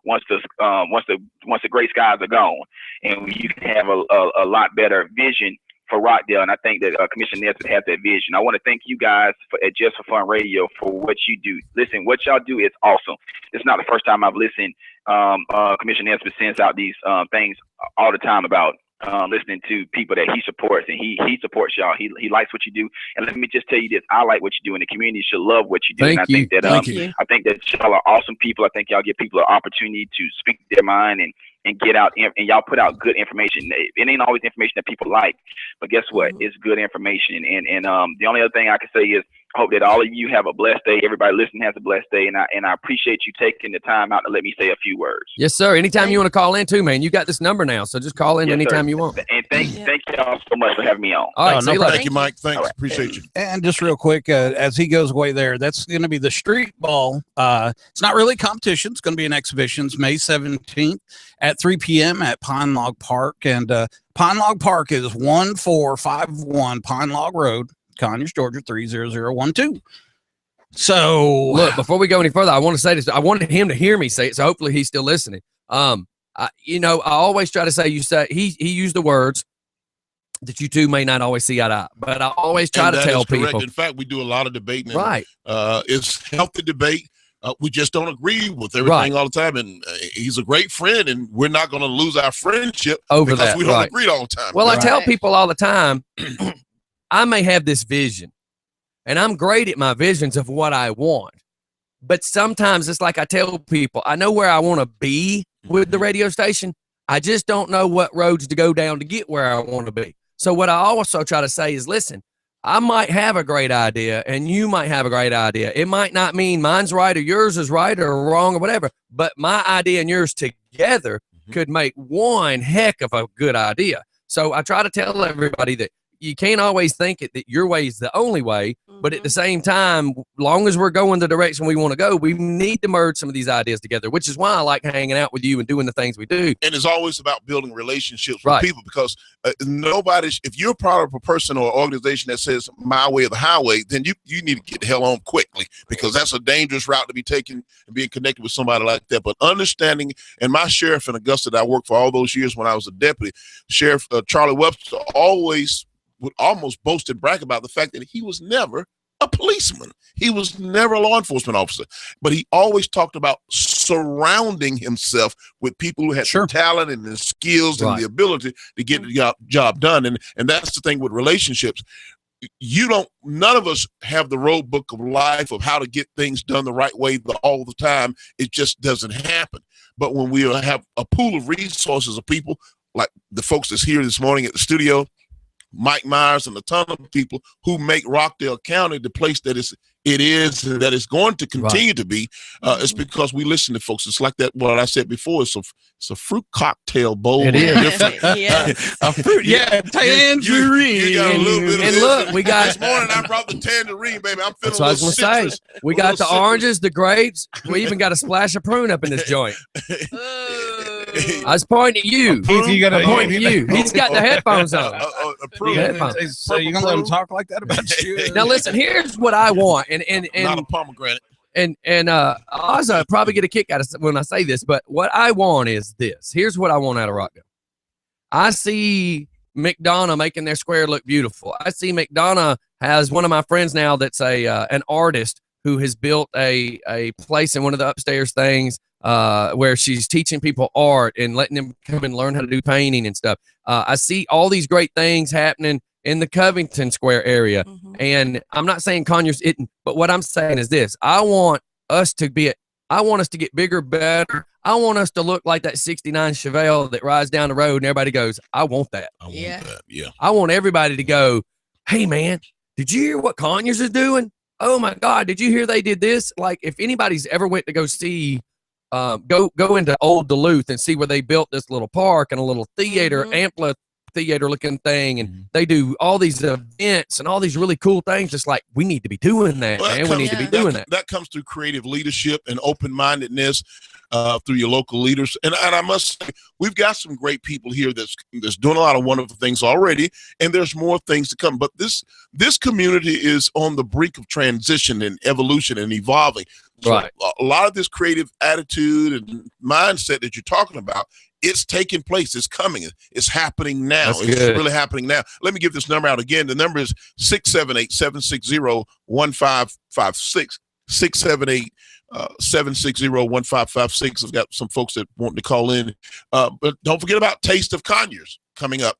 Speaker 7: gray skies are gone, and you can have a lot better vision for Rockdale. And I think that Commissioner Nesbitt has that vision. I want to thank you guys at Just for Fun Radio for what you do. Listen, what y'all do is awesome. It's not the first time I've listened. Commissioner Nesbitt sends out these things all the time about listening to people that he supports, and he supports y'all. He likes what you do. And let me just tell you this: I like what you do, and the community should love what you do.
Speaker 3: Thank you.
Speaker 7: I think that y'all are awesome people. I think y'all give people an opportunity to speak their mind and get out, and y'all put out good information. It ain't always information that people like, but guess what? It's good information. And the only other thing I can say is I hope that all of you have a blessed day. Everybody listening has a blessed day, and I appreciate you taking the time out to let me say a few words.
Speaker 3: Yes, sir. Anytime you want to call in too, man. You got this number now, so just call in anytime you want.
Speaker 7: And thank y'all so much for having me on.
Speaker 3: All right,
Speaker 6: thank you, Mike. Thanks,
Speaker 7: right.
Speaker 6: Appreciate you.
Speaker 1: And just real quick, as he goes away there, that's going to be the street ball. It's not really a competition. It's going to be an exhibition. It's May 17th at 3 p.m. at Pine Log Park. And Pine Log Park is 1451 Pine Log Road, Conyers, Georgia, 30012. So
Speaker 3: look, before we go any further, I want to say this. I wanted him to hear me say it, so hopefully he's still listening. I always try to say, he used the words that you two may not always see eye to eye, but I always try to tell people.
Speaker 6: In fact, we do a lot of debating.
Speaker 3: Right.
Speaker 6: It's healthy debate. We just don't agree with everything all the time. And he's a great friend, and we're not going to lose our friendship
Speaker 3: over
Speaker 6: because
Speaker 3: that.
Speaker 6: We don't agree all the time.
Speaker 3: Well, I tell people all the time, I may have this vision, and I'm great at my visions of what I want. But sometimes it's like I tell people, I know where I want to be with the radio station. I just don't know what roads to go down to get where I want to be. So what I also try to say is, listen, I might have a great idea and you might have a great idea. It might not mean mine's right or yours is right or wrong or whatever, but my idea and yours together could make one heck of a good idea. So I try to tell everybody that you can't always think that your way is the only way, but at the same time, long as we're going the direction we want to go, we need to merge some of these ideas together, which is why I like hanging out with you and doing the things we do.
Speaker 6: And it's always about building relationships with people, because if you're part of a person or organization that says my way or the highway, then you need to get the hell on quickly, because that's a dangerous route to be taken and being connected with somebody like that. But understanding, and my sheriff in Augusta that I worked for all those years when I was a deputy, Sheriff Charlie Webster would almost boast and brag about the fact that he was never a policeman. He was never a law enforcement officer, but he always talked about surrounding himself with people who had the talent and the skills and the ability to get the job done. And that's the thing with relationships. None of us have the road book of life of how to get things done the right way all the time. It just doesn't happen. But when we have a pool of resources of people like the folks that's here this morning at the studio, Mike Myers and a ton of people who make Rockdale County the place that it is and that it's going to continue to be, it's because we listen to folks. It's like that, what I said before, it's a fruit cocktail bowl.
Speaker 3: It is.
Speaker 1: A fruit, tangerine.
Speaker 6: You got a little bit of
Speaker 3: and look, we got
Speaker 6: this morning I brought the tangerine, baby. I'm feeling
Speaker 3: that's what I was gonna
Speaker 6: citrus.
Speaker 3: say. We got the oranges, the grapes. We even got a splash of prune up in this joint. I was pointing at you. I'm pointing at you. He's got the headphones on.
Speaker 1: So you're gonna let him talk like that about you?
Speaker 3: Now listen, here's what I want, and
Speaker 6: not a pomegranate.
Speaker 3: And I'll probably get a kick out of when I say this, but what I want is this. Here's what I want out of Rockdale. I see McDonough making their square look beautiful. I see McDonough has one of my friends now that's an artist who has built a place in one of the upstairs things where she's teaching people art and letting them come and learn how to do painting and stuff. I see all these great things happening in the Covington Square area. And I'm not saying Conyers isn't, but what I'm saying is this. I want us to get bigger, better. I want us to look like that 69 Chevelle that rides down the road and everybody goes, I want that.
Speaker 6: I want that. Yeah.
Speaker 3: I want everybody to go, hey man, did you hear what Conyers is doing? Oh my God, did you hear they did this? Like if anybody's ever went to go see, go into Old Duluth and see where they built this little park and a little theater, amphitheater looking thing, and they do all these events and all these really cool things. It's like we need to be doing that, man. We need to be doing that.
Speaker 6: That comes through creative leadership and open-mindedness through your local leaders. And I must say, we've got some great people here that's doing a lot of wonderful things already, and there's more things to come. But this community is on the brink of transition and evolution and evolving. So a lot of this creative attitude and mindset that you're talking about, it's taking place. It's coming. It's happening now. It's really happening now. Let me give this number out again. The number is 678-760-1556. 678-760-1556. I've got some folks that want to call in. But don't forget about Taste of Conyers coming up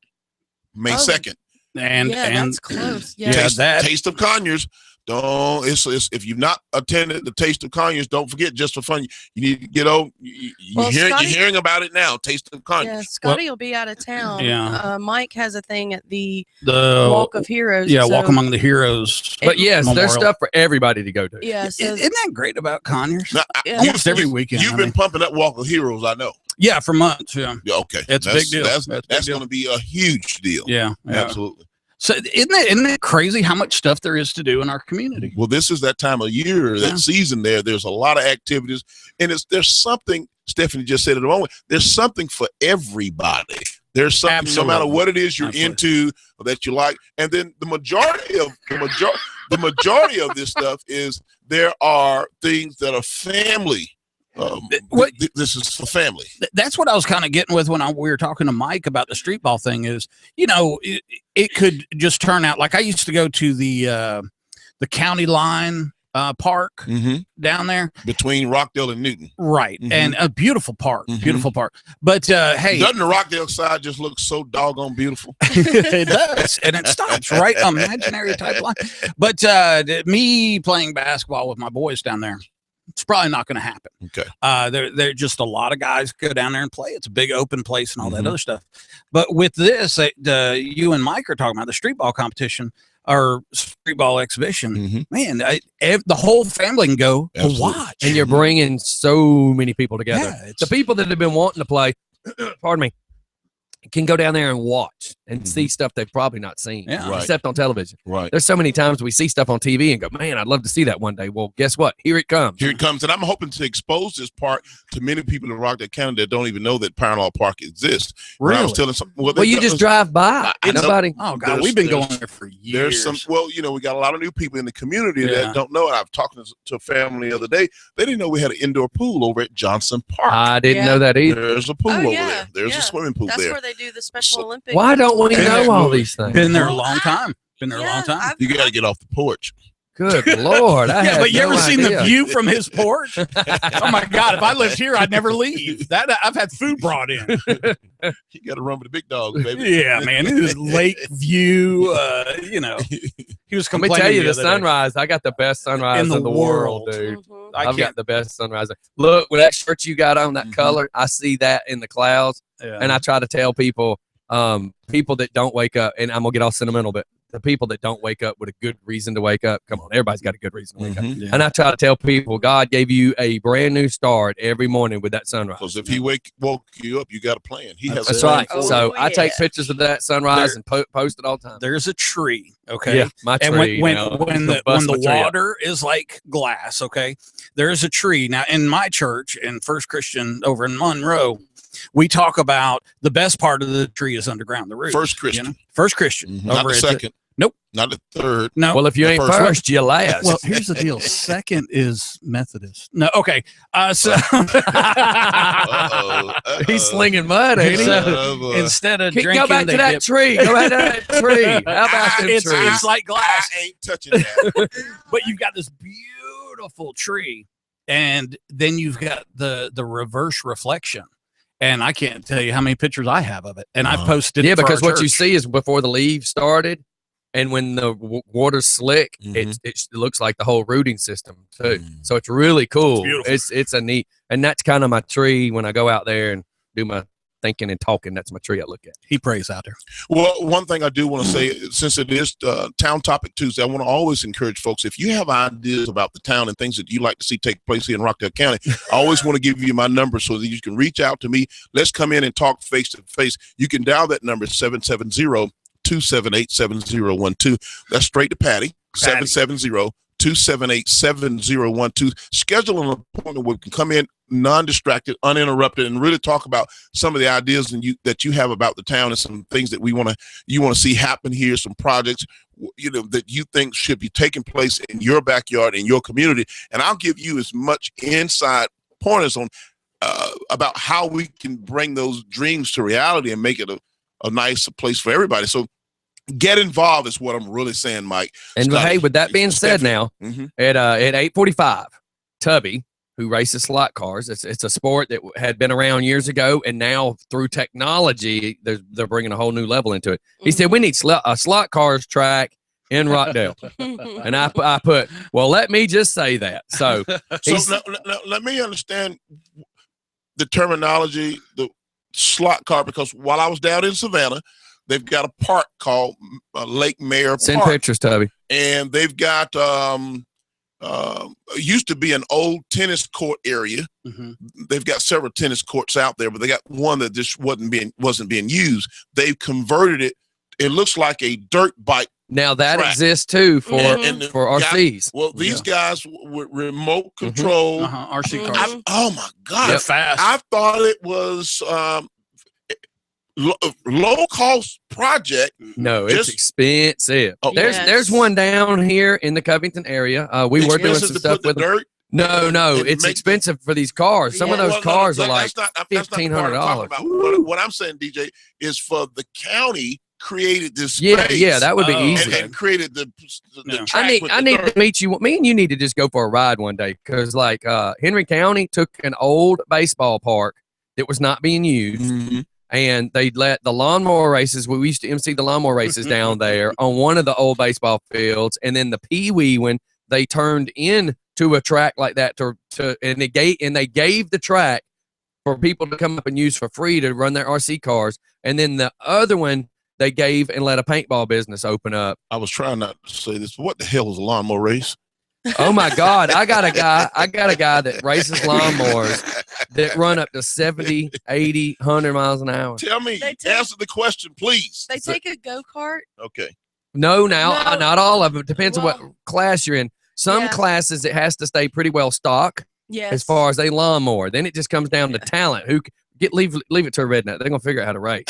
Speaker 6: May 2nd.
Speaker 2: And that's close.
Speaker 6: Taste of Conyers. If you've not attended the Taste of Conyers, don't forget, just for fun, you need to get over. You're hearing about it now. Taste of Conyers.
Speaker 2: Yeah, Scotty will be out of town. Yeah, Mike has a thing at the Walk of Heroes.
Speaker 1: Yeah, Walk Among the Heroes.
Speaker 3: But yes, Memorial. There's stuff for everybody to go to.
Speaker 2: Yeah,
Speaker 1: isn't that great about Conyers?
Speaker 6: Now,
Speaker 1: almost every weekend.
Speaker 6: You've been pumping up Walk of Heroes, I know.
Speaker 1: Yeah, for months. Yeah.
Speaker 6: Okay,
Speaker 1: it's a big deal.
Speaker 6: That's going to be a huge deal.
Speaker 1: Yeah,
Speaker 6: absolutely.
Speaker 1: So isn't it crazy how much stuff there is to do in our community?
Speaker 6: Well, this is that time of year, that season there's a lot of activities, and there's something, Stephanie just said it a moment, there's something for everybody. There's something, no matter what it is you're into or that you like. And then the majority of this stuff is there are things that are family. This is for family.
Speaker 1: That's what I was kind of getting with when we were talking to Mike about the street ball thing is, it could just turn out like I used to go to the county line park down there
Speaker 6: between Rockdale and Newton.
Speaker 1: Right. And a beautiful park, beautiful park. But hey,
Speaker 6: doesn't the Rockdale side just look so doggone beautiful?
Speaker 1: It does. And it stops right imaginary type line. But me playing basketball with my boys down there, it's probably not going to happen.
Speaker 6: Okay.
Speaker 1: There just a lot of guys go down there and play. It's a big open place and all that other stuff. But with this, you and Mike are talking about the street ball competition or street ball exhibition. Man, the whole family can go to watch.
Speaker 3: And you're bringing so many people together. The people that have been wanting to play, pardon me, can go down there and watch and see stuff they've probably not seen, except on television.
Speaker 6: Right.
Speaker 3: There's so many times we see stuff on TV and go, man, I'd love to see that one day. Well, guess what? Here it comes.
Speaker 6: Here it comes. And I'm hoping to expose this park to many people in Rockdale County that don't even know that Power Park exists.
Speaker 1: Really?
Speaker 6: I was telling some,
Speaker 3: well, you just drive by. Nobody.
Speaker 1: Oh, God, we've been going there for years.
Speaker 6: There's some, we got a lot of new people in the community that don't know it. I was talking to a family the other day. They didn't know we had an indoor pool over at Johnson Park.
Speaker 3: I didn't know that either.
Speaker 6: There's a pool over there. There's a swimming pool there.
Speaker 2: That's where they do the Special Olympics.
Speaker 3: Why don't we know all these things?
Speaker 1: Been there a long time. Been there a long time.
Speaker 6: You got to get off the porch.
Speaker 3: Good Lord.
Speaker 1: But you ever seen the view from his porch? Oh, my God. If I lived here, I'd never leave. I've had food brought in.
Speaker 6: You got to run with the big dogs, baby.
Speaker 1: Yeah, man. It was lake view. He was complaining.
Speaker 3: Let me tell you, the sunrise. I got the best sunrise in the world, dude.
Speaker 1: I've
Speaker 3: got the best sunrise. Look, with that shirt you got on, that color, I see that in the clouds. Yeah. And I try to tell people, people that don't wake up, and I'm going to get all sentimental, but the people that don't wake up with a good reason to wake up, come on, everybody's got a good reason to wake up. Yeah. And I try to tell people, God gave you a brand new start every morning with that sunrise.
Speaker 6: Because if he woke you up, you got a plan. He has
Speaker 3: That's right. So I take pictures of that sunrise and post it all the time.
Speaker 1: There's a tree, okay?
Speaker 3: Yeah, my tree.
Speaker 1: And when the water is like glass, okay, there's a tree. Now, in my church, in First Christian over in Monroe, we talk about the best part of the tree is underground, the root.
Speaker 6: First Christian.
Speaker 1: First Christian.
Speaker 6: Not the second.
Speaker 1: Nope.
Speaker 6: Not the third.
Speaker 1: No.
Speaker 3: Well, if you ain't first, you last.
Speaker 1: Well, here's the deal. Second is Methodist. No, okay. So
Speaker 3: he's slinging mud, ain't he?
Speaker 1: So instead of drinking,
Speaker 3: go back to that tree. Go back to that tree. How about that tree?
Speaker 1: It's like glass.
Speaker 6: I ain't touching that.
Speaker 1: But you've got this beautiful tree, and then you've got the reverse reflection. And I can't tell you how many pictures I have of it. And I've posted it.
Speaker 3: Because what you see is before the leaves started, and when the water's slick, it looks like the whole rooting system too. So it's really cool. It's a neat, and that's kind of my tree when I go out there and do my thinking and talking. That's my tree I look at.
Speaker 1: He prays out there.
Speaker 6: Well, one thing I do want to say, since it is Town Topic Tuesday, I want to always encourage folks, if you have ideas about the town and things that you like to see take place here in Rockdale County, I always want to give you my number so that you can reach out to me. Let's come in and talk face to face. You can dial that number 770-278-7012. That's straight to Patty. 770-278-7012. Schedule an appointment where we can come in non-distracted, uninterrupted, and really talk about some of the ideas that you have about the town and some things that you want to see happen here, some projects that you think should be taking place in your backyard, in your community. And I'll give you as much inside pointers on about how we can bring those dreams to reality and make it a nice place for everybody. So get involved is what I'm really saying, Mike.
Speaker 3: And Scotty, hey, with that being said, now at 8:45, Tubby, who races slot cars, it's a sport that had been around years ago, and now through technology, they're bringing a whole new level into it. He said we need a slot cars track in Rockdale, and I put, well, let me just say that. So
Speaker 6: let me understand the terminology, the slot car, because while I was down in Savannah, they've got a park called Lake Mayor Park.
Speaker 3: Send pictures, Tubby.
Speaker 6: And they've got used to be an old tennis court area. They've got several tennis courts out there, but they got one that just wasn't being used. They've converted it. It looks like a dirt bike.
Speaker 3: Now that exists too for RCs.
Speaker 6: Well, these guys with remote control
Speaker 1: RC cars.
Speaker 6: Oh my God!
Speaker 1: They're fast.
Speaker 6: I thought it was low cost project.
Speaker 3: No, it's expensive. There's one down here in the Covington area. We were doing some stuff with
Speaker 6: dirt.
Speaker 3: No, it's expensive for these cars. Some of those cars are like $1,500.
Speaker 6: What I'm saying, DJ, is for the county created this
Speaker 3: space. Yeah, that would be easy.
Speaker 6: And created the track.
Speaker 3: I need to meet you. Me and you need to just go for a ride one day, because like Henry County took an old baseball park that was not being used. And they let the lawnmower races. We used to MC the lawnmower races down there on one of the old baseball fields, and then the Pee Wee when they turned into a track like that and they gave the track for people to come up and use for free to run their RC cars, and then the other one they gave and let a paintball business open up.
Speaker 6: I was trying not to say this, but what the hell is a lawnmower race?
Speaker 3: Oh my God! I got a guy that races lawnmowers that run up to 70, 80, 100 miles an hour.
Speaker 6: Tell me, answer the question, please.
Speaker 2: They take a go-kart.
Speaker 6: Okay.
Speaker 3: No, not all of them. It depends on what class you're in. Some classes, it has to stay pretty well stock.
Speaker 2: Yes.
Speaker 3: As far as a lawnmower, then it just comes down to talent. Who leave it to a redneck? They're gonna figure out how to race.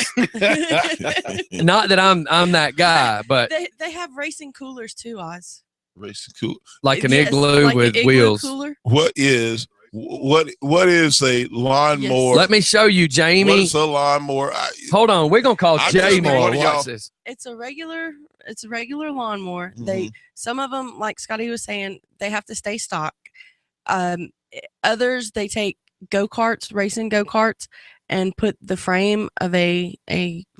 Speaker 3: Not that I'm that guy, but
Speaker 2: they have racing coolers too, Oz.
Speaker 6: Racing cooler,
Speaker 3: like an igloo with wheels.
Speaker 2: Cooler.
Speaker 6: What is a lawnmower?
Speaker 3: Yes. Let me show you, Jamie.
Speaker 6: What is a lawnmower?
Speaker 3: Hold on, we're gonna call Jay Moore. Watch this.
Speaker 2: It's a regular lawnmower. Mm-hmm. Some of them, like Scotty was saying, they have to stay stock. Others they take racing go-karts, and put the frame of a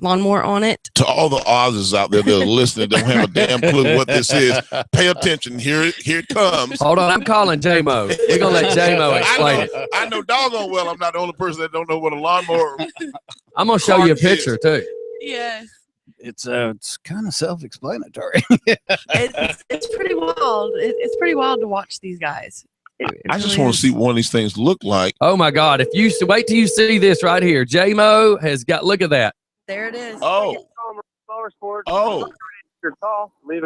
Speaker 2: lawnmower on it.
Speaker 6: To all the Oz's out there that are listening, don't have a damn clue what this is. Pay attention. Here it comes.
Speaker 3: Hold on, I'm calling J-Mo. We're gonna let J-Mo explain it.
Speaker 6: I know doggone well I'm not the only person that don't know what a lawnmower.
Speaker 3: I'm gonna show you a picture too.
Speaker 2: Yes.
Speaker 1: It's kind of self-explanatory.
Speaker 2: it's pretty wild. It's pretty wild to watch these guys.
Speaker 6: I just want to see what one of these things look like.
Speaker 3: Oh my God! If you wait till you see this right here, J-Mo has got. Look at that.
Speaker 2: There it is.
Speaker 6: Oh.
Speaker 5: Oh.
Speaker 6: Oh. Wait.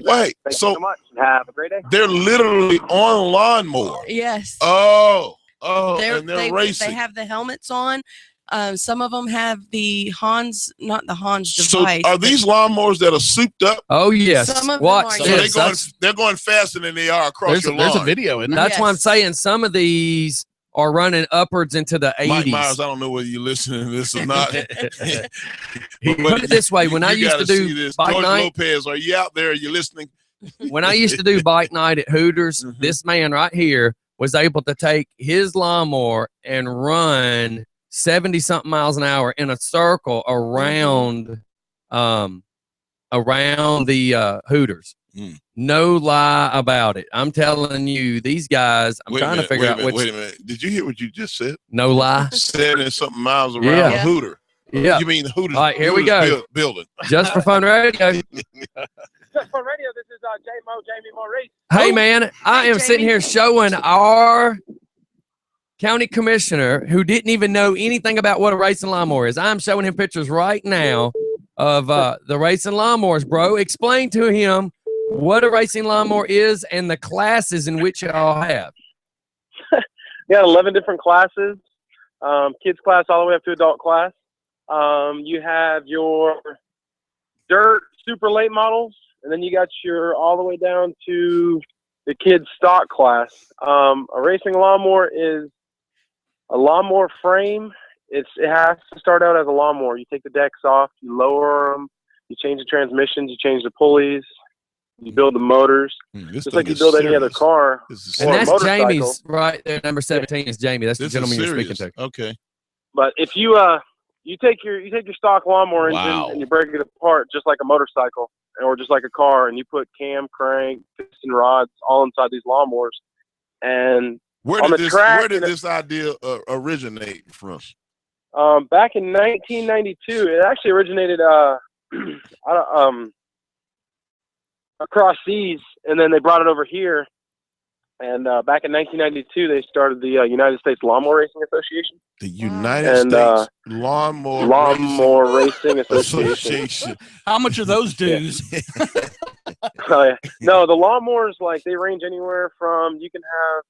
Speaker 5: Thank you so much. Have a great day.
Speaker 6: They're literally on lawnmower.
Speaker 2: Yes.
Speaker 6: Oh. And they're racing.
Speaker 2: They have the helmets on. Some of them have the Hans, not the Hans device.
Speaker 6: So are these lawnmowers that are souped up?
Speaker 3: Oh yes.
Speaker 2: Some of
Speaker 3: Watch
Speaker 2: them are,
Speaker 3: this.
Speaker 6: They're going faster than they are across your lawn.
Speaker 1: There's a video in there.
Speaker 3: That's why I'm saying some of these are running upwards into the 80s.
Speaker 6: Mike Myers, I don't know whether you're listening to this or not.
Speaker 3: Put it this way: when I used to do bike
Speaker 6: George
Speaker 3: night,
Speaker 6: Lopez, are you out there? Are you listening?
Speaker 3: When I used to do bike night at Hooters, this man right here was able to take his lawnmower and run 70-something miles an hour in a circle around the Hooters. No lie about it. I'm telling you, these guys, I'm trying to figure out which.
Speaker 6: Wait a minute. Did you hear what you just said?
Speaker 3: No lie.
Speaker 6: 70-something miles around a Hooter.
Speaker 3: Yeah.
Speaker 6: You mean the Hooters?
Speaker 3: All right, here we go.
Speaker 6: Building.
Speaker 3: Just for Fun Radio.
Speaker 5: Just for radio, this is Jamie Maurice.
Speaker 3: Hey, man, I am sitting here showing our county commissioner who didn't even know anything about what a racing lawnmower is. I'm showing him pictures right now of the racing lawnmowers, bro. Explain to him what a racing lawnmower is and the classes in which y'all have.
Speaker 5: You got 11 different classes, kids class all the way up to adult class. You have your dirt super late models, and then you got your all the way down to the kids stock class. A racing lawnmower is a lawnmower frame. It has to start out as a lawnmower. You take the decks off, you lower them, you change the transmissions, you change the pulleys, you build the motors, just like you build any other car.
Speaker 3: And that's Jamie's right there. Number 17 is Jamie. That's the gentleman you're speaking to.
Speaker 6: Okay.
Speaker 5: But if you take your stock lawnmower engine and you break it apart just like a motorcycle or just like a car, and you put cam, crank, piston rods all inside these lawnmowers, and
Speaker 6: where did this idea originate from?
Speaker 5: Back in 1992, it actually originated across seas, and then they brought it over here. And back in 1992, they started the United States Lawnmower Racing Association.
Speaker 6: The United States
Speaker 5: Lawnmower Racing Association.
Speaker 1: How much are those dues?
Speaker 5: No, the lawnmowers, like, they range anywhere from, you can have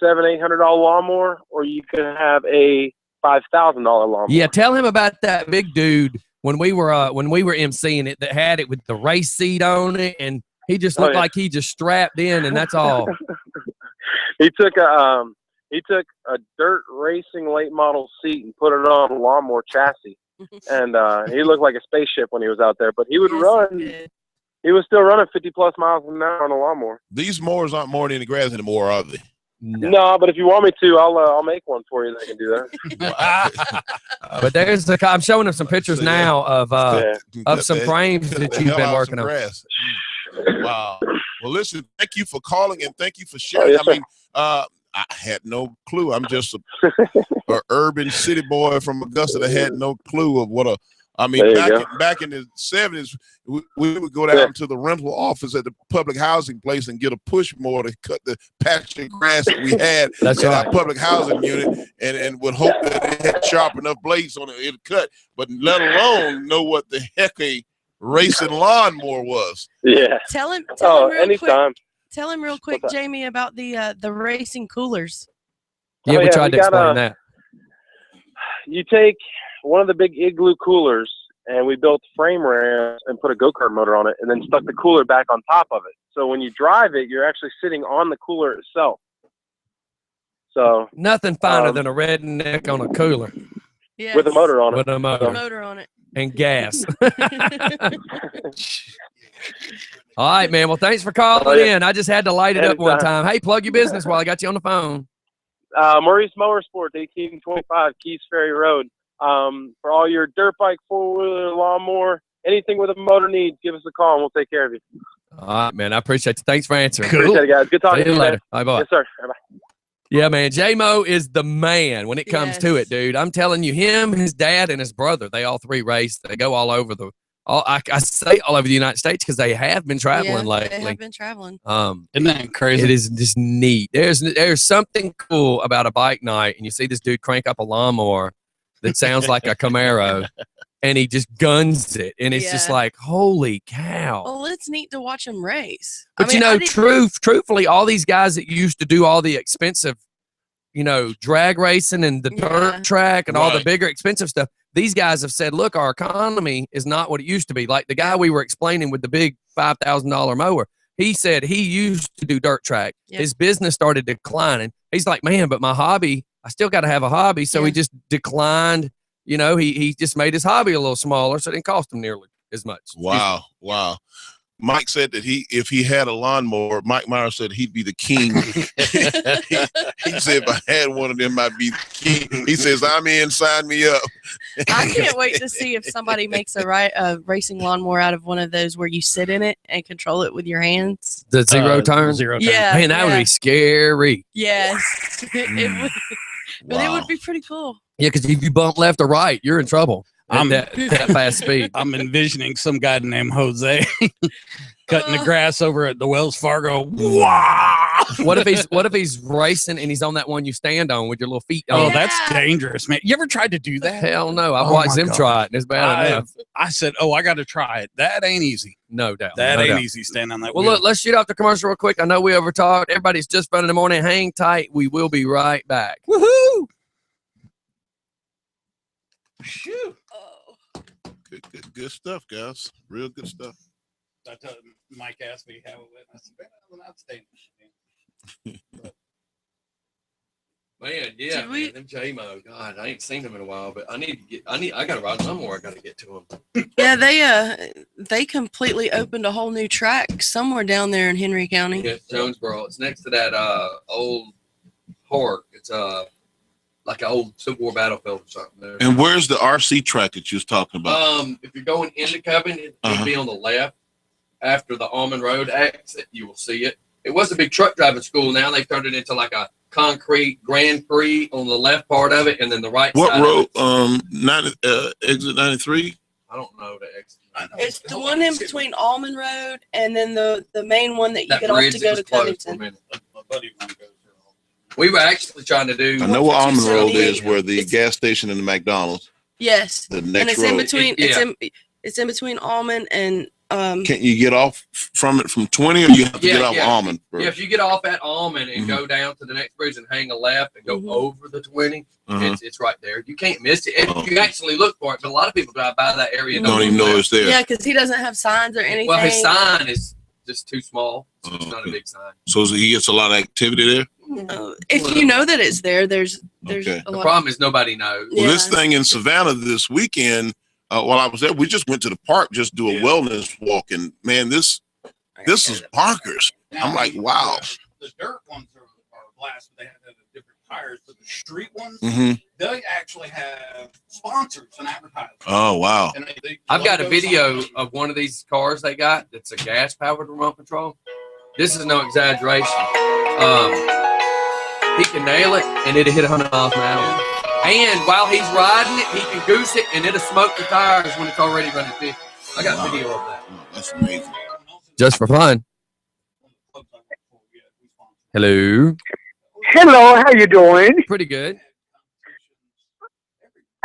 Speaker 5: $700-800 lawnmower, or you can have a $5,000 lawnmower.
Speaker 3: Yeah, tell him about that big dude when we were emceeing it that had it with the race seat on it, and he just looked like he just strapped in, and that's all.
Speaker 5: He took a dirt racing late model seat and put it on a lawnmower chassis, and he looked like a spaceship when he was out there. But he would run. He was still running 50+ miles an hour on a lawnmower.
Speaker 6: These mowers aren't mowing any grass anymore, are they?
Speaker 5: No, but if you want me to, I'll make one for you that can do that.
Speaker 3: But I'm showing him some pictures now of some frames that you've been working on.
Speaker 6: Wow. Well, listen, thank you for calling and thank you for sharing. I had no clue. I'm just a urban city boy from Augusta that had no clue of what I mean, back in the 70s, we would go down to the rental office at the public housing place and get a push mower to cut the patch of grass that we had in our public housing unit, and would hope that it had sharp enough blades on it, it'd cut. But let alone know what the heck a racing lawnmower was.
Speaker 5: Yeah.
Speaker 2: Tell him real
Speaker 5: anytime.
Speaker 2: quick. Tell him real quick, Jamie, about the racing coolers.
Speaker 3: Yeah, we tried to explain that.
Speaker 5: You take one of the big Igloo coolers, and we built frame ramps and put a go-kart motor on it, and then stuck the cooler back on top of it. So when you drive it, you're actually sitting on the cooler itself. So
Speaker 3: nothing finer than a redneck on a cooler.
Speaker 2: Yes.
Speaker 5: With a motor on it.
Speaker 3: With a motor.
Speaker 2: Motor on it.
Speaker 3: And gas. All right, man. Well, thanks for calling in. I just had to light it up one time. Hey, plug your business while I got you on the phone.
Speaker 5: Maurice Motorsports, 1825 Keys Ferry Road. For all your dirt bike, four-wheeler, lawnmower, anything with a motor needs, give us a call and we'll take care of you.
Speaker 3: All right, man. I appreciate you. Thanks for answering.
Speaker 5: Cool. Appreciate it, guys. Good talking to you
Speaker 3: later. Bye, bye.
Speaker 5: Yes, sir. Bye.
Speaker 3: Yeah, man. J-Mo is the man when it comes to it, dude. I'm telling you, him, his dad, and his brother, they all three race. They go all over I say all over the United States because they have been traveling lately.
Speaker 2: They have been traveling.
Speaker 1: Isn't that crazy?
Speaker 3: It is just neat. There's something cool about a bike night, and you see this dude crank up a lawnmower that sounds like a Camaro, and he just guns it, and it's just like, holy cow.
Speaker 2: Well, it's neat to watch him race.
Speaker 3: But truthfully, all these guys that used to do all the expensive, drag racing and the dirt track and all the bigger expensive stuff, these guys have said, look, our economy is not what it used to be. Like the guy we were explaining with the big $5,000 mower, he said he used to do dirt track. Yep. His business started declining. He's like, man, but my hobby, I still got to have a hobby. So he just declined. He just made his hobby a little smaller, so it didn't cost him nearly as much.
Speaker 6: Wow. Mike said that if he had a lawnmower, Mike Myers said he'd be the king. he said if I had one of them, I'd be the king. He says, I'm in, sign me up.
Speaker 2: I can't wait to see if somebody makes a racing lawnmower out of one of those where you sit in it and control it with your hands.
Speaker 3: The zero turn?
Speaker 1: Zero turn.
Speaker 2: Yeah.
Speaker 3: Man, that would be scary.
Speaker 2: Yes. It would. But it would be pretty cool.
Speaker 3: Yeah, because if you bump left or right, you're in trouble. That fast speed.
Speaker 1: I'm envisioning some guy named Jose cutting the grass over at the Wells Fargo. Wow.
Speaker 3: What if he's racing and he's on that one you stand on with your little feet on?
Speaker 1: Oh, that's dangerous, man. You ever tried to do that?
Speaker 3: Hell no. I've watched him try it, and it's bad enough.
Speaker 1: I said, I got to try it. That ain't easy.
Speaker 3: No doubt.
Speaker 1: That ain't easy standing on that wheel.
Speaker 3: Look, let's shoot off the commercial real quick. I know we overtalked. Everybody's just fun in the morning. Hang tight. We will be right back.
Speaker 1: Woohoo! Shoot.
Speaker 6: Good stuff, guys. Real good stuff.
Speaker 1: I told Mike asked me how it went. I said, man, that was an outstanding.
Speaker 3: Man, yeah, man, them J-Mo. God, I ain't seen them in a while, but I got to ride somewhere. I got to get to them.
Speaker 2: Yeah, they completely opened a whole new track somewhere down there in Henry County.
Speaker 3: Yeah, Jonesboro. It's next to that old park. It's like an old Civil War battlefield or something there.
Speaker 6: And where's the RC track that you was talking about?
Speaker 3: If you're going into Coven, it'll be on the left after the Almond Road exit. You will see it. It was a big truck driving school. Now they've turned it into like a concrete Grand Prix on the left part of it, and then the right side.
Speaker 6: What road? Exit 93?
Speaker 3: I don't know the exit.
Speaker 2: It's the one in between Almond Road and then the main one that you get off to go to Covington.
Speaker 1: My buddy wanted to go.
Speaker 3: We were actually trying to do.
Speaker 6: I know what Almond Road is, where the gas station and the McDonald's.
Speaker 2: Yes.
Speaker 6: The next
Speaker 2: and it's
Speaker 6: road.
Speaker 2: in between. It's in between Almond and.
Speaker 6: Can't you get off from it from 20, or you have to get off Almond?
Speaker 3: Yeah, if you get off at Almond and go down to the next bridge and hang a left and go over the 20, it's right there. You can't miss it. You can actually look for it, but a lot of people drive by that area and
Speaker 6: don't even know it's there.
Speaker 2: Yeah, because he doesn't have signs or anything.
Speaker 3: Well, his sign is just too small. So it's not a big sign.
Speaker 6: So he gets a lot of activity there?
Speaker 2: If you know that it's there, there's
Speaker 6: okay.
Speaker 2: a lot.
Speaker 3: The problem is nobody knows.
Speaker 6: Well, this thing in Savannah this weekend, while I was there, we just went to the park, just do a wellness walk, and man, this is bonkers. I'm like, wow.
Speaker 1: The dirt ones are blasted. They have different tires, but the street ones, they actually have sponsors and advertising.
Speaker 6: Oh, wow.
Speaker 1: And
Speaker 3: I've got a video of one of these cars they got that's a gas-powered remote control. This is no exaggeration. He can nail it, and it'll hit 100 miles an hour. And while he's riding it, he can goose it, and it'll smoke the tires when it's already running 50. I got video of that.
Speaker 6: Oh, that's amazing.
Speaker 3: Just for fun. Hello.
Speaker 8: Hello, how you doing?
Speaker 3: Pretty good.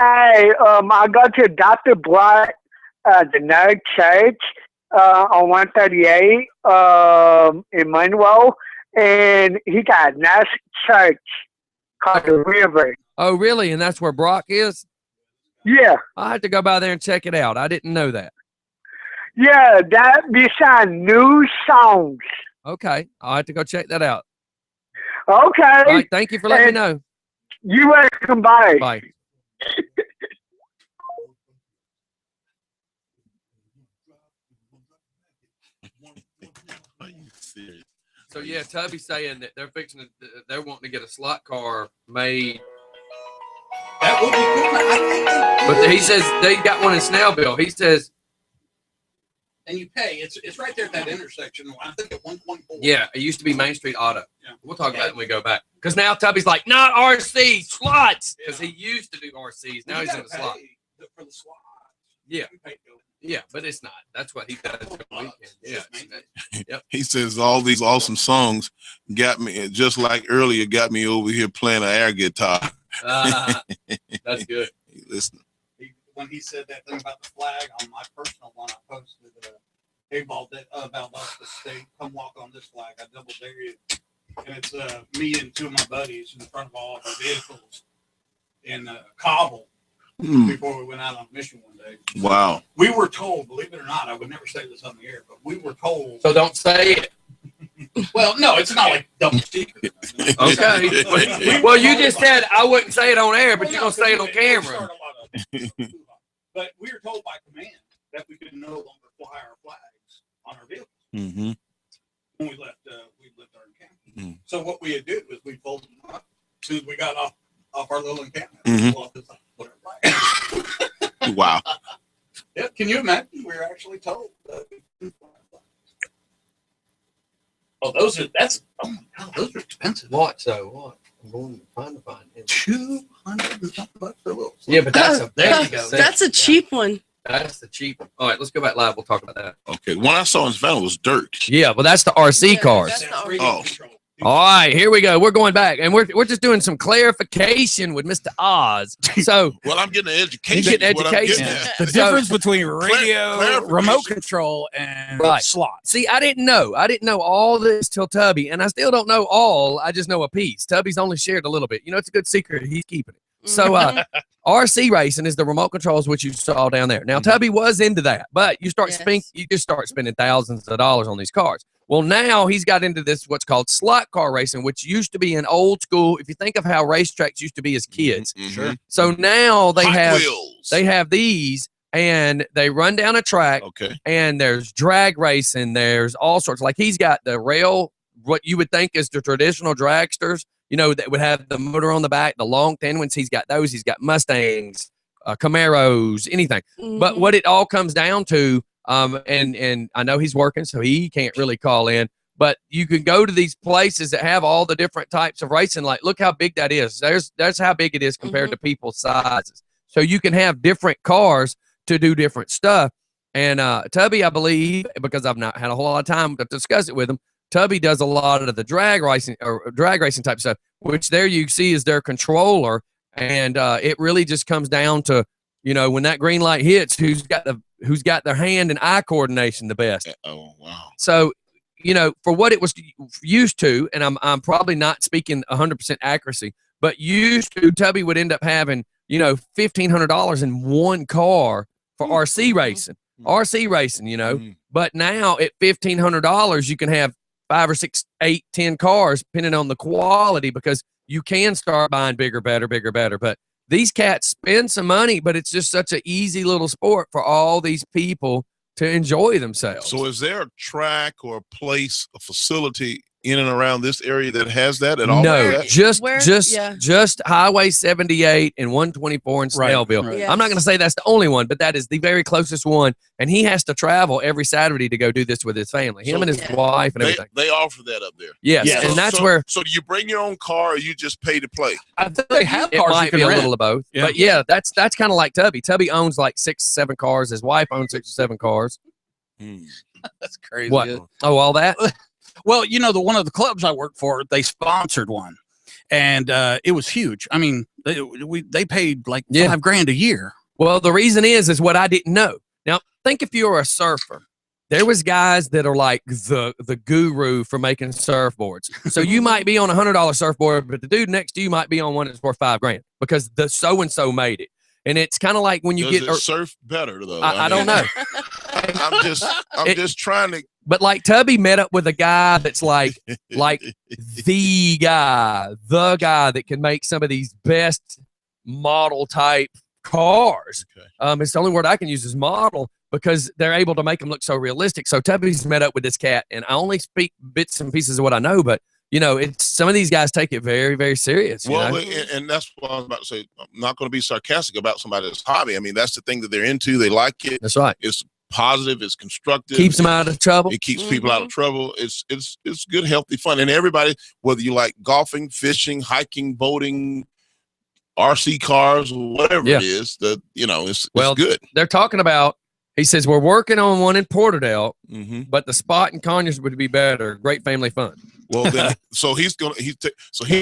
Speaker 8: Hey, I got your Dr. Black at the Nerd Church on 138 in Monroe, and he got a nice church called the River.
Speaker 3: Oh, really? And that's where Brock is?
Speaker 8: Yeah.
Speaker 3: I'll have to go by there and check it out. I didn't know that.
Speaker 8: Yeah, that beside new songs.
Speaker 3: Okay. I'll have to go check that out.
Speaker 8: Okay.
Speaker 3: All right. Thank you for letting me know.
Speaker 8: You're welcome. Bye.
Speaker 3: Bye.
Speaker 6: Are you serious?
Speaker 3: So yeah, Tubby's saying that they're wanting to get a slot car made.
Speaker 1: That would be cool.
Speaker 3: But he says they got one in Snellville. He says,
Speaker 1: and you pay. It's right there at that intersection. I think at 1.4.
Speaker 3: yeah, it used to be Main Street Auto.
Speaker 1: Yeah.
Speaker 3: We'll talk about it when we go back. Because now Tubby's like, not RC, slots. Because he used to do RCs. Now he's in the slot.
Speaker 1: For the slot.
Speaker 3: Yeah. Yeah, but it's not. That's what he does for the weekend. Yeah. Yep.
Speaker 6: He says all these awesome songs got me, just like earlier, got me over here playing an air guitar.
Speaker 3: That's good.
Speaker 6: Listen.
Speaker 1: When he said that thing about the flag on my personal one, I posted hey, Valdosta State, come walk on this flag. I double dare you. And it's me and two of my buddies in front of all of our vehicles in Cobble before we went out on mission one day.
Speaker 6: Wow.
Speaker 1: We were told, believe it or not, I would never say this on the air, but we were told.
Speaker 3: So don't say it.
Speaker 1: Well, no, it's not like double secret.
Speaker 3: Okay. Well, you just said I wouldn't say it on air, but you're going to say it on camera.
Speaker 1: But we were told by command that we could no longer fly our flags on our vehicles when we left our encampment. So what we had did was we folded them up as soon as we got off our little encampment.
Speaker 6: Wow.
Speaker 1: Yeah, can you imagine? We were actually told that we couldn't fly our flags. Oh my God, those are expensive.
Speaker 3: What? So what? I'm going to find him.
Speaker 1: $200 for a little.
Speaker 3: Yeah, but there you go.
Speaker 2: That's a cheap one.
Speaker 3: That's the cheap one. All right, let's go back live. We'll talk about that.
Speaker 6: Okay. One I saw in Savannah was dirt.
Speaker 3: Yeah, well, that's the RC cars.
Speaker 6: Oh.
Speaker 3: All right, here we go. We're going back, and we're just doing some clarification with Mr. Oz. So,
Speaker 6: well, I'm getting an education.
Speaker 3: You get education.
Speaker 1: The difference between radio, remote control, and slot.
Speaker 3: See, I didn't know all this till Tubby, and I still don't know all. I just know a piece. Tubby's only shared a little bit. You know, it's a good secret. He's keeping it. So, RC racing is the remote controls, which you saw down there. Now, Tubby was into that, but you just start spending thousands of dollars on these cars. Well, now he's got into this what's called slot car racing, which used to be an old school. If you think of how racetracks used to be as kids,
Speaker 6: Sure.
Speaker 3: So now they
Speaker 6: Wheels.
Speaker 3: have these, and they run down a track.
Speaker 6: Okay.
Speaker 3: And there's drag racing. There's all sorts. Like he's got the rail, what you would think is the traditional dragsters. You know, that would have the motor on the back, the long thin ones. He's got those. He's got Mustangs, Camaros, anything. But what it all comes down to. And I know he's working, so he can't really call in, but you can go to these places that have all the different types of racing. Like, look how big that is. That's how big it is compared to people's sizes. So you can have different cars to do different stuff. And Tubby, I believe, because I've not had a whole lot of time to discuss it with him, Tubby does a lot of the drag racing type stuff, which there you see is their controller. And it really just comes down to, you know, when that green light hits, who's got their hand and eye coordination the best.
Speaker 6: Oh, wow.
Speaker 3: So, you know, for what it was used to, and I'm probably not speaking 100% accuracy, but used to, Tubby would end up having, you know, $1,500 in one car for RC racing, you know. But now at $1,500, you can have 5 or 6, 8, 10 cars, depending on the quality, because you can start buying bigger, better. But these cats spend some money, but it's just such an easy little sport for all these people to enjoy themselves.
Speaker 6: So is there a track or a place, a facility in and around this area that has that at all?
Speaker 3: No, just Highway 78 and 124 in Snellville.
Speaker 1: Right.
Speaker 2: Yes.
Speaker 3: I'm not going to say that's the only one, but that is the very closest one. And he has to travel every Saturday to go do this with his family, him and his wife and everything.
Speaker 6: They offer that up there.
Speaker 3: Yes,
Speaker 1: Yes.
Speaker 3: and that's
Speaker 6: so,
Speaker 3: where
Speaker 6: So do you bring your own car, or you just pay to play?
Speaker 1: I think they have
Speaker 3: it
Speaker 1: cars
Speaker 3: might
Speaker 1: you can
Speaker 3: be a
Speaker 1: rent.
Speaker 3: little of both.
Speaker 1: Yeah.
Speaker 3: But yeah, that's kind of like Tubby. Tubby owns like 6, 7 cars. His wife owns 6 or 7 cars.
Speaker 1: That's crazy.
Speaker 3: What? Oh, all that?
Speaker 1: Well, you know, one of the clubs I worked for, they sponsored one, and it was huge. I mean, they paid like $5,000 a year.
Speaker 3: Well, the reason is what I didn't know. Now, think if you're a surfer. There was guys that are like the guru for making surfboards. So you might be on $100 surfboard, but the dude next to you might be on one that's worth $5,000 because the so and so made it. And it's kind of like when you
Speaker 6: Does it surf better though?
Speaker 3: I don't know.
Speaker 6: I'm just trying to.
Speaker 3: But like Tubby met up with a guy that's like the guy that can make some of these best model type cars.
Speaker 6: Okay.
Speaker 3: It's the only word I can use is model because they're able to make them look so realistic. So Tubby's met up with this cat, and I only speak bits and pieces of what I know, but you know, it's some of these guys take it very, very serious.
Speaker 6: Well, and that's what I was about to say. I'm not going to be sarcastic about somebody's hobby. I mean, that's the thing that they're into. They like it.
Speaker 3: That's right.
Speaker 6: It's positive. It's constructive.
Speaker 3: Keeps them out of trouble.
Speaker 6: It keeps people out of trouble. It's good, healthy fun. And everybody, whether you like golfing, fishing, hiking, boating, RC cars, whatever it is, it's good.
Speaker 3: They're talking about. He says we're working on one in Porterdale, but the spot in Conyers would be better. Great family fun.
Speaker 6: Well, then, so he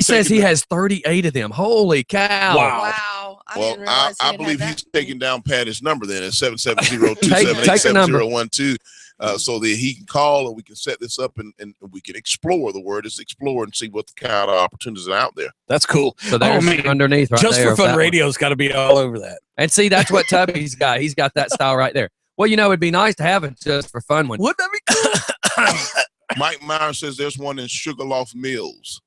Speaker 3: says he has 38 of them. Holy cow!
Speaker 2: Wow.
Speaker 6: I believe he's taking down Patty's number then at 770-278-7012, so that he can call and we can set this up and we can explore. The word is explore and see what the kind of opportunities are out there.
Speaker 1: That's cool.
Speaker 3: So there's underneath right
Speaker 1: Just
Speaker 3: there.
Speaker 1: for Fun Radio's got to be all over that.
Speaker 3: And see, that's what Tubby's got. He's got that style right there. Well, you know, it'd be nice to have it just for fun one.
Speaker 1: Wouldn't that be cool?
Speaker 6: Mike Meyer says there's one in Sugarloaf Mills.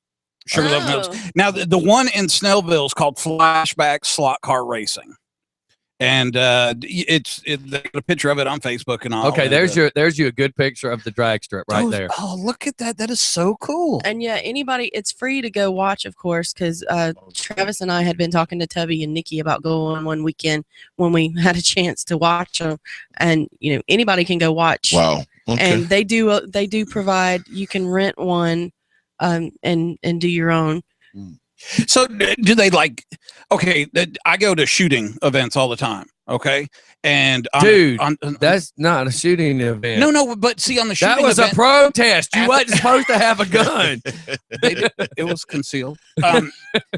Speaker 1: Sugarloaf Mills. Now, the one in Snellville is called Flashback Slot Car Racing. And they got a picture of it on Facebook and all.
Speaker 3: Okay, there's you a good picture of the drag strip right there.
Speaker 1: Oh, look at that. That is so cool.
Speaker 2: And yeah, it's free to go watch, of course, because Travis and I had been talking to Tubby and Nikki about going one weekend when we had a chance to watch them. And, you know, anybody can go watch.
Speaker 6: Wow. Okay.
Speaker 2: And they do provide, you can rent one and do your own.
Speaker 1: So do they okay, I go to shooting events all the time. Okay. And
Speaker 3: that's not a shooting event.
Speaker 1: No, but see on the shooting
Speaker 3: that was
Speaker 1: event,
Speaker 3: a protest. You wasn't supposed to have a gun.
Speaker 1: It was concealed.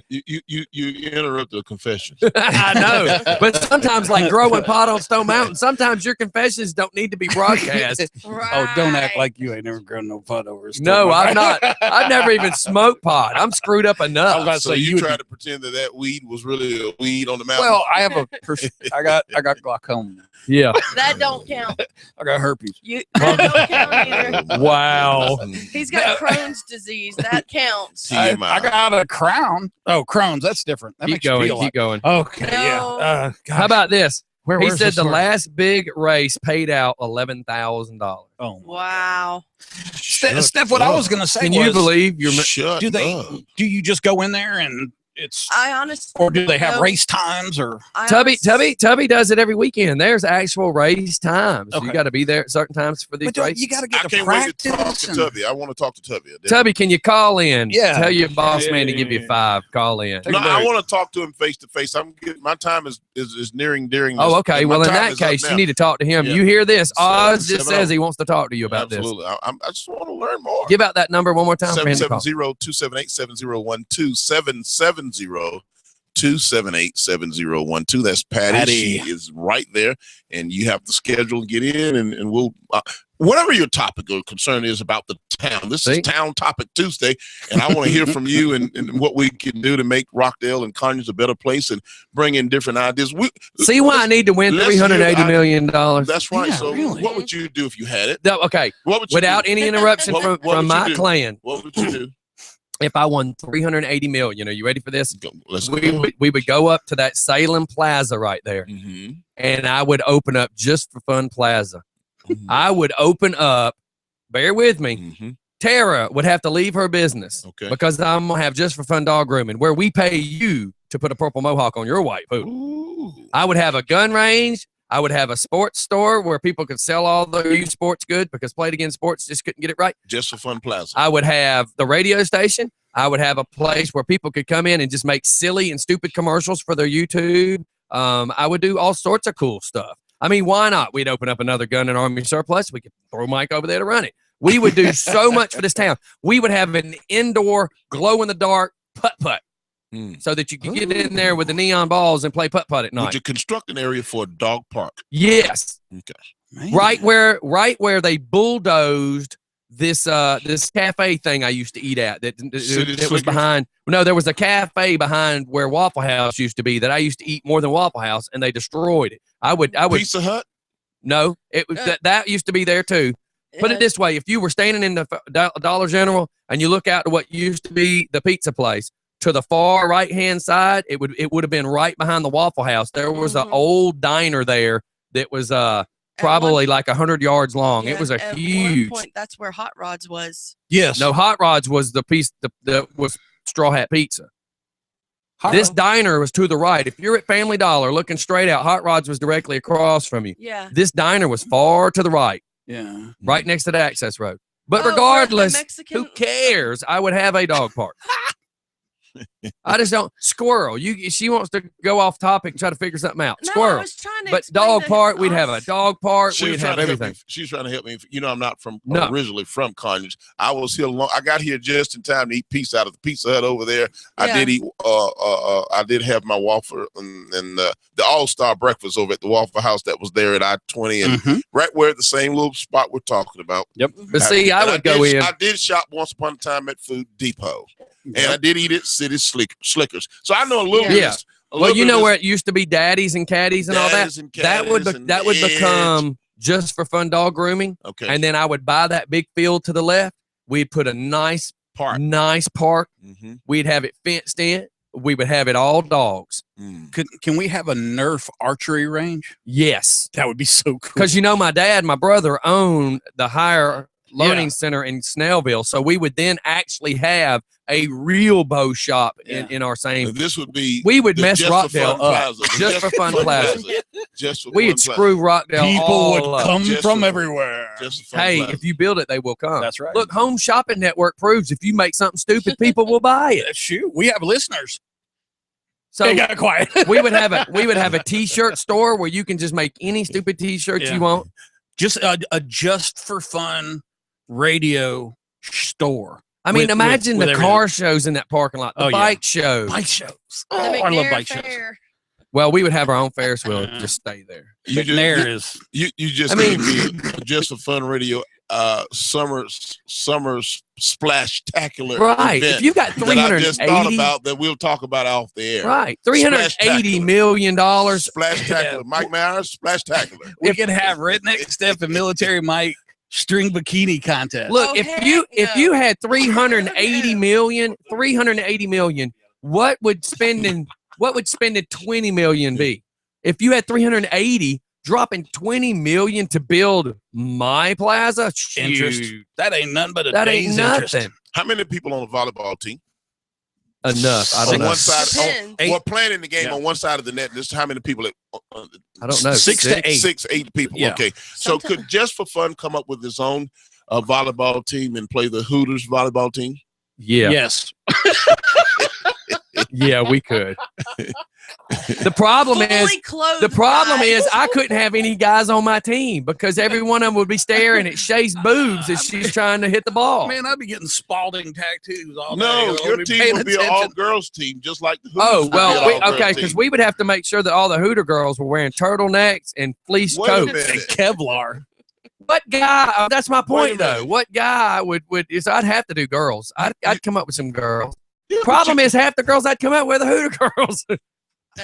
Speaker 6: You interrupted a confession.
Speaker 3: I know, but sometimes like growing pot on Stone Mountain, sometimes your confessions don't need to be broadcast.
Speaker 2: Right.
Speaker 1: Oh, don't act like you ain't never grown no pot over.
Speaker 3: No, I've not. I've never even smoked pot. I'm screwed up enough.
Speaker 6: So you tried to pretend that weed was really a weed on the mountain.
Speaker 1: Well, I have I got glaucoma.
Speaker 3: Yeah,
Speaker 2: that don't count.
Speaker 1: I got herpes.
Speaker 2: That don't count either.
Speaker 3: Wow.
Speaker 2: He's got Crohn's disease. That counts.
Speaker 1: I got a crown. Oh, Crohn's. That's different. That
Speaker 3: keep going.
Speaker 1: Okay.
Speaker 2: No.
Speaker 1: Yeah.
Speaker 3: How about this? He said the
Speaker 1: story?
Speaker 3: last big race paid out $11,000.
Speaker 1: Oh,
Speaker 2: wow.
Speaker 1: Steph, what I was going to say
Speaker 3: Can you believe you're
Speaker 1: do you just go in there and
Speaker 2: I honestly,
Speaker 1: or do they have race times or
Speaker 3: Tubby does it every weekend. There's actual race times.
Speaker 1: Okay.
Speaker 3: You got to be there at certain times for these races.
Speaker 1: You got to get
Speaker 6: I
Speaker 1: to
Speaker 6: can't
Speaker 1: practice.
Speaker 6: wait to talk to Tubby. I want to talk to Tubby.
Speaker 3: Tubby, can you call in?
Speaker 1: Yeah.
Speaker 3: Tell your boss man to give you 5. Call in.
Speaker 6: No, I want to talk to him face to face. My time is nearing during.
Speaker 3: Oh, okay. Well, in that case, you need to talk to him.
Speaker 6: Yeah.
Speaker 3: You hear this? Oz just
Speaker 6: 770.
Speaker 3: says he wants to talk to you about
Speaker 6: Absolutely. I just want to learn more.
Speaker 3: this. Give out that number one more time.
Speaker 6: 770-278-7012. 770-278-7012. That's Patty. She is right there, and you have to schedule and get in, and we'll whatever your topic or concern is about the town. This is Town Topic Tuesday, and I want to hear from you and what we can do to make Rockdale and Conyers a better place and bring in different ideas.
Speaker 3: See why I need to win $380 million.
Speaker 6: That's right.
Speaker 1: Yeah,
Speaker 6: so
Speaker 1: really.
Speaker 6: what would you do if you had it?
Speaker 3: No, okay.
Speaker 6: What would you
Speaker 3: Without
Speaker 6: do?
Speaker 3: any interruption
Speaker 6: What
Speaker 3: from
Speaker 6: would
Speaker 3: my
Speaker 6: you do?
Speaker 3: clan,
Speaker 6: What would you do?
Speaker 3: if I won $380 million, are you ready for this?
Speaker 6: Let's
Speaker 3: We
Speaker 6: go.
Speaker 3: would go up to that Salem Plaza right there, and I would open up Just for Fun Plaza. I would open up, bear with me, Tara would have to leave her business because I'm going to have Just for Fun dog grooming where we pay you to put a purple mohawk on your white poodle. I would have a gun range. I would have a sports store where people could sell all their used sports goods because Play It Again Sports just couldn't get it right.
Speaker 6: Just for Fun Plaza.
Speaker 3: I would have the radio station. I would have a place where people could come in and just make silly and stupid commercials for their YouTube. I would do all sorts of cool stuff. I mean, why not? We'd open up another gun and army surplus. We could throw Mike over there to run it. We would do so much for this town. We would have an indoor glow-in-the-dark putt-putt so that you could get in there with the neon balls and play putt-putt at night.
Speaker 6: Would you construct an area for a dog park?
Speaker 3: Yes.
Speaker 6: Okay.
Speaker 3: Man. Right where they bulldozed this cafe thing I used to eat at that was behind. No, there was a cafe behind where Waffle House used to be that I used to eat more than Waffle House, and they destroyed it. I would
Speaker 6: Pizza Hut?
Speaker 3: No, it was that used to be there too. Put it this way: if you were standing in the Dollar General and you look out to what used to be the pizza place, to the far right hand side, it would have been right behind the Waffle House. There was an old diner there that was probably like 100 yards long. Yeah, it was a huge.
Speaker 2: One point, that's where Hot Rods was.
Speaker 3: Yes. No, Hot Rods was the piece that was Straw Hat Pizza. This diner was to the right. If you're at Family Dollar looking straight out, Hot Rods was directly across from you.
Speaker 2: Yeah.
Speaker 3: This diner was far to the right.
Speaker 1: Yeah.
Speaker 3: Right next to the access road. But regardless, who cares? I would have a dog park. I just don't. Squirrel. She wants to go off topic and try to figure something out.
Speaker 2: No,
Speaker 3: Squirrel.
Speaker 2: I was trying to
Speaker 3: but dog park, we'd have a dog park. We'd have everything.
Speaker 6: She's trying to help me. You know, I'm not originally from Conyers. I was here I got here just in time to eat pizza out of the Pizza Hut over there. Yeah. I did eat. I did have my waffle and the All-Star breakfast over at the Waffle House that was there at I-20 and right where the same little spot we're talking about.
Speaker 3: Yep. But see, I would go in.
Speaker 6: I did shop once upon a time at Food Depot. And I did eat at City Slickers. So I know a little bit.
Speaker 3: Well, you know where it used to be Daddies and Caddies and all that? That would become Just for Fun dog grooming.
Speaker 6: Okay.
Speaker 3: And then I would buy that big field to the left. We'd put a nice park. Mm-hmm. We'd have it fenced in. We would have it all dogs.
Speaker 1: Can we have a Nerf archery range?
Speaker 3: Yes.
Speaker 1: That would be so cool.
Speaker 3: Because, my dad, my brother owned the Higher Learning Center in Snellville. So we would then actually have a real bow shop in our same.
Speaker 6: This would be.
Speaker 3: We would mess Rockdale up. Just for Fun Plaza. We'd screw Rockdale.
Speaker 1: People would come from everywhere.
Speaker 3: Hey, if you build it, they will come.
Speaker 1: That's right.
Speaker 3: Look, Home Shopping Network proves if you make something stupid, people will buy it.
Speaker 1: Shoot, we have listeners.
Speaker 3: So
Speaker 1: they got quiet.
Speaker 3: we would have a T-shirt store where you can just make any stupid T-shirts you want.
Speaker 1: Just a Just for Fun radio store.
Speaker 3: I mean, imagine the car shows in that parking lot. The bike shows.
Speaker 1: Bike shows. Oh, I love bike shows.
Speaker 3: Well, we would have our own Ferris wheel. Just stay there.
Speaker 6: You just Just for Fun radio. Summer splash-tacular
Speaker 3: right. If you've got 380,
Speaker 6: I just thought about that we'll talk about off the air.
Speaker 3: Right, $380 million.
Speaker 6: Splash-tacular. Mike Myers, splash-tacular.
Speaker 1: We could have Redneck Steph and Military Mike string bikini contest.
Speaker 3: Look, if you had 380 million, what would spending 20 million be? If you had 380, dropping 20 million to build my plaza,
Speaker 1: interest. That ain't nothing but a day's interest.
Speaker 6: How many people on the volleyball team?
Speaker 3: Enough. I don't know.
Speaker 6: One side, we're playing the game on one side of the net. This how many people?
Speaker 3: I don't know.
Speaker 1: 6 to 8.
Speaker 6: 8 people. Yeah. Okay. So could Just for Fun come up with his own volleyball team and play the Hooters volleyball team?
Speaker 3: Yeah.
Speaker 1: Yes.
Speaker 3: Yeah, we could. The problem is I couldn't have any guys on my team because every one of them would be staring at Shay's boobs as she's trying to hit the ball.
Speaker 1: Man, I'd be getting Spalding tattoos all day.
Speaker 6: No, your team would be an all-girls team, just like the Hooters.
Speaker 3: Oh, well, okay, because we would have to make sure that all the Hooter girls were wearing turtlenecks and fleece coats
Speaker 1: and Kevlar.
Speaker 3: What guy? That's my point, though. What guy would? So I'd have to do girls. I'd come up with some girls. Problem is, half the girls I'd come out with are Hooter girls.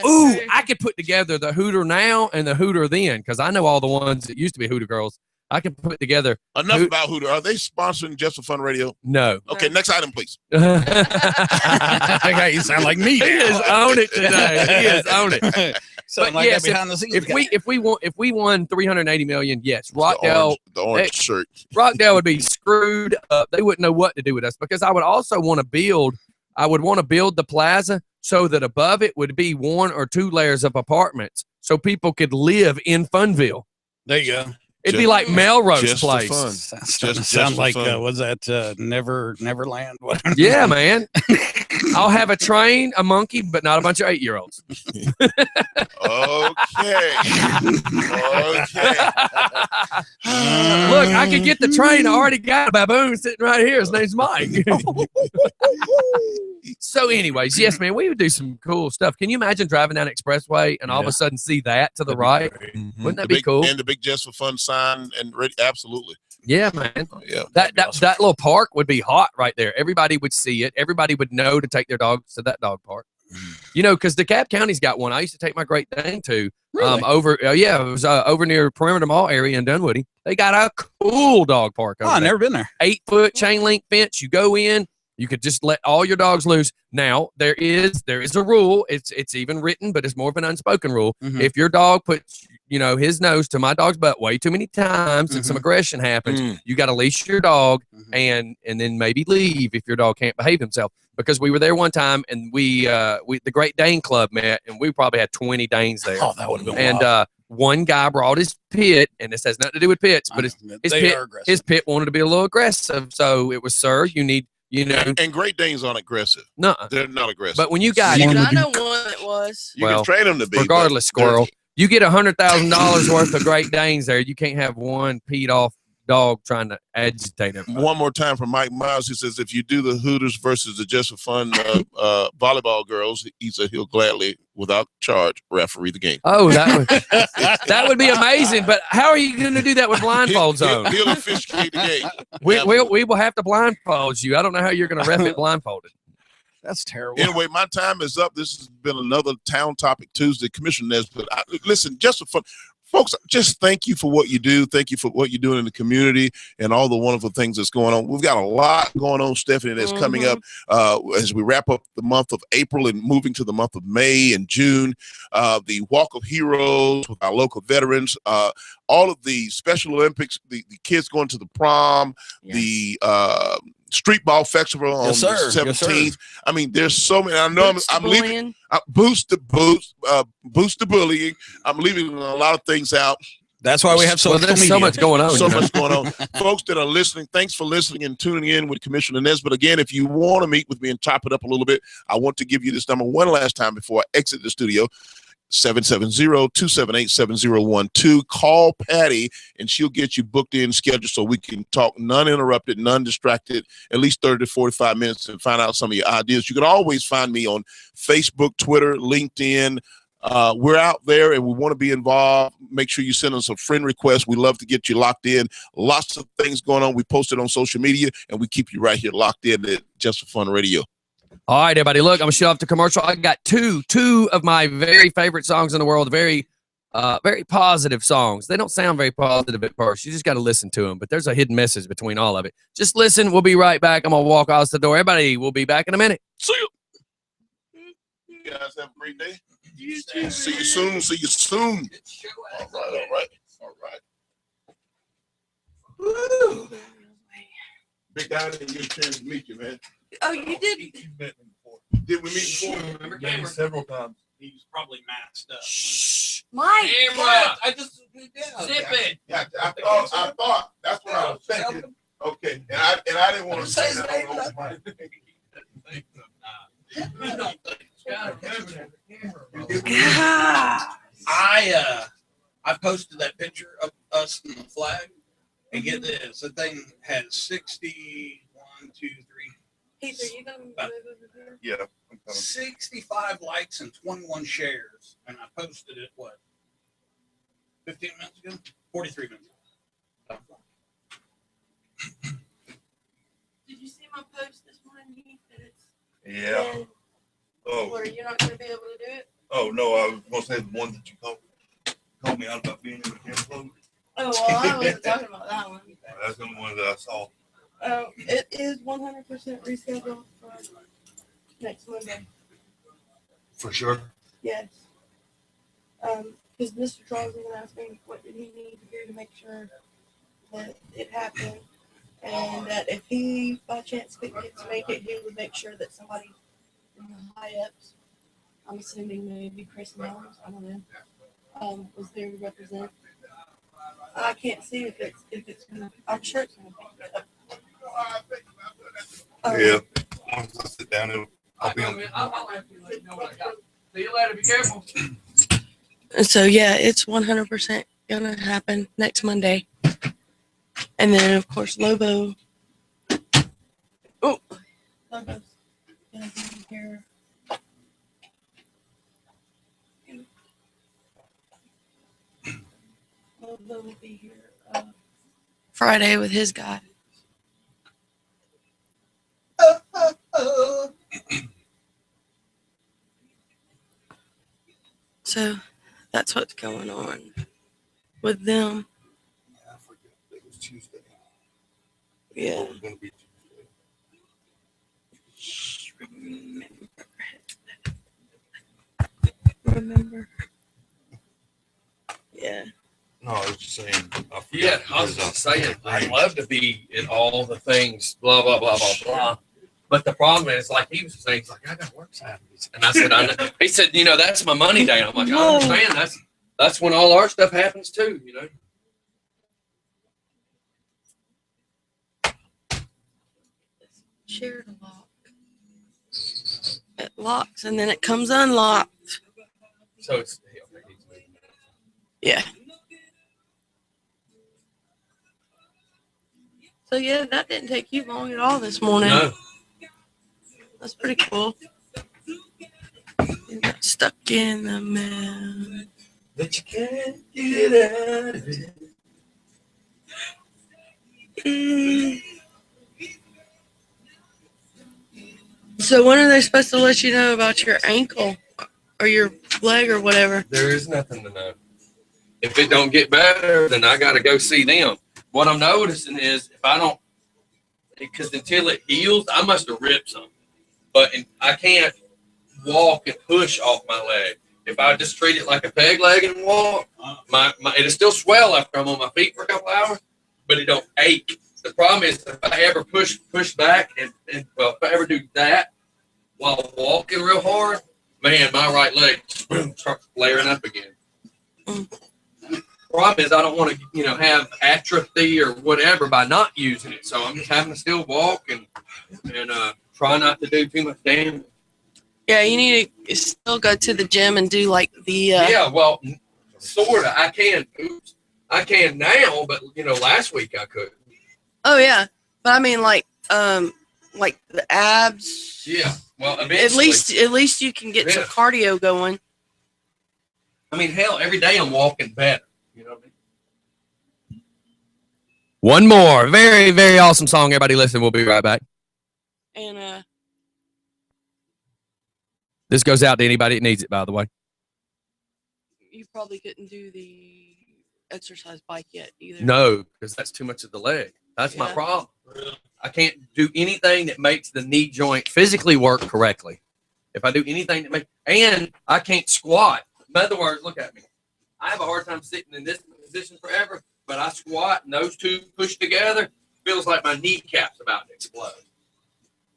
Speaker 3: Ooh, I could put together the Hooter now and the Hooter then because I know all the ones that used to be Hooter girls. I can put together.
Speaker 6: Enough about Hooter. Are they sponsoring Just for Fun Radio?
Speaker 3: No.
Speaker 6: Okay, next item, please.
Speaker 1: You sound like me.
Speaker 3: He has owned it today. He has owned it. But
Speaker 1: like
Speaker 3: yes,
Speaker 1: behind the scenes
Speaker 3: if we won 380 million, yes, Rockdale,
Speaker 6: the orange shirt.
Speaker 3: Rockdale would be screwed up. They wouldn't know what to do with us because I would also want to build. I would want to build the plaza so that above it would be 1 or 2 layers of apartments, so people could live in Funville.
Speaker 1: There you go.
Speaker 3: It'd be like Melrose
Speaker 6: just
Speaker 3: Place.
Speaker 6: For fun.
Speaker 1: Sound like was that Neverland?
Speaker 3: Yeah, man. I'll have a train, a monkey, but not a bunch of 8-year-olds.
Speaker 6: Okay.
Speaker 3: Look, I could get the train. I already got a baboon sitting right here. His name's Mike. So, anyways, yes, man, we would do some cool stuff. Can you imagine driving down Expressway and all of a sudden see that to the right? Wouldn't that be cool?
Speaker 6: And the big Just for Fun sign and absolutely.
Speaker 3: Yeah, man.
Speaker 6: Yeah,
Speaker 3: that little park would be hot right there. Everybody would see it. Everybody would know to take their dogs to that dog park. You know, because DeKalb County's got one. I used to take my Great Dane to.
Speaker 1: Really?
Speaker 3: It was over near Perimeter Mall area in Dunwoody. They got a cool dog park over
Speaker 1: I've never been there.
Speaker 3: 8-foot chain link fence. You go in. You could just let all your dogs loose. Now there is a rule. It's even written, but it's more of an unspoken rule.
Speaker 1: Mm-hmm.
Speaker 3: If your dog puts his nose to my dog's butt way too many times and some aggression happens, you got to leash your dog and then maybe leave if your dog can't behave himself. Because we were there one time and we the Great Dane Club met and we probably had 20 Danes there.
Speaker 1: Oh, that would have been
Speaker 3: and one guy brought his pit, and this has nothing to do with pits, but his pit wanted to be a little aggressive. So it was, sir, you need.
Speaker 6: And Great Danes aren't aggressive.
Speaker 3: No,
Speaker 6: they're not aggressive.
Speaker 3: But when you got,
Speaker 2: I know one that was.
Speaker 6: You can train them to be.
Speaker 3: Regardless, squirrel, you get $100,000 worth of Great Danes there. You can't have one peed off dog trying to agitate him.
Speaker 6: One more time from Mike Miles. He says, if you do the Hooters versus the Just for Fun volleyball girls, he said he'll gladly, without charge, referee the game.
Speaker 3: Oh, that would be amazing. But how are you going to do that with blindfolds on?
Speaker 6: He'll officiate the game.
Speaker 3: We will have to blindfold you. I don't know how you're going to ref it blindfolded.
Speaker 1: That's terrible.
Speaker 6: Anyway, my time is up. This has been another Town Topic Tuesday. Commissioner Nesbitt, listen, just for fun. Folks, just thank you for what you do. Thank you for what you're doing in the community and all the wonderful things that's going on. We've got a lot going on, Stephanie, that's coming up as we wrap up the month of April and moving to the month of May and June. The Walk of Heroes with our local veterans, all of the Special Olympics, the kids going to the prom, the Street Ball Festival on the 17th. I mean, there's so many. I know I'm leaving. Boost the bullying. I'm leaving a lot of things out.
Speaker 1: That's why we have so
Speaker 3: much going on.
Speaker 6: So much going on. Folks that are listening, thanks for listening and tuning in with Commissioner Nesbitt. Again, if you want to meet with me and chop it up a little bit, I want to give you this number one last time before I exit the studio. 770-278-7012. Call Patty and she'll get you booked in, scheduled so we can talk non-interrupted, non-distracted, at least 30 to 45 minutes and find out some of your ideas. You can always find me on Facebook, Twitter, LinkedIn. We're out there and we want to be involved. Make sure you send us a friend request. We love to get you locked in. Lots of things going on. We post it on social media and we keep you right here locked in at Just for Fun Radio.
Speaker 3: All right, everybody, look, I'm going to show off the commercial. I got two of my very favorite songs in the world, very positive songs. They don't sound very positive at first. You just got to listen to them, but there's a hidden message between all of it. Just listen. We'll be right back. I'm going to walk out the door. Everybody, we'll be back in a minute. See you.
Speaker 6: You guys have a great day. See you soon. See you soon. All right. Woo. Big guy didn't get a chance to meet you, man.
Speaker 2: Oh, you did?
Speaker 6: Did we meet before?
Speaker 9: Yeah, several times.
Speaker 1: He was probably maxed up.
Speaker 2: Shh. Mike.
Speaker 3: Camera.
Speaker 9: I just
Speaker 3: Zip it.
Speaker 6: Yeah, I thought that's what I was thinking. Okay, and I didn't want to say that.
Speaker 1: I posted that picture of us in the flag, and get this, the thing has 61, 2, 3.
Speaker 2: Heath, are you gonna move over here?
Speaker 6: Yeah, I'm coming.
Speaker 1: 65 likes and 21 shares, and I posted it 15 minutes ago, 43 minutes ago.
Speaker 2: Did you see my post this morning, Heath?
Speaker 9: Yeah. Oh.
Speaker 2: Or you're not gonna be able to do it?
Speaker 9: Oh no, I was gonna say the one that you called me out about being in the camp club.
Speaker 2: Oh well, I wasn't talking about that one.
Speaker 9: That's the only one that I saw.
Speaker 2: It is 100% rescheduled for next Monday.
Speaker 9: For sure.
Speaker 2: Yes. Because Mr. Charles even asked me what did he need to do to make sure that it happened, and that if he by chance couldn't get to make it, he would make sure that somebody in the high ups, I'm assuming maybe Chris Mellons, I don't know, was there to represent. I can't see if it's gonna. I'm sure it's gonna be good.
Speaker 9: Yeah. Once I sit down, I'll be on.
Speaker 3: See you later. Be careful.
Speaker 2: So yeah, it's 100% gonna happen next Monday, and then of course Lobo's gonna be here. Lobo will be here Friday with his guy. So that's what's going on with them.
Speaker 9: I forget. It was Tuesday.
Speaker 2: Yeah.
Speaker 9: It was going to be Tuesday.
Speaker 2: Remember. Yeah.
Speaker 9: No, I was just saying.
Speaker 3: Yeah, I was just saying, I'd love to be in all the things, blah, blah, blah, blah, blah. But the problem is, like he was saying, he's like, I got to work Saturdays. And I said, I know. He said, you know, that's my money day. I'm like, I understand. That's when all our stuff happens too, you know.
Speaker 2: Shared lock. It locks and then it comes unlocked.
Speaker 3: So it's
Speaker 2: yeah. So yeah, that didn't take you long at all this morning.
Speaker 3: No.
Speaker 2: That's pretty cool. You got stuck in the mail.
Speaker 3: But you can't get out of it.
Speaker 2: So when are they supposed to let you know about your ankle or your leg or whatever?
Speaker 3: There is nothing to know. If it don't get better, then I got to go see them. What I'm noticing is if I don't, because until it heals, I must have ripped something. But I can't walk and push off my leg. If I just treat it like a peg leg and walk, it'll still swell after I'm on my feet for a couple hours, but it don't ache. The problem is if I ever push back and if I ever do that while walking real hard, man, my right leg starts flaring up again. Problem is I don't want to, have atrophy or whatever by not using it. So I'm just having to still walk and try not to do too much damage.
Speaker 2: Yeah, you need to still go to the gym and do like the.
Speaker 3: Yeah, well, sort of. I can now, but last week I couldn't.
Speaker 2: Oh yeah, but I mean like the abs.
Speaker 3: Yeah, well, eventually.
Speaker 2: At least you can get some cardio going.
Speaker 3: I mean, hell, every day I'm walking better. You know what I mean? One more very, very awesome song. Everybody listen. We'll be right back.
Speaker 2: And
Speaker 3: this goes out to anybody that needs it, by the way.
Speaker 2: You probably couldn't do the exercise bike yet either.
Speaker 3: No, because that's too much of the leg. That's my problem. I can't do anything that makes the knee joint physically work correctly. If I do anything that makes, and I can't squat. In other words, look at me. I have a hard time sitting in this position forever, but I squat and those two push together, feels like my kneecap's about to explode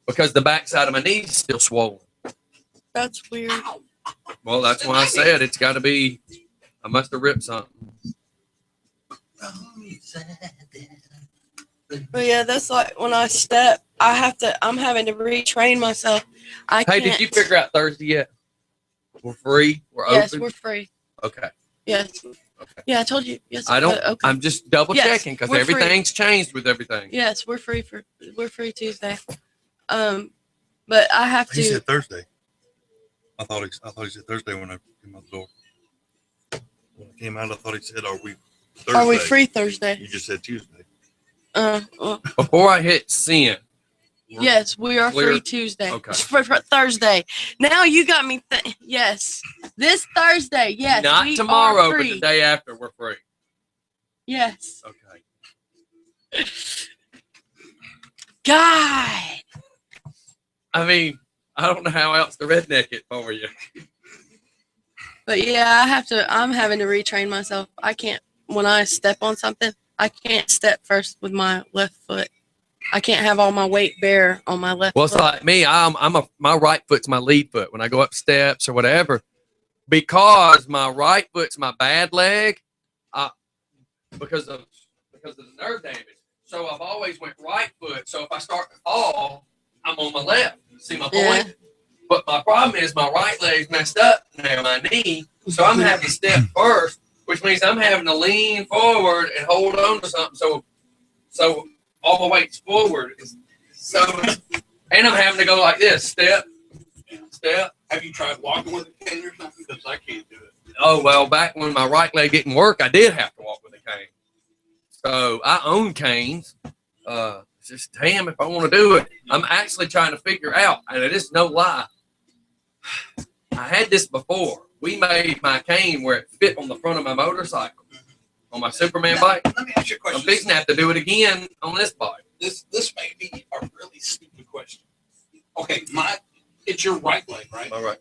Speaker 3: because the backside of my knee is still swollen.
Speaker 2: That's weird.
Speaker 3: Well, that's why I said it's got to be, I must have ripped something.
Speaker 2: But yeah, that's like when I step, I'm having to retrain myself.
Speaker 3: Hey, did you figure out Thursday yet? We're free? We're open?
Speaker 2: Yes, we're free.
Speaker 3: Okay.
Speaker 2: Yes. Okay. Yeah, I told you. Yes.
Speaker 3: Okay. I'm just double checking because everything's changed with everything.
Speaker 2: Yes, we're free Tuesday. But I have to.
Speaker 9: He said Thursday. I thought he said Thursday when I came out the door. When I came out, I thought he said, "Are we Thursday?"
Speaker 2: Are we free Thursday?
Speaker 9: You just said Tuesday.
Speaker 2: Well,
Speaker 3: before I hit send.
Speaker 2: Yes, we are free Tuesday.
Speaker 3: Okay.
Speaker 2: For Thursday. Now you got me. Yes, this Thursday. Yes.
Speaker 3: Not tomorrow, but the day after we're free.
Speaker 2: Yes.
Speaker 3: Okay.
Speaker 2: God.
Speaker 3: I mean, I don't know how else to redneck it for you.
Speaker 2: But yeah, I'm having to retrain myself. I can't, when I step on something, I can't step first with my left foot. I can't have all my weight bear on my left
Speaker 3: Well,
Speaker 2: foot.
Speaker 3: it's like me. My right foot's my lead foot when I go up steps or whatever, because my right foot's my bad leg, because of the nerve damage. So I've always went right foot. So if I start to fall, I'm on my left. See my point? But my problem is my right leg's messed up now, my knee. So I'm having to step first, which means I'm having to lean forward and hold on to something. So all the weight's forward. And I'm having to go like this, step.
Speaker 1: Have you tried walking with a cane or something? Because I can't do it.
Speaker 3: Oh, well, back when my right leg didn't work, I did have to walk with a cane. So I own canes. Just damn if I want to do it. I'm actually trying to figure out, and it is no lie. I had this before. We made my cane where it fit on the front of my motorcycle, on my Superman bike.
Speaker 1: Let me ask you a question.
Speaker 3: I'm fixing to have to do it again on this bike.
Speaker 1: This may be a really stupid question. Okay, it's your right leg, right?
Speaker 3: All right.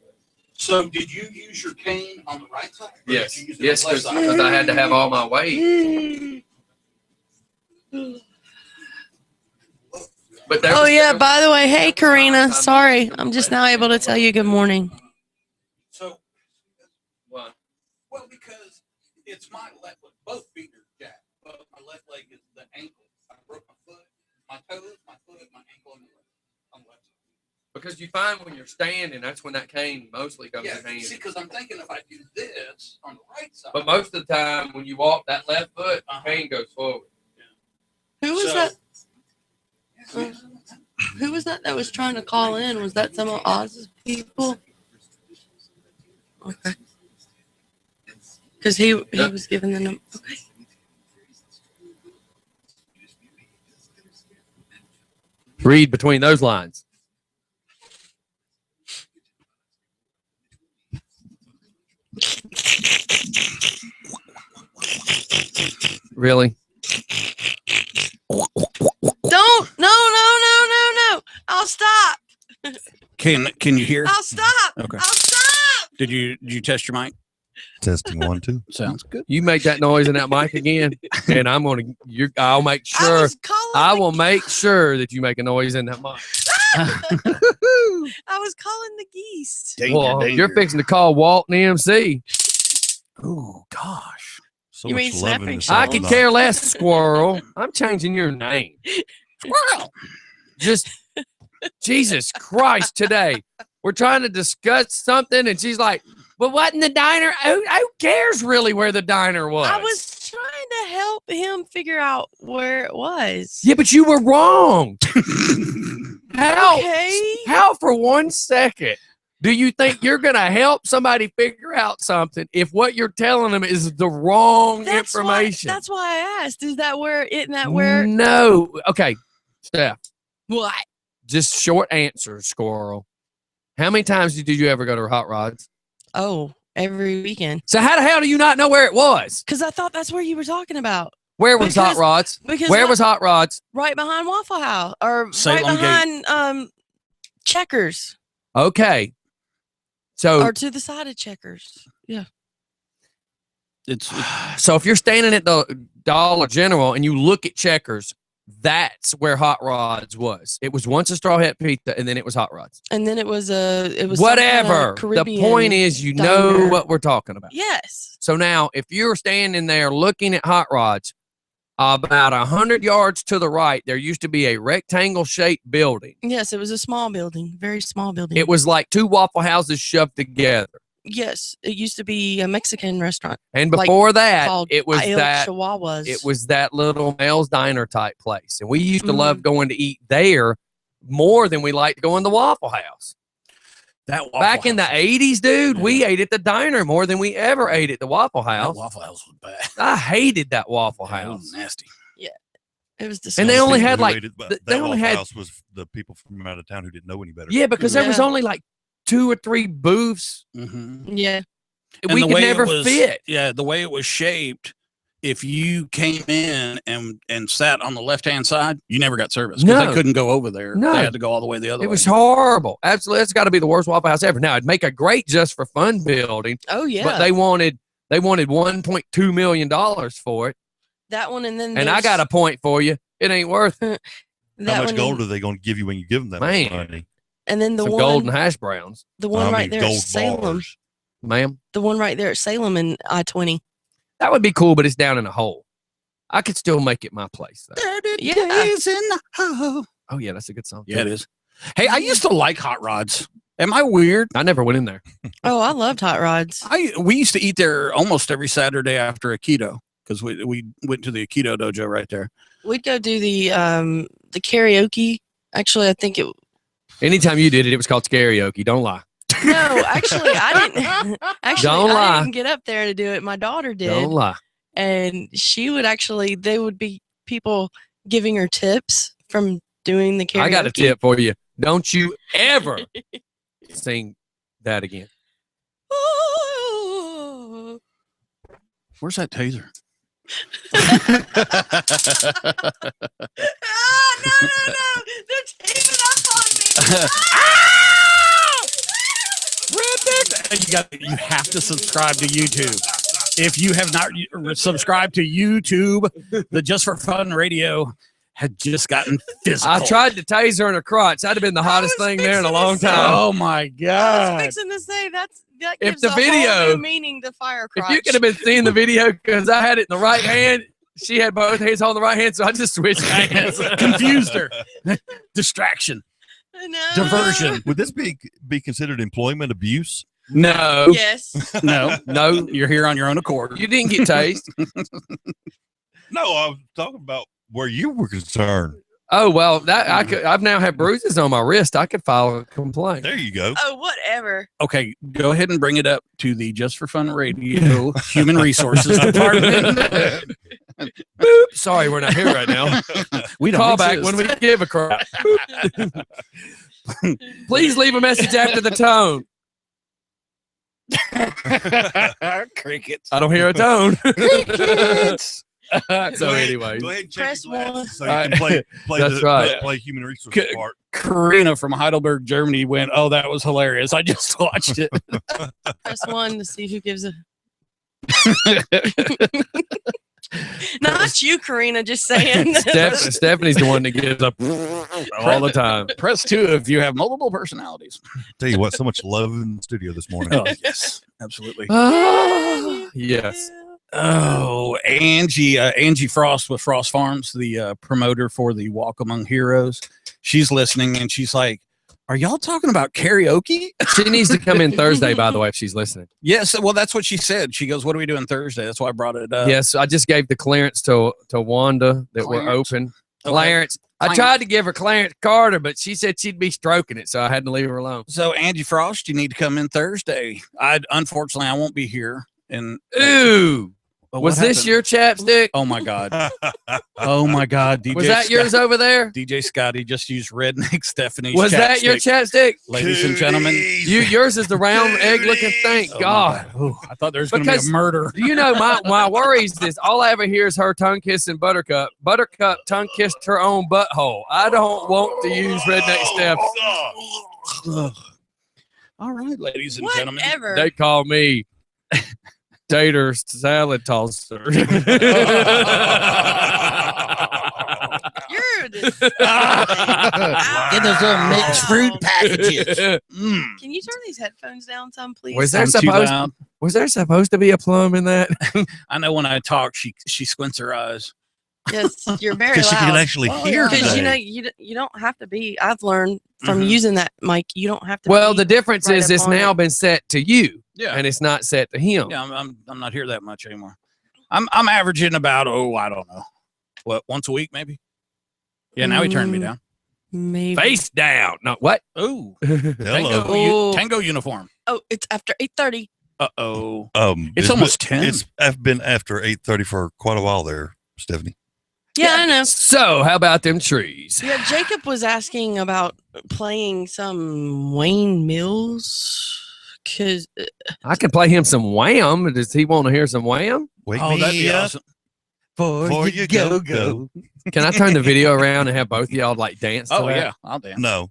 Speaker 1: So did you use your cane on the right side?
Speaker 3: Yes, because I had to have all my weight. But
Speaker 2: by the way, hey, Karina. Sorry, I'm just now able to tell you good morning.
Speaker 1: So,
Speaker 3: what?
Speaker 1: Well, because it's my left leg. Both feet are jacked. But my left leg is the ankle. I broke my foot, my toes, my foot, my ankle, and on the left side.
Speaker 3: Because you find when you're standing, that's when that cane mostly comes in handy.
Speaker 1: See, because I'm thinking if I do this on the right side.
Speaker 3: But most of the time, when you walk that left foot, cane goes forward.
Speaker 2: Who was that? Who was that was trying to call in? Was that some of Oz's people? Okay. Because he was giving the number. Okay.
Speaker 3: Read between those lines. Really?
Speaker 2: Don't! No! I'll stop.
Speaker 1: Can you hear?
Speaker 2: I'll stop.
Speaker 1: Okay.
Speaker 2: I'll stop.
Speaker 1: Did you test your mic?
Speaker 10: Testing 1, 2.
Speaker 1: Sounds good.
Speaker 3: You make that noise in that mic again, and I'll make sure. I will make sure that you make a noise in that mic.
Speaker 2: I was calling the geese.
Speaker 3: Danger. You're fixing to call Walt and EMC.
Speaker 1: Oh gosh.
Speaker 10: So
Speaker 2: You
Speaker 10: much
Speaker 2: mean
Speaker 10: love
Speaker 2: snapping
Speaker 10: in the
Speaker 3: I
Speaker 10: sound
Speaker 3: could
Speaker 10: line.
Speaker 3: care less, Squirrel. I'm changing your name.
Speaker 1: Squirrel.
Speaker 3: Just Jesus Christ today. We're trying to discuss something, and she's like, but what in the diner? Who cares really where the diner was?
Speaker 2: I was trying to help him figure out where it was.
Speaker 3: Yeah, but you were wrong. How?
Speaker 2: Okay.
Speaker 3: How for 1 second do you think you're going to help somebody figure out something if what you're telling them is the wrong information?
Speaker 2: That's why I asked. Is that where? Isn't that where?
Speaker 3: No. Okay, Steph.
Speaker 2: What?
Speaker 3: Just short answer, Squirrel. How many times did you ever go to Hot Rods?
Speaker 2: Oh, every weekend.
Speaker 3: So how the hell do you not know where it was?
Speaker 2: Because I thought that's where you were talking about.
Speaker 3: Where was Hot Rods? Where was Hot Rods?
Speaker 2: Right behind Waffle House, or
Speaker 1: Salem
Speaker 2: right behind Checkers,
Speaker 3: Okay. So
Speaker 2: or to the side of Checkers. Yeah.
Speaker 1: It's
Speaker 3: so if you're standing at the Dollar General and you look at Checkers, that's where Hot Rods was. It was once a Straw Hat Pizza, and then it was Hot Rods.
Speaker 2: And then it was
Speaker 3: whatever. The point is, you know what we're talking about.
Speaker 2: Yes.
Speaker 3: So now, if you're standing there looking at Hot Rods, about 100 yards to the right, there used to be a rectangle-shaped building.
Speaker 2: Yes, it was a small building, very small building.
Speaker 3: It was like 2 Waffle Houses shoved together.
Speaker 2: Yes, it used to be a Mexican restaurant.
Speaker 3: And before that,
Speaker 2: called
Speaker 3: it was
Speaker 2: El
Speaker 3: that
Speaker 2: Chihuahuas.
Speaker 3: it was that little Mel's Diner type place, and we used to love going to eat there more than we liked going to the Waffle House. Back in the 80s, dude, we ate at the diner more than we ever ate at the Waffle House.
Speaker 1: That Waffle House was bad.
Speaker 3: I hated that Waffle
Speaker 1: That
Speaker 3: House.
Speaker 1: was nasty.
Speaker 2: Yeah, it was disgusting.
Speaker 3: And they only had
Speaker 10: Who
Speaker 3: like
Speaker 10: ate it, but
Speaker 3: they
Speaker 10: that
Speaker 3: only
Speaker 10: Waffle
Speaker 3: had
Speaker 10: House was the people from out of town who didn't know any better.
Speaker 3: yeah, because there was only like 2 or 3 booths.
Speaker 1: Mm-hmm.
Speaker 2: Yeah,
Speaker 3: We could never fit.
Speaker 1: Yeah, the way it was shaped, if you came in and sat on the left-hand side, you never got service.
Speaker 3: No.
Speaker 1: They couldn't go over there.
Speaker 3: No.
Speaker 1: They had to go all the way the other way.
Speaker 3: It was horrible. Absolutely. It's got to be the worst Waffle House ever. Now, it'd make a great Just for Fun building.
Speaker 2: Oh, yeah.
Speaker 3: But they wanted $1.2 million for it.
Speaker 2: That one, and then
Speaker 3: And I got a point for you. It ain't worth
Speaker 10: How much gold are they going to give you when you give them that much money?
Speaker 2: And then
Speaker 3: some golden hash browns.
Speaker 2: The one right there at Salem.
Speaker 10: Bars.
Speaker 3: Ma'am?
Speaker 2: The one right there at Salem and I-20.
Speaker 3: That would be cool, but it's down in a hole. I could still make it my place, though.
Speaker 2: Yeah.
Speaker 1: Days in the hole.
Speaker 3: Oh, yeah, that's a good song.
Speaker 1: Yeah, it is. Hey, I used to like hot rods. Am I weird?
Speaker 3: I never went in there.
Speaker 2: Oh, I loved hot rods.
Speaker 1: We used to eat there almost every Saturday after Aikido because we went to the Aikido dojo right there.
Speaker 2: We'd go do the karaoke. Actually, I think it.
Speaker 3: Anytime you did it, it was called karaoke. Don't lie.
Speaker 2: No, actually, I didn't. Actually,
Speaker 3: Don't lie.
Speaker 2: I didn't get up there to do it. My daughter did.
Speaker 3: Don't lie.
Speaker 2: And she would actually. They would be people giving her tips from doing the karaoke.
Speaker 3: I got a tip for you. Don't you ever sing that again.
Speaker 1: Where's that taser?
Speaker 2: No. They're teaming up on me.
Speaker 1: You have to subscribe to YouTube. If you have not subscribed to YouTube, the Just for Fun Radio had just gotten physical.
Speaker 3: I tried to taser in her crotch. That'd have been the hottest thing there in a long time.
Speaker 1: Oh my God.
Speaker 2: I was fixing to say that
Speaker 3: If
Speaker 2: gives
Speaker 3: the
Speaker 2: a
Speaker 3: video-
Speaker 2: whole new meaning to fire crotch.
Speaker 3: If you could have been seeing the video, because I had it in the right hand, she had both hands on the right hand, so I just switched hands.
Speaker 1: Confused her. Distraction.
Speaker 2: No.
Speaker 1: Diversion.
Speaker 10: Would this be considered employment abuse?
Speaker 3: No.
Speaker 2: Yes.
Speaker 1: No.
Speaker 3: No.
Speaker 1: You're here on your own accord.
Speaker 3: You didn't get tased.
Speaker 10: No, I was talking about where you were concerned.
Speaker 3: Oh, well, that I've now had bruises on my wrist. I could file a complaint.
Speaker 10: There you go.
Speaker 2: Oh, whatever.
Speaker 1: Okay, go ahead and bring it up to the Just for Fun Radio Human Resources Department.
Speaker 3: Boop. Sorry, we're not here right now.
Speaker 1: We don't
Speaker 3: Call back
Speaker 1: exist.
Speaker 3: when we give a crap. Please leave a message after the tone.
Speaker 1: Crickets.
Speaker 3: I don't hear a tone.
Speaker 1: Crickets.
Speaker 3: So anyway,
Speaker 10: Go ahead and check
Speaker 2: Press
Speaker 10: your glasses
Speaker 2: one.
Speaker 10: so you can play
Speaker 3: That's right.
Speaker 10: play human resources part.
Speaker 1: Karina from Heidelberg, Germany went, "Oh, that was hilarious. I just watched it."
Speaker 2: Press 1 to see who gives a. Not you, Karina, just saying.
Speaker 3: Stephanie's the one that gives up all the time.
Speaker 1: Press 2 if you have multiple personalities.
Speaker 10: Tell you what, so much love in the studio this morning.
Speaker 1: Oh, yes, absolutely.
Speaker 3: Yes.
Speaker 1: Oh, Angie Frost with Frost Farms, the promoter for the Walk Among Heroes. She's listening and she's like, "Are y'all talking about karaoke?"
Speaker 3: She needs to come in Thursday, by the way, if she's listening.
Speaker 1: Yes, well, that's what she said. She goes, "What are we doing Thursday?" That's why I brought it up.
Speaker 3: Yes, I just gave the clearance to Wanda that we're
Speaker 1: Clarence?
Speaker 3: open.
Speaker 1: Okay.
Speaker 3: Clarence. I tried to give her Clarence Carter, but she said she'd be stroking it, so I had to leave her alone.
Speaker 1: So Angie Frost, you need to come in Thursday. Unfortunately I won't be here. And
Speaker 3: Ooh.
Speaker 1: But
Speaker 3: Was
Speaker 1: what
Speaker 3: this
Speaker 1: happened?
Speaker 3: your chapstick?
Speaker 1: Oh my God. Oh my God. DJ
Speaker 3: Was that yours over there?
Speaker 1: DJ Scotty just used Redneck Stephanie's
Speaker 3: Was that your chapstick?
Speaker 1: Ladies and gentlemen.
Speaker 3: Yours is the round egg-looking thing.
Speaker 1: Oh my
Speaker 3: God.
Speaker 1: Ooh, I thought there was going to be
Speaker 3: Because-
Speaker 1: a murder.
Speaker 3: You know, my worries is all I ever hear is her tongue kissing Buttercup. Buttercup tongue kissed her own butthole. I don't want to use Redneck Steph.
Speaker 1: All right, ladies and gentlemen.
Speaker 2: Whatever.
Speaker 3: They call me tater salad tosser.
Speaker 2: You're
Speaker 1: Get those little mixed fruit packages.
Speaker 2: Can you turn these headphones down some, please?
Speaker 3: Was there
Speaker 1: I'm too
Speaker 3: supposed
Speaker 1: loud.
Speaker 3: Was there supposed to be a plum in that?
Speaker 1: I know when I talk, she squints her eyes.
Speaker 2: Yes, you're very
Speaker 10: Because she can
Speaker 2: loud.
Speaker 10: actually hear
Speaker 2: Because you know
Speaker 10: today.
Speaker 2: you don't have to be. I've learned from
Speaker 1: Mhm.
Speaker 2: using that mic. You don't have to.
Speaker 3: Well,
Speaker 2: be
Speaker 3: the difference
Speaker 2: right
Speaker 3: is
Speaker 2: up
Speaker 3: it's
Speaker 2: on
Speaker 3: now
Speaker 2: it.
Speaker 3: been set to you,
Speaker 1: Yeah.
Speaker 3: and it's not set to him.
Speaker 1: Yeah, I'm not here that much anymore. I'm averaging about, I don't know. What, once a week maybe? Yeah, now he turned me down.
Speaker 2: Maybe.
Speaker 3: Face down. No, what?
Speaker 1: Ooh.
Speaker 10: Hello.
Speaker 1: Tango uniform.
Speaker 2: Oh, it's after 8:30.
Speaker 1: Uh-oh.
Speaker 10: It's
Speaker 1: It's almost 10.
Speaker 10: I've been after 8:30 for quite a while there, Stephanie.
Speaker 2: Yeah, I know.
Speaker 3: So, how about them trees?
Speaker 2: Yeah, Jacob was asking about playing some Wayne Mills because
Speaker 3: I can play him some Wham. Does he want to hear some Wham?
Speaker 10: Wake
Speaker 1: Oh,
Speaker 10: me
Speaker 1: that'd be
Speaker 10: up.
Speaker 1: awesome. Before you go.
Speaker 3: Can I turn the video around and have both of y'all like dance? To
Speaker 1: Oh
Speaker 3: that?
Speaker 1: yeah, I'll dance.
Speaker 10: No,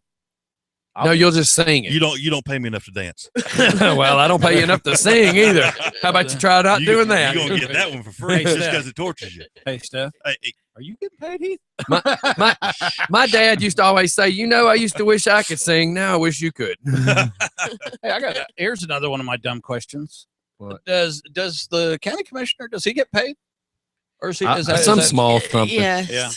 Speaker 3: No, you'll just sing it.
Speaker 10: you don't pay me enough to dance.
Speaker 3: Well, I don't pay you enough to sing either. How about you try not doing that?
Speaker 10: You're gonna get that one for free
Speaker 1: Hey,
Speaker 10: just
Speaker 1: Steph.
Speaker 10: because it tortures you.
Speaker 1: Hey, Steph,
Speaker 10: Hey,
Speaker 1: are you getting paid, Heath?
Speaker 3: My dad used to always say, I used to wish I could sing. Now I wish you could.
Speaker 1: Hey, here's another one of my dumb questions.
Speaker 3: What?
Speaker 1: Does the county commissioner, does he get paid? Or is he, is that,
Speaker 3: some
Speaker 1: is that,
Speaker 3: small something.
Speaker 2: Yes.
Speaker 1: Yeah.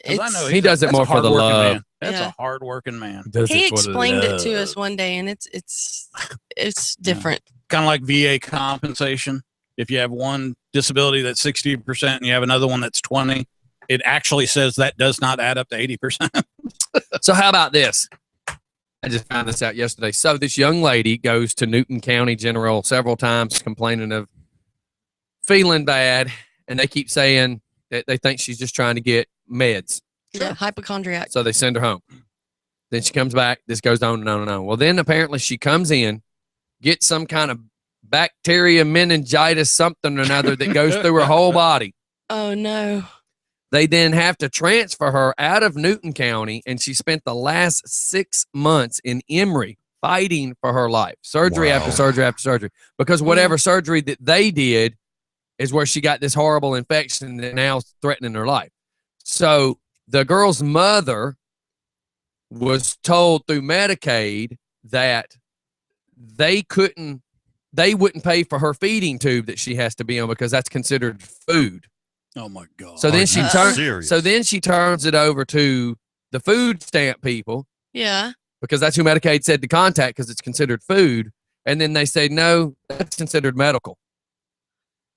Speaker 1: 'Cause I know
Speaker 3: He does it
Speaker 1: that's a
Speaker 3: more for the
Speaker 1: hardworking
Speaker 3: love.
Speaker 1: man. That's
Speaker 2: Yeah.
Speaker 1: a hard-working man.
Speaker 2: He explained it to us one day, and it's different.
Speaker 1: Kind of like VA compensation. If you have one disability that's 60% and you have another one that's 20, it actually says that does not add up to 80%.
Speaker 3: So how about this? I just found this out yesterday. So this young lady goes to Newton County General several times complaining of feeling bad, and they keep saying that they think she's just trying to get meds.
Speaker 2: Yeah, hypochondriac.
Speaker 3: So they send her home. Then she comes back. This goes on and on and on. Well, then apparently she comes in, gets some kind of bacteria, meningitis, something or another that goes through her whole body.
Speaker 2: Oh no.
Speaker 3: They then have to transfer her out of Newton County, and she spent the last 6 months in Emory fighting for her life, surgery after surgery after surgery, because whatever surgery that they did is where she got this horrible infection that now is threatening her life. So the girl's mother was told through Medicaid that they wouldn't pay for her feeding tube that she has to be on because that's considered food.
Speaker 1: Oh my God.
Speaker 3: So then
Speaker 10: serious?
Speaker 3: So then she turns it over to the food stamp people
Speaker 2: Yeah.
Speaker 3: because that's who Medicaid said to contact because it's considered food. And then they say, no, that's considered medical.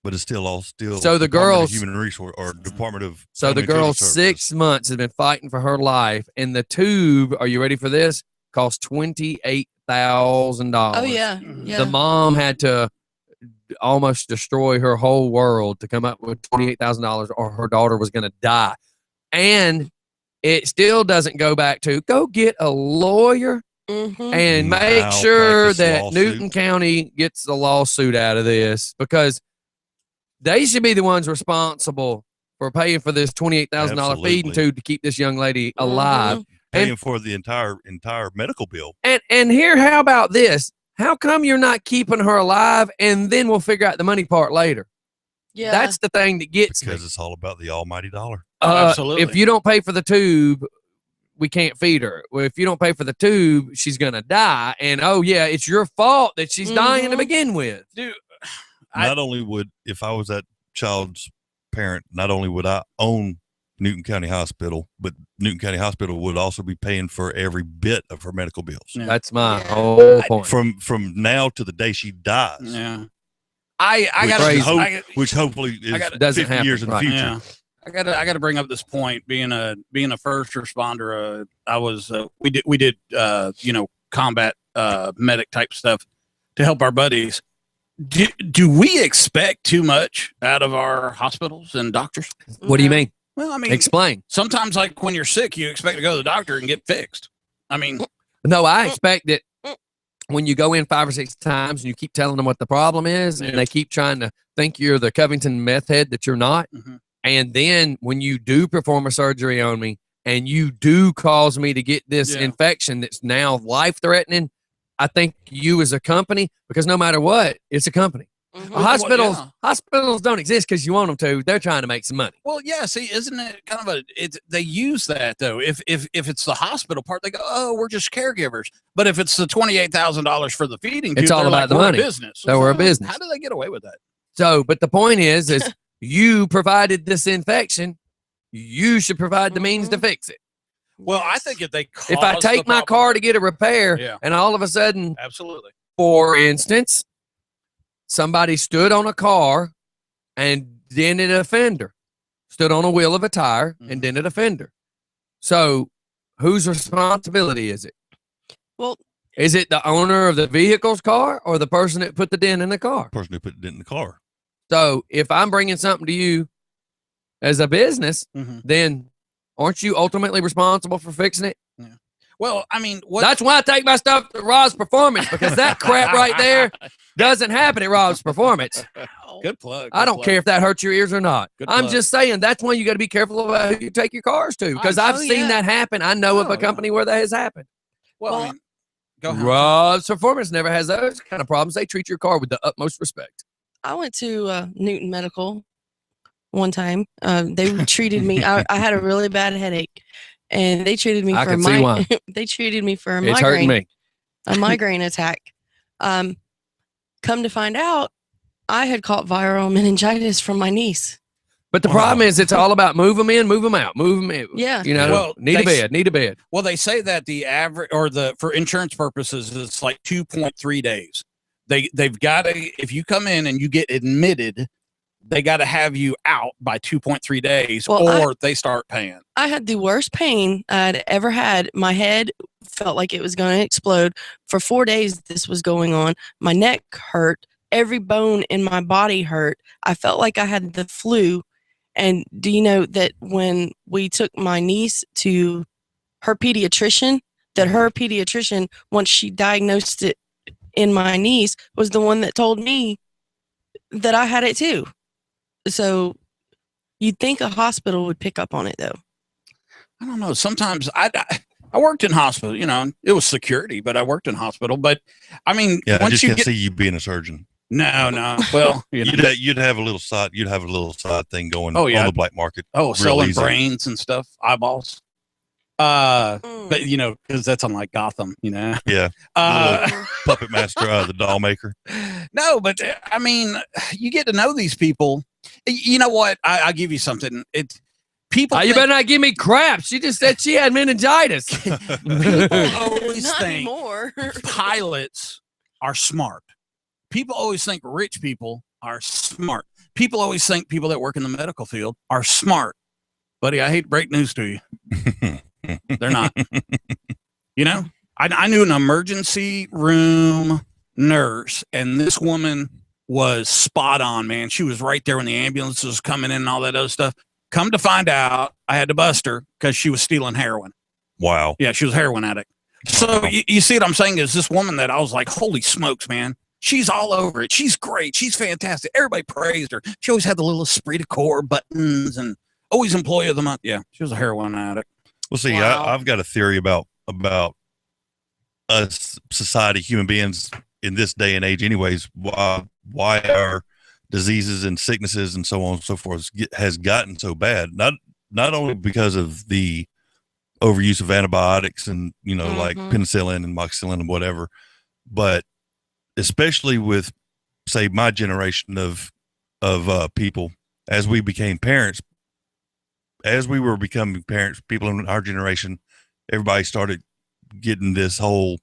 Speaker 10: But it's still
Speaker 3: So the
Speaker 10: Department of
Speaker 3: girls-
Speaker 10: Human Resource or Department of
Speaker 3: So the
Speaker 10: Family and
Speaker 3: girl
Speaker 10: Children's
Speaker 3: 6 months has been fighting for her life, and the tube, are you ready for this? Cost $28,000.
Speaker 2: Oh yeah. Yeah.
Speaker 3: The mom had to almost destroy her whole world to come up with $28,000 or her daughter was going to die. And it still doesn't go back to go get a lawyer and make sure
Speaker 10: Malpractice
Speaker 3: that
Speaker 10: lawsuit.
Speaker 3: Newton County gets the lawsuit out of this because they should be the ones responsible for paying for this $28,000 feeding
Speaker 10: Absolutely.
Speaker 3: tube to keep this young lady alive.
Speaker 10: paying for the entire medical bill.
Speaker 3: And here, how about this? How come you're not keeping her alive, and then we'll figure out the money part later?
Speaker 2: Yeah.
Speaker 3: That's the thing that gets
Speaker 10: Because
Speaker 3: me.
Speaker 10: it's all about the almighty dollar.
Speaker 1: Absolutely.
Speaker 3: If you don't pay for the tube, we can't feed her. Well, if you don't pay for the tube, she's gonna die. And oh yeah, it's your fault that she's dying to begin with.
Speaker 1: Dude,
Speaker 10: Not only would, if I was that child's parent, not only would I own Newton County Hospital, but Newton County Hospital would also be paying for every bit of her medical bills.
Speaker 1: Yeah.
Speaker 3: That's my whole point.
Speaker 10: From now to the day she dies.
Speaker 1: Yeah. I
Speaker 10: which,
Speaker 1: got
Speaker 10: which hopefully is
Speaker 3: doesn't
Speaker 10: 50 years in the
Speaker 3: happen,
Speaker 10: future.
Speaker 1: Yeah. I gotta bring up this point. Being a first responder, I was we did combat medic type stuff to help our buddies. Do we expect too much out of our hospitals and doctors?
Speaker 3: What do you mean?
Speaker 1: Well, I mean,
Speaker 3: Explain.
Speaker 1: sometimes like when you're sick, you expect to go to the doctor and get fixed. I mean,
Speaker 3: No, I expect that when you go in 5 or 6 times and you keep telling them what the problem is, and they keep trying to think you're the Covington meth head that you're not.
Speaker 1: Mhm.
Speaker 3: And then when you do perform a surgery on me and you do cause me to get this infection that's now life threatening, I think you as a company, because no matter what, it's a company. Hospitals don't exist because you want them to. They're trying to make some money.
Speaker 1: well, yeah. See, isn't it kind of they use that though. If it's the hospital part, they go, oh, we're just caregivers. But if it's the $28,000 for the feeding,
Speaker 3: It's
Speaker 1: tube,
Speaker 3: all
Speaker 1: they're
Speaker 3: about
Speaker 1: like,
Speaker 3: the
Speaker 1: we're a
Speaker 3: money.
Speaker 1: business.
Speaker 3: So we're a
Speaker 1: So
Speaker 3: business.
Speaker 1: How do they get away with that?
Speaker 3: So, but the point is you provided this infection. You should provide the means to fix it.
Speaker 1: Well, I think if they
Speaker 3: If I take my car to get a repair
Speaker 1: Yeah.
Speaker 3: and all of a sudden,
Speaker 1: absolutely.
Speaker 3: for instance, somebody stood on a car and dented a fender, stood on a wheel of a tire and dented a fender. So whose responsibility is it?
Speaker 2: Well,
Speaker 3: is it the owner of the vehicle's car or the person that put the dent in the car?
Speaker 10: Person who put it in the car.
Speaker 3: So if I'm bringing something to you as a business, then aren't you ultimately responsible for fixing it?
Speaker 1: Well, I mean,
Speaker 3: that's why I take my stuff to Ross Performance, because that crap right there doesn't happen at Rob's Performance.
Speaker 1: Good plug.
Speaker 3: I don't care if that hurts your ears or not.
Speaker 1: Good
Speaker 3: I'm
Speaker 1: plug.
Speaker 3: just saying that's why you got to be careful about who you take your cars to, because I've seen that happen. I know of a company where that has happened.
Speaker 1: Well, I mean, go ahead.
Speaker 3: Rob's Performance never has those kind of problems. They treat your car with the utmost respect.
Speaker 2: I went to Newton Medical one time. They treated me. I had a really bad headache, and they treated me for they treated me for a
Speaker 3: It's hurting me.
Speaker 2: A migraine attack. Come to find out, I had caught viral meningitis from my niece.
Speaker 3: But the problem is, it's all about move them in, move them out, move them in.
Speaker 2: Yeah.
Speaker 3: You know,
Speaker 1: Well,
Speaker 3: need a bed.
Speaker 1: Well, they say that the average for insurance purposes, it's like 2.3 days. They've got to, if you come in and you get admitted, they got to have you out by 2.3 days or they start paying.
Speaker 2: I had the worst pain I'd ever had. My head felt like it was going to explode. For 4 days, this was going on. My neck hurt. Every bone in my body hurt. I felt like I had the flu. And do you know that when we took my niece to her pediatrician, that her pediatrician, once she diagnosed it in my niece, was the one that told me that I had it too. So you'd think a hospital would pick up on it, though.
Speaker 1: I don't know. Sometimes I worked in hospital, you know, it was security, but I worked in hospital. But I mean,
Speaker 10: I
Speaker 1: once
Speaker 10: just
Speaker 1: you
Speaker 10: can't
Speaker 1: get,
Speaker 10: see you being a surgeon.
Speaker 1: No. Well, you know.
Speaker 10: You'd have a little side thing going
Speaker 1: on
Speaker 10: the black market.
Speaker 1: Oh, selling brains and stuff, eyeballs. But you know, because that's unlike Gotham, you know.
Speaker 10: Yeah. Puppet master, the doll maker.
Speaker 1: No, but I mean, you get to know these people. You know what? I'll give you something. People.
Speaker 3: You better not give me crap. She just said she had meningitis.
Speaker 1: People always
Speaker 2: Not
Speaker 1: think
Speaker 2: anymore.
Speaker 1: pilots are smart. People always think rich people are smart. People always think people that work in the medical field are smart. Buddy, I hate to break news to you. They're not. You know, I knew an emergency room nurse, and this woman was spot on, man. She was right there when the ambulance was coming in and all that other stuff. Come to find out, I had to bust her because she was stealing heroin.
Speaker 10: Wow.
Speaker 1: Yeah, she was a heroin addict. So you see what I'm saying is this woman that I was like, holy smokes, man. She's all over it. She's great. She's fantastic. Everybody praised her. She always had the little esprit de corps buttons and always employee of the month. Yeah, she was a heroin addict.
Speaker 10: Well, see,
Speaker 2: Wow.
Speaker 10: I've got a theory about us, society, human beings in this day and age anyways, why our diseases and sicknesses and so on and so forth has gotten so bad. Not only because of the overuse of antibiotics and, you know, like penicillin and moxicillin and whatever, but especially with, say, my generation of people, as we became parents, as we were becoming parents, people in our generation, everybody started getting this whole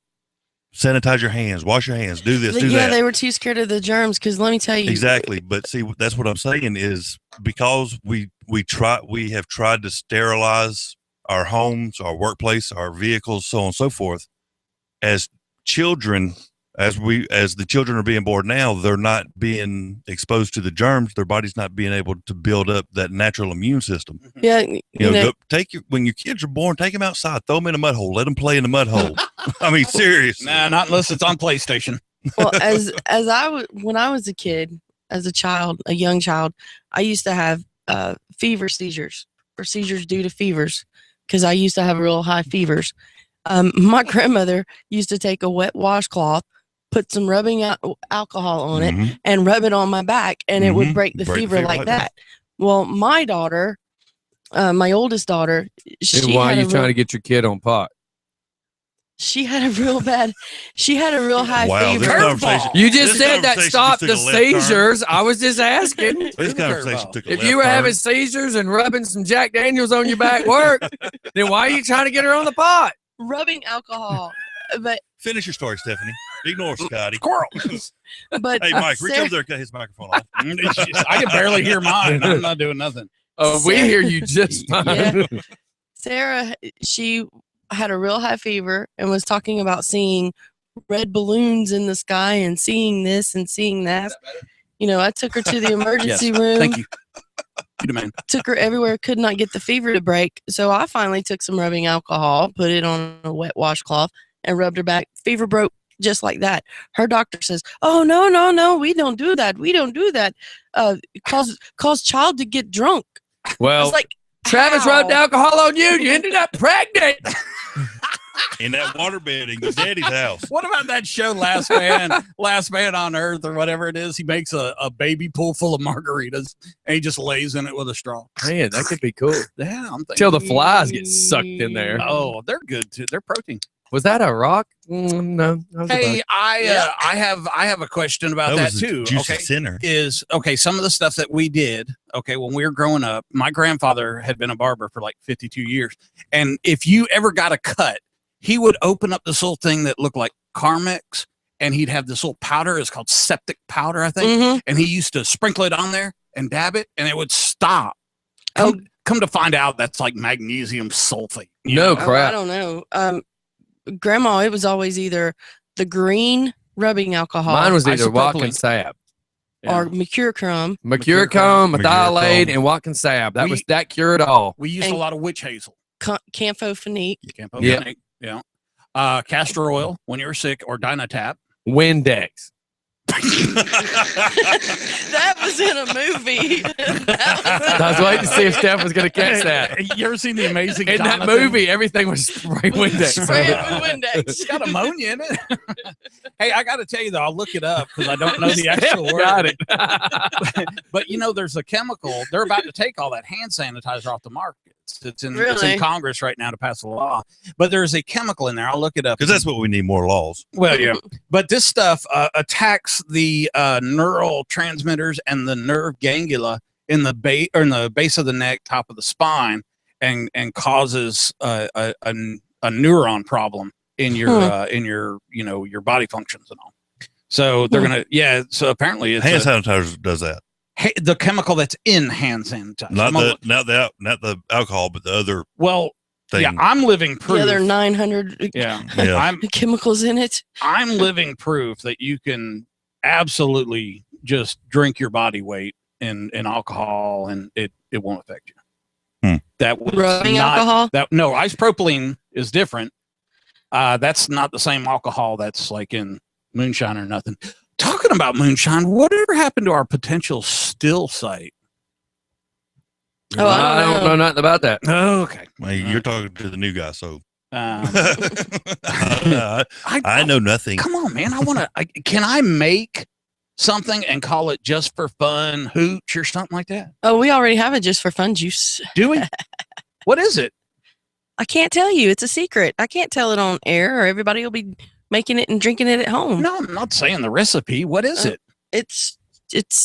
Speaker 10: sanitize your hands, wash your hands, do this, do that.
Speaker 2: Yeah, they were too scared of the germs because let me tell you.
Speaker 10: Exactly. But see, that's what I'm saying is because we have tried to sterilize our homes, our workplace, our vehicles, so on and so forth. As children, as the children are being born now, they're not being exposed to the germs. Their body's not being able to build up that natural immune system.
Speaker 2: Yeah,
Speaker 10: you know, when your kids are born, take them outside, throw them in a mud hole, let them play in the mud hole. I mean, seriously.
Speaker 1: Nah, not unless it's on PlayStation.
Speaker 2: Well, when I was a kid, as a child, a young child, I used to have fever seizures or seizures due to fevers because I used to have real high fevers. My grandmother used to take a wet washcloth, put some rubbing alcohol on it, and rub it on my back, and it would break the fever like that. Well, my daughter, my oldest daughter,
Speaker 3: why are you trying to get your kid on pot?
Speaker 2: She had a real high fever.
Speaker 3: You just said that stopped the seizures. I was just asking.
Speaker 10: This conversation took a
Speaker 3: if you were having seizures and rubbing some Jack Daniels on your back work, then why are you trying to get her on the pot?
Speaker 2: Rubbing alcohol. But
Speaker 10: finish your story, Stephanie. Ignore Scotty.
Speaker 1: Squirrel.
Speaker 2: But
Speaker 10: hey, Mike, reach over there and cut his microphone off.
Speaker 1: I can barely hear mine. I'm not doing nothing.
Speaker 3: Oh, we hear you just fine.
Speaker 2: Yeah. Sarah, she had a real high fever and was talking about seeing red balloons in the sky and seeing this and seeing that. You know, I took her to the emergency room.
Speaker 1: Thank you. You man.
Speaker 2: Took her everywhere, could not get the fever to break. So I finally took some rubbing alcohol, put it on a wet washcloth, and rubbed her back. Fever broke just like that. Her doctor says, "Oh no, we don't do that. We don't do that. Cause child to get drunk."
Speaker 3: Well,
Speaker 2: it's like,
Speaker 3: Travis rubbed alcohol on you. You ended up pregnant.
Speaker 10: In that waterbed in your daddy's house.
Speaker 1: What about that show, Last Man on Earth, or whatever it is? He makes a baby pool full of margaritas, and he just lays in it with a straw.
Speaker 3: Man, that could be cool.
Speaker 1: Yeah, I'm thinking.
Speaker 3: Till the flies get sucked in there.
Speaker 1: Oh, they're good too. They're protein.
Speaker 3: Was that a rock? No.
Speaker 1: Hey, I have a question about that too.
Speaker 10: Juicy sinner.
Speaker 1: Some of the stuff that we did, when we were growing up, my grandfather had been a barber for like 52 years. And if you ever got a cut, he would open up this little thing that looked like Carmex, and he'd have this little powder. It's called septic powder, I think.
Speaker 2: Mm-hmm.
Speaker 1: And he used to sprinkle it on there and dab it, and it would stop. Come to find out, that's like magnesium sulfate.
Speaker 3: No crap.
Speaker 2: I don't know. Grandma, it was always either the green rubbing alcohol.
Speaker 3: Mine was either Watkins Sab
Speaker 2: or Mercurochrome,
Speaker 3: methylate, and Watkins Sab. That cured all.
Speaker 1: We used a lot of witch hazel,
Speaker 2: Campho-Phenique.
Speaker 1: Yeah. Castor oil when you were sick, or Dynatap.
Speaker 3: Windex.
Speaker 2: That was in a movie.
Speaker 3: I was waiting to see if Steph was going to catch that.
Speaker 1: You ever seen The Amazing
Speaker 3: In
Speaker 1: Jonathan?
Speaker 3: that movie, everything was spray Windex.
Speaker 2: Windex.
Speaker 1: It's got ammonia in it. Hey, I got to tell you, though, I'll look it up because I don't know the actual word.
Speaker 3: Got it.
Speaker 1: But, there's a chemical. They're about to take all that hand sanitizer off the market. It's in Congress right now to pass a law. But there's a chemical in there. I'll look it up.
Speaker 10: Because that's what we need, more laws.
Speaker 1: Well, yeah. But this stuff attacks the neural transmitters and the nerve ganglia in the base of the neck, top of the spine, and causes a neuron problem in your your body functions and all. So they're gonna So apparently, it's
Speaker 10: hand sanitizer does that.
Speaker 1: The chemical that's in hand sanitizer,
Speaker 10: not the alcohol, but the other.
Speaker 1: Well,
Speaker 10: thing.
Speaker 1: Yeah, I'm living proof.
Speaker 2: The other 900 chemicals in it.
Speaker 1: I'm living proof that you can absolutely just drink your body weight in alcohol and it won't affect you. That was
Speaker 2: rubbing alcohol?
Speaker 1: No, isopropylene is different. That's not the same alcohol that's like in moonshine or nothing. Talking about moonshine, whatever happened to our potential still site?
Speaker 3: Oh, I don't know nothing about that.
Speaker 1: Oh, okay.
Speaker 10: Well, you're talking to the new guy, so
Speaker 1: I
Speaker 10: know nothing.
Speaker 1: Come on, man. Can I make something and call it Just for Fun Hooch or something like that?
Speaker 2: Oh, we already have a Just for Fun juice.
Speaker 1: Do we? What is it?
Speaker 2: I can't tell you. It's a secret. I can't tell it on air or everybody will be making it and drinking it at home.
Speaker 1: No, I'm not saying the recipe. What is it?
Speaker 2: It's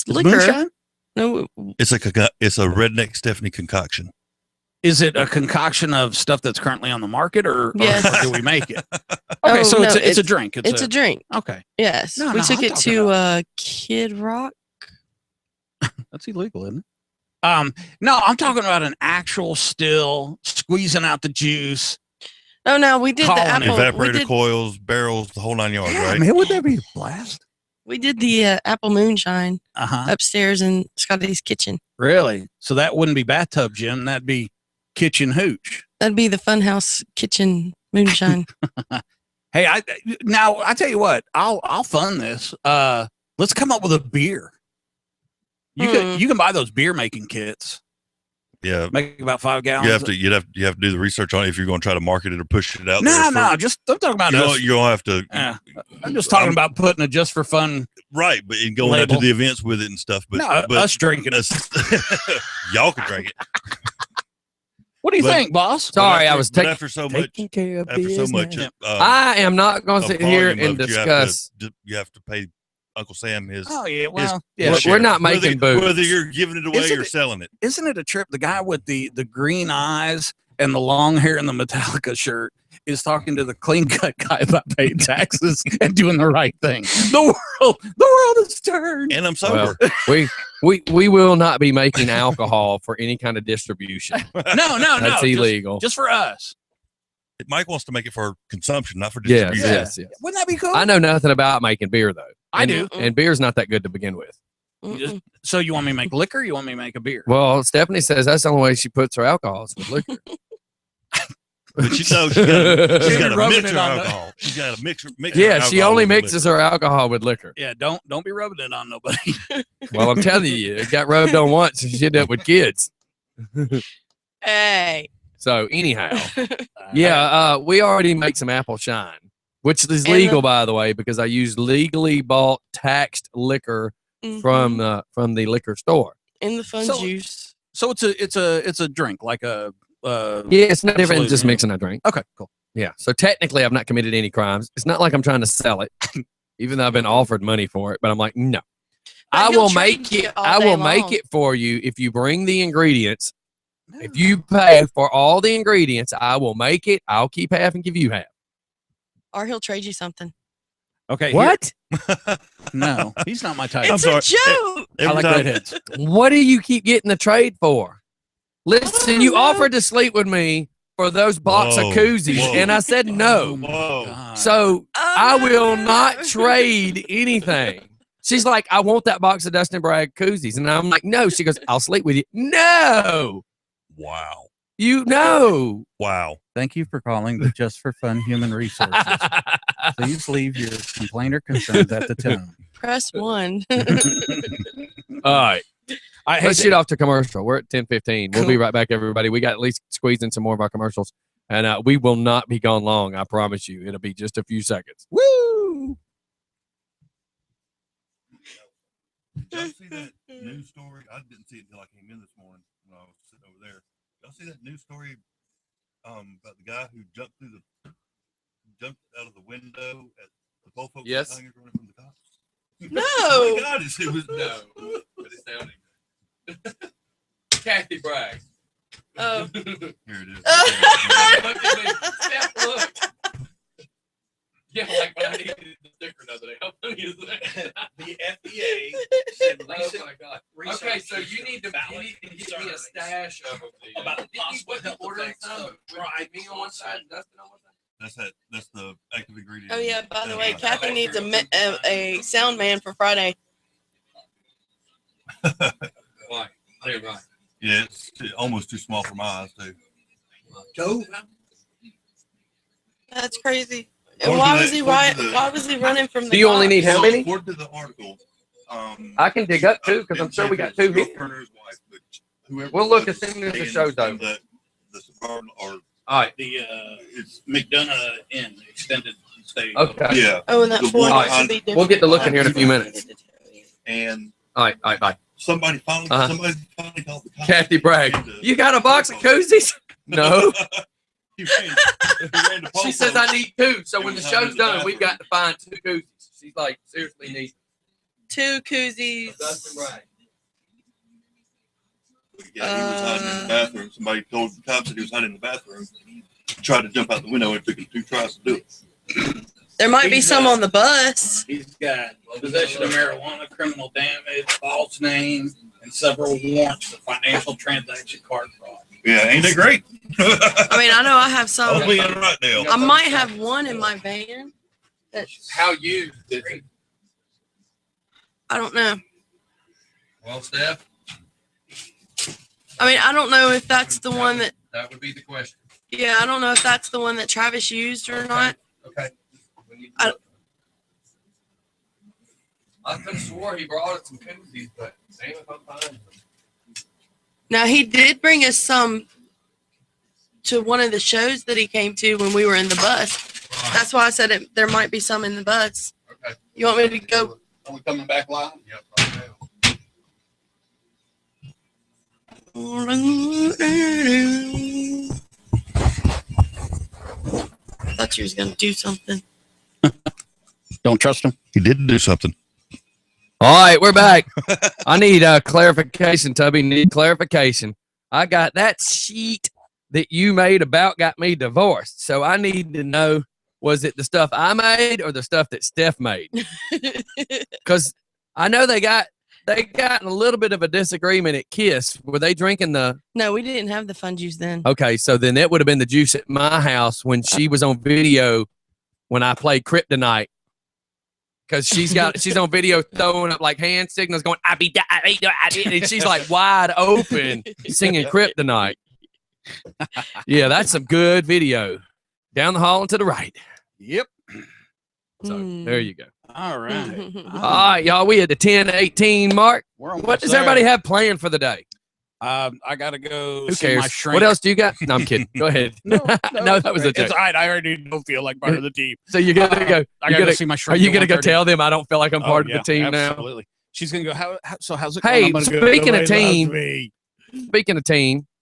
Speaker 2: liquor.
Speaker 1: Moonshine?
Speaker 10: No, it's a redneck Stephanie concoction.
Speaker 1: Is it a concoction of stuff that's currently on the market, or do we make it? Okay, so
Speaker 2: no,
Speaker 1: it's a drink.
Speaker 2: It's a drink.
Speaker 1: Okay.
Speaker 2: Yes, we took it to Kid Rock.
Speaker 1: That's illegal, isn't it? No, I'm talking about an actual still squeezing out the juice.
Speaker 2: Oh no, we did the apple
Speaker 10: evaporator coils, barrels, the whole 9 yards, right?
Speaker 1: Man, would that be a blast?
Speaker 2: We did the apple moonshine upstairs in Scotty's kitchen.
Speaker 1: Really? So that wouldn't be bathtub gin. That'd be kitchen hooch.
Speaker 2: That'd be the Funhouse kitchen moonshine.
Speaker 1: Hey, I tell you what, I'll fund this. Let's come up with a beer. You can buy those beer making kits.
Speaker 10: Yeah,
Speaker 1: make about 5 gallons.
Speaker 10: You have to do the research on it if you're going to try to market it or push it out.
Speaker 1: No, I'm talking about
Speaker 10: you don't have to.
Speaker 1: I'm just talking about putting a Just for Fun,
Speaker 10: right? But in going out to the events with it and stuff. But
Speaker 1: us drinking it,
Speaker 10: y'all can drink it.
Speaker 1: What do you think, boss?
Speaker 3: Sorry, I was
Speaker 10: after so much.
Speaker 3: I am not going to sit here and discuss.
Speaker 10: You have to pay Uncle Sam his.
Speaker 1: Oh yeah, well,
Speaker 3: we're not making booze.
Speaker 10: Whether you're giving it away or selling it.
Speaker 1: Isn't it a trip? The guy with the green eyes and the long hair and the Metallica shirt is talking to the clean cut guy about paying taxes and doing the right thing. The world has turned.
Speaker 10: And I'm sober.
Speaker 3: Well, we will not be making alcohol for any kind of distribution.
Speaker 1: No,
Speaker 3: that's illegal.
Speaker 1: Just for us.
Speaker 10: Mike wants to make it for consumption, not for distribution.
Speaker 3: Yes.
Speaker 1: Wouldn't that be cool?
Speaker 3: I know nothing about making beer though.
Speaker 1: I do.
Speaker 3: And beer's not that good to begin with.
Speaker 1: So you want me to make liquor? Or you want me to make a beer?
Speaker 3: Well, Stephanie says that's the only way she puts her alcohols with liquor.
Speaker 10: But she's got a mixture of alcohol. She's got a mixture.
Speaker 3: Yeah, she only mixes her alcohol with liquor.
Speaker 1: Yeah, don't be rubbing it on nobody.
Speaker 3: Well, I'm telling you, it got rubbed on once and she ended up with kids.
Speaker 2: Hey.
Speaker 3: So anyhow, yeah, we already make some apple shine, which is legal, by the way, because I use legally bought taxed liquor from the liquor store.
Speaker 2: In the fun juice.
Speaker 1: So it's a drink, like a
Speaker 3: yeah, it's not different than just mixing a drink.
Speaker 1: Okay, cool.
Speaker 3: Yeah. So technically I've not committed any crimes. It's not like I'm trying to sell it, even though I've been offered money for it, but I'm like, no. I will make it for you if you bring the ingredients. No. If you pay for all the ingredients, I will make it. I'll keep half and give you half.
Speaker 2: Or he'll trade you something.
Speaker 1: Okay.
Speaker 3: What?
Speaker 1: No, he's not my type.
Speaker 2: It's a joke.
Speaker 3: I like redheads. What do you keep getting the trade for? Listen, you offered to sleep with me for those box of koozies, and I said no. So I will not trade anything. She's like, I want that box of Dustin Bragg koozies. And I'm like, no. She goes, I'll sleep with you. No.
Speaker 10: Wow.
Speaker 3: You know.
Speaker 10: Wow.
Speaker 1: Thank you for calling the Just for Fun Human Resources. Please leave your complaint or concerns at the tone.
Speaker 2: Press 1.
Speaker 3: All right. Let's shoot off to commercial. We're at 10:15. We'll be right back, everybody. We got at least squeezed in some more of our commercials. And we will not be gone long. I promise you. It'll be just a few seconds.
Speaker 1: Woo!
Speaker 10: Did y'all see that news story? I didn't see it until I came in this morning when I was sitting over there. Y'all see that news story about the guy who jumped out of the window at the pole folks running from the cops?
Speaker 2: No.
Speaker 10: Oh my God, it was
Speaker 3: no. But it sounded good. Kathy Bragg.
Speaker 10: Oh. Here it is.
Speaker 3: Look at me. Look. Yeah, like when I needed the sticker the other day. How funny is that?
Speaker 1: The FDA said
Speaker 3: oh my God. Okay, so you need to get me a stash of them.
Speaker 1: About the possible help
Speaker 3: ordering some.
Speaker 1: Right.
Speaker 3: Me on one side and Dustin on one side.
Speaker 10: That's the active ingredient.
Speaker 2: Oh yeah, by the way, Kathy needs a sound man for Friday.
Speaker 3: Why? They're right.
Speaker 10: Yeah, it's almost too small for my eyes too.
Speaker 1: Joe?
Speaker 2: That's crazy. And why was he running from the
Speaker 3: Do you only need how many?
Speaker 10: According to the article,
Speaker 3: I can dig up two because I'm sure we got two here. We'll look as soon as the show's over.
Speaker 10: The suburban or
Speaker 3: all right.
Speaker 1: It's McDonough Inn extended stay.
Speaker 3: Okay.
Speaker 10: Yeah.
Speaker 2: Oh, and that four should be different.
Speaker 3: We'll get to looking here in a few minutes.
Speaker 10: And
Speaker 3: all right, bye.
Speaker 10: Somebody finally called the cops.
Speaker 3: Kathy Bragg. You got a box of koozies? No. She says I need two. So when the show's done, we've got to find two koozies. She's like, seriously need
Speaker 2: 2 koozies.
Speaker 3: Dustin Bragg.
Speaker 10: Yeah, he was hiding in the bathroom. Somebody told the cops that he was hiding in the bathroom. He tried to jump out the window and it took him 2 tries to do it.
Speaker 2: There might be some on the bus.
Speaker 1: He's got possession of marijuana, criminal damage, false name, and several warrants for financial transaction card fraud.
Speaker 10: Yeah, ain't that great?
Speaker 2: I mean, I know I have some.
Speaker 10: Only in Rockdale.
Speaker 2: I might have one in my van.
Speaker 3: How you?
Speaker 2: I don't know.
Speaker 3: Well, Steph.
Speaker 2: I mean, I don't know if that's the one that.
Speaker 3: That would be the question.
Speaker 2: Yeah, I don't know if that's the one that Travis used or not.
Speaker 3: Okay. I could have swore he brought us some koozies, but damn if I'm finding them.
Speaker 2: Now, he did bring us some to one of the shows that he came to when we were in the bus. Right. That's why I said there might be some in the bus.
Speaker 3: Okay.
Speaker 2: You want me to go?
Speaker 1: Are we coming back live?
Speaker 3: Yep, right
Speaker 2: now. I thought you was going to do something.
Speaker 1: Don't trust him.
Speaker 10: He did do something.
Speaker 3: All right, we're back. I need clarification, Tubby. Need clarification. I got that sheet that you made about got me divorced. So I need to know, was it the stuff I made or the stuff that Steph made? Because I know they got in a little bit of a disagreement at KISS. Were they drinking the?
Speaker 2: No, we didn't have the fun juice then.
Speaker 3: Okay, so then it would have been the juice at my house when she was on video when I played Kryptonite. Because she's on video throwing up like hand signals going, and she's like wide open singing Kryptonite. Yeah, that's some good video. Down the hall and to the right.
Speaker 1: Yep.
Speaker 3: So there you go.
Speaker 1: All right.
Speaker 3: All right, y'all. We at the 10:18 mark. What does everybody have planned for the day?
Speaker 1: I gotta go.
Speaker 3: Who
Speaker 1: see
Speaker 3: cares?
Speaker 1: My shrink.
Speaker 3: What else do you got? No, I'm kidding. Go ahead.
Speaker 1: No,
Speaker 3: that was a joke.
Speaker 1: It's all right. I already don't feel like part of the team.
Speaker 3: So you gotta go.
Speaker 1: I gotta see my shrink.
Speaker 3: Are you gonna go tell them I don't feel like I'm part of the team now?
Speaker 1: Absolutely. She's gonna go. So how's it
Speaker 3: Hey,
Speaker 1: going?
Speaker 3: speaking of team,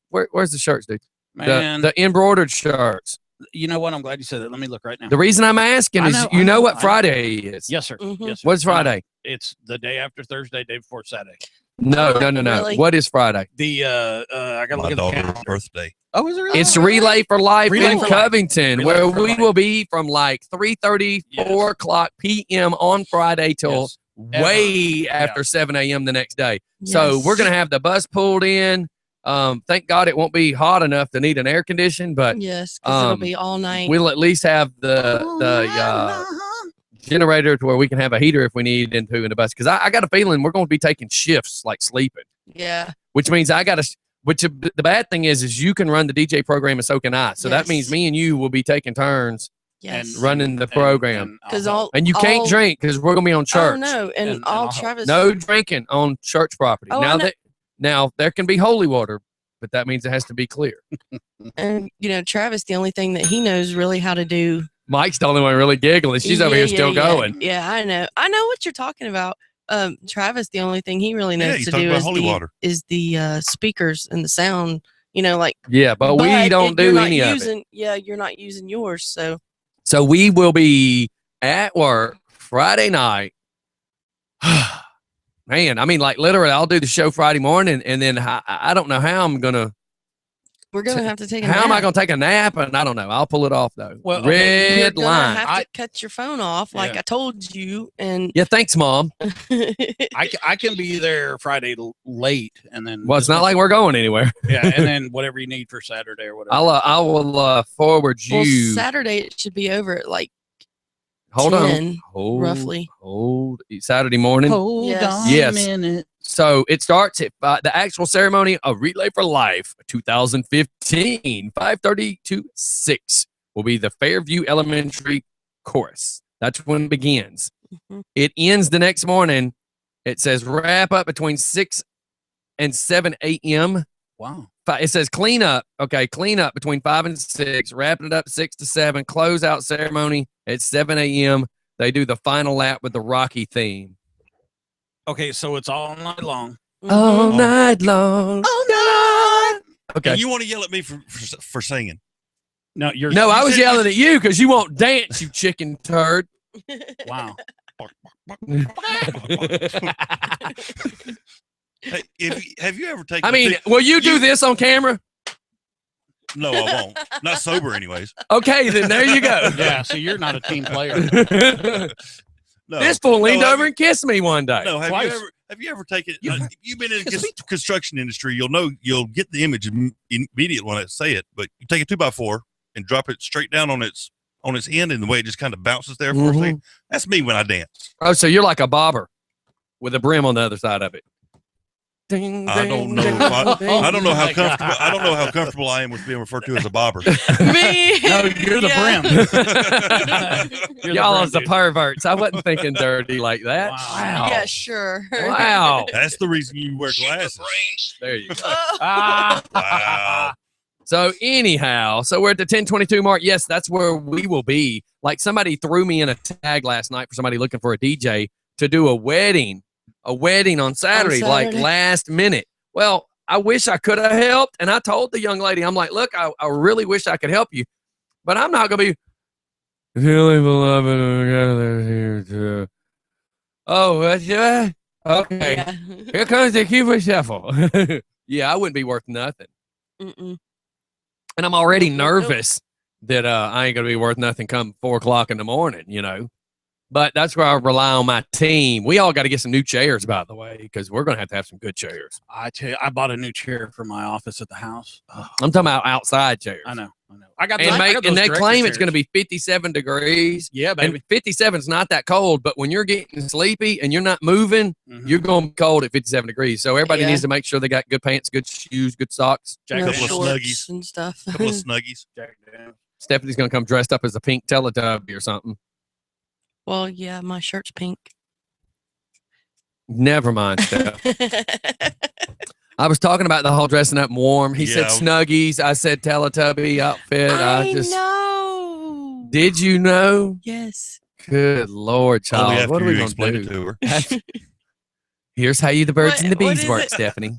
Speaker 3: where's the shirts, dude?
Speaker 1: Man.
Speaker 3: The embroidered shirts.
Speaker 1: You know what? I'm glad you said that. Let me look right now.
Speaker 3: The reason I'm asking is, you know what Friday is?
Speaker 1: Yes, sir. Yes, sir.
Speaker 3: What's Friday?
Speaker 1: It's the day after Thursday, day before Saturday.
Speaker 3: No.
Speaker 2: Really?
Speaker 3: What is Friday?
Speaker 1: The I gotta
Speaker 10: My
Speaker 1: look at the
Speaker 10: daughter's
Speaker 1: calendar.
Speaker 10: birthday.
Speaker 1: Oh, is it really?
Speaker 3: It's Relay for Life
Speaker 1: Relay
Speaker 3: in
Speaker 1: for Life.
Speaker 3: Covington,
Speaker 1: Relay
Speaker 3: where
Speaker 1: for
Speaker 3: we
Speaker 1: Life.
Speaker 3: will be from like 3:30,
Speaker 1: Yes.
Speaker 3: 4 o'clock p.m. on Friday till
Speaker 1: Yes.
Speaker 3: way
Speaker 1: Ever.
Speaker 3: after 7 a.m. the next day. So
Speaker 2: Yes.
Speaker 3: we're going to have the bus pulled in. Thank God it won't be hot enough to need an air condition, but
Speaker 2: Yes, because it'll be all night.
Speaker 3: we'll at least have the generator to where we can have a heater if we need in the bus. Because I got a feeling we're going to be taking shifts like sleeping,
Speaker 2: Yeah.
Speaker 3: which means I got to. Which the bad thing is you can run the DJ program and so can I. So that
Speaker 2: Yes.
Speaker 3: means me and you will be taking turns
Speaker 2: Yes.
Speaker 3: running the program.
Speaker 2: Because all
Speaker 3: And you can't
Speaker 2: all-
Speaker 3: drink because we're going to be on church.
Speaker 2: Oh no, and all Travis.
Speaker 3: No drinking on church property.
Speaker 2: Oh, I know.
Speaker 3: Now there can be holy water, but that means it has to be clear.
Speaker 2: And Travis, the only thing that he knows really how to do.
Speaker 3: Mike's the only one really giggling. She's over here still going.
Speaker 2: Yeah, I know. I know what you're talking about. Travis, the only thing he really knows
Speaker 10: he's
Speaker 2: to
Speaker 10: talking
Speaker 2: do
Speaker 10: about
Speaker 2: is
Speaker 10: holy water.
Speaker 2: the speakers and the sound. Like.
Speaker 3: Yeah, but we don't do any of it.
Speaker 2: Yeah, you're not using yours, so.
Speaker 3: So we will be at work Friday night. Man, I mean, like literally, I'll do the show Friday morning, and then I don't know how I'm gonna.
Speaker 2: We're gonna have to take a
Speaker 3: How
Speaker 2: nap.
Speaker 3: am I gonna take a nap? And I don't know. I'll pull it off though.
Speaker 1: Well,
Speaker 2: You're
Speaker 3: Red
Speaker 2: gonna
Speaker 3: line.
Speaker 2: have to cut your phone off, like
Speaker 1: Yeah.
Speaker 2: I told you, and.
Speaker 3: Yeah, thanks, Mom.
Speaker 1: I can be there Friday late, and then.
Speaker 3: Well, it's not like we're going anywhere.
Speaker 1: Yeah, and then whatever you need for Saturday or whatever.
Speaker 3: I will forward you.
Speaker 2: Well, Saturday it should be over at like
Speaker 3: Hold
Speaker 2: 10,
Speaker 3: on.
Speaker 2: roughly.
Speaker 3: Hold Saturday morning.
Speaker 1: Hold
Speaker 2: Yes.
Speaker 1: on
Speaker 3: Yes.
Speaker 1: a minute.
Speaker 3: So it starts at the actual ceremony of Relay for Life 2015, 5:30 to 6 will be the Fairview Elementary Chorus. That's when it begins.
Speaker 2: Mm-hmm.
Speaker 3: It ends the next morning. It says wrap up between 6 and 7 a.m.
Speaker 1: Wow.
Speaker 3: It says clean up. Okay, clean up between 5 and 6, wrapping it up 6 to 7, close out ceremony at 7 a.m. They do the final lap with the Rocky theme.
Speaker 1: Okay, so it's all night long.
Speaker 3: All night long.
Speaker 1: All night.
Speaker 3: Okay.
Speaker 10: And you want to yell at me for singing?
Speaker 1: No, you're.
Speaker 3: No, I was
Speaker 10: said-
Speaker 3: yelling at you because you won't dance, you chicken turd.
Speaker 1: Wow.
Speaker 10: Hey, have you ever taken?
Speaker 3: I mean, will you do this on camera?
Speaker 10: No, I won't. Not sober, anyways.
Speaker 3: Okay, then there you go.
Speaker 1: Yeah. So you're not a team player.
Speaker 10: No.
Speaker 3: This fool leaned
Speaker 10: No,
Speaker 3: over and kissed me one day.
Speaker 10: No,
Speaker 1: Twice.
Speaker 10: have you ever taken? You've been in the construction industry. You'll get the image immediately when I say it. But you take a 2x4 and drop it straight down on its end, and the way it just kind of bounces there for a second. That's me when I dance.
Speaker 3: Oh, so you're like a bobber with a brim on the other side of it. Ding,
Speaker 10: I don't know. I don't know how comfortable. I don't know how comfortable I am with being referred to as a bobber.
Speaker 2: Me.
Speaker 1: No, you're the brim. You're the
Speaker 3: Y'all
Speaker 1: brim,
Speaker 3: are the
Speaker 1: dude.
Speaker 3: perverts. I wasn't thinking dirty like that.
Speaker 1: Wow.
Speaker 2: Yeah, sure.
Speaker 3: Wow.
Speaker 10: That's the reason you wear glasses.
Speaker 3: There you go.
Speaker 1: Ah.
Speaker 10: Wow.
Speaker 3: So anyhow, so we're at the 10:22 mark. Yes, that's where we will be. Like somebody threw me in a tag last night for somebody looking for a DJ to do a wedding on Saturday, like last minute. Well, I wish I could have helped. And I told the young lady, I'm like, look, I really wish I could help you, but I'm not going to be really beloved together here too. Oh, okay.
Speaker 2: Yeah.
Speaker 3: Here comes the Cuba Shuffle. Yeah, I wouldn't be worth nothing.
Speaker 2: Mm-mm.
Speaker 3: And I'm already nervous that I ain't going to be worth nothing come 4 o'clock in the morning, But that's where I rely on my team. We all got to get some new chairs, by the way, because we're going to have some good chairs.
Speaker 1: I tell you, I bought a new chair for my office at the house. Oh,
Speaker 3: I'm talking about outside chairs.
Speaker 1: I know. I got
Speaker 3: and they claim it's going to be 57 degrees.
Speaker 1: Yeah, baby.
Speaker 3: And 57 is not that cold, but when you're getting sleepy and you're not moving, you're going to be cold at 57 degrees. So everybody needs to make sure they got good pants, good shoes, good socks.
Speaker 2: A couple of snuggies and stuff.
Speaker 10: Couple of snuggies.
Speaker 3: Stephanie's going to come dressed up as a pink Teletubby or something.
Speaker 2: Well, yeah, my shirt's pink.
Speaker 3: Never mind, Steph. I was talking about the whole dressing up warm. He said snuggies. I said Teletubby outfit.
Speaker 2: I know.
Speaker 3: Did you know?
Speaker 2: Yes.
Speaker 3: Good Lord, child. What are we going to do?
Speaker 10: To her.
Speaker 3: Here's how you the birds and the bees work, Stephanie.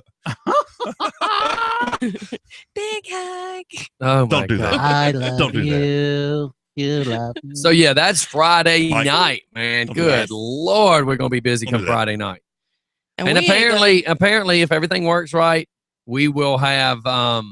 Speaker 2: Big hug.
Speaker 3: Oh, my
Speaker 10: Don't do
Speaker 3: God.
Speaker 10: that.
Speaker 11: I love
Speaker 10: Don't do
Speaker 11: you. You love me.
Speaker 3: So, yeah, that's Friday
Speaker 10: Mike.
Speaker 3: night, man.
Speaker 10: Don't do
Speaker 3: Good
Speaker 10: that.
Speaker 3: Lord, we're going to be busy
Speaker 10: Don't
Speaker 3: come
Speaker 10: do that.
Speaker 3: Friday night.
Speaker 2: And
Speaker 3: And
Speaker 2: we ain't
Speaker 3: apparently, if everything works right, we will have
Speaker 1: Oh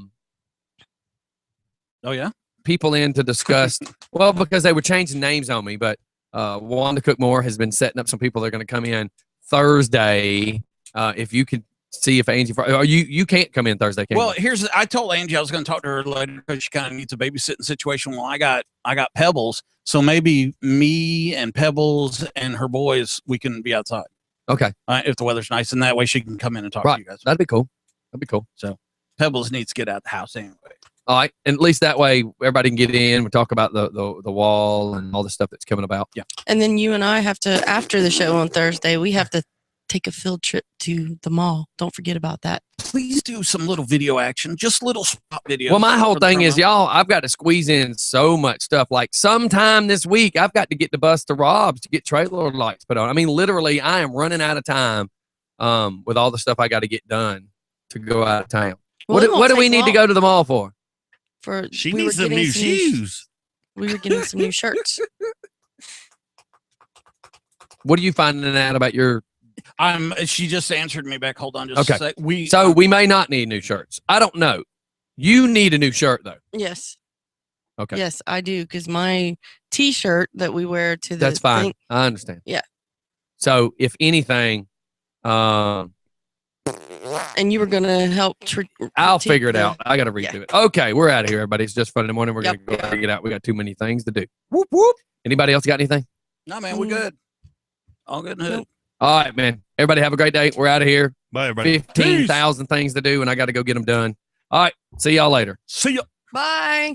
Speaker 1: yeah.
Speaker 3: people in to discuss. Well, because they were changing names on me, but Wanda Cookmore has been setting up some people that are going to come in Thursday. If you could see if Angie, or you can't come in Thursday, can
Speaker 1: Well,
Speaker 3: you?
Speaker 1: I told Angie I was going to talk to her later because she kind of needs a babysitting situation. Well, I got Pebbles, so maybe me and Pebbles and her boys, we can be outside.
Speaker 3: Okay.
Speaker 1: If the weather's nice, and that way she can come in and talk to you guys.
Speaker 3: That'd be cool. That'd be cool.
Speaker 1: So Pebbles needs to get out of the house anyway.
Speaker 3: All right, and at least that way everybody can get in. We talk about the wall and all the stuff that's coming about.
Speaker 1: Yeah.
Speaker 2: And then you and I have to, after the show on Thursday, we have to take a field trip to the mall. Don't forget about that.
Speaker 1: Please do some little video action, just little spot videos.
Speaker 3: Well, my whole
Speaker 1: for the
Speaker 3: thing is,
Speaker 1: promo.
Speaker 3: y'all, I've got to squeeze in so much stuff. Like sometime this week, I've got to get the bus to Rob's to get trailer lights put on. I mean, literally, I am running out of time with all the stuff I got to get done to go out of town.
Speaker 2: Well,
Speaker 3: What do we need to go to the mall for?
Speaker 10: She needs some new shoes.
Speaker 2: We were getting some new shirts.
Speaker 3: What are you finding out about your?
Speaker 1: She just answered me back. Hold on, just a sec.
Speaker 3: We may not need new shirts. I don't know. You need a new shirt though.
Speaker 2: Yes.
Speaker 3: Okay.
Speaker 2: Yes, I do, because my T-shirt that we wear to the
Speaker 3: That's fine.
Speaker 2: thing-
Speaker 3: I understand.
Speaker 2: Yeah.
Speaker 3: So if anything,
Speaker 2: and you were gonna help.
Speaker 3: I'll figure it out. I got to redo it. Okay, we're out of here, everybody. It's just fun in the morning. We're gonna go get out. We got too many things to do.
Speaker 1: Whoop whoop.
Speaker 3: Anybody else got anything?
Speaker 1: No, man, we're good. All good in the hood.
Speaker 3: All right, man. Everybody have a great day. We're out of here.
Speaker 10: Bye, everybody.
Speaker 3: 15,000 things to do, and I got to go get them done. All right. See y'all later.
Speaker 1: See ya.
Speaker 2: Bye.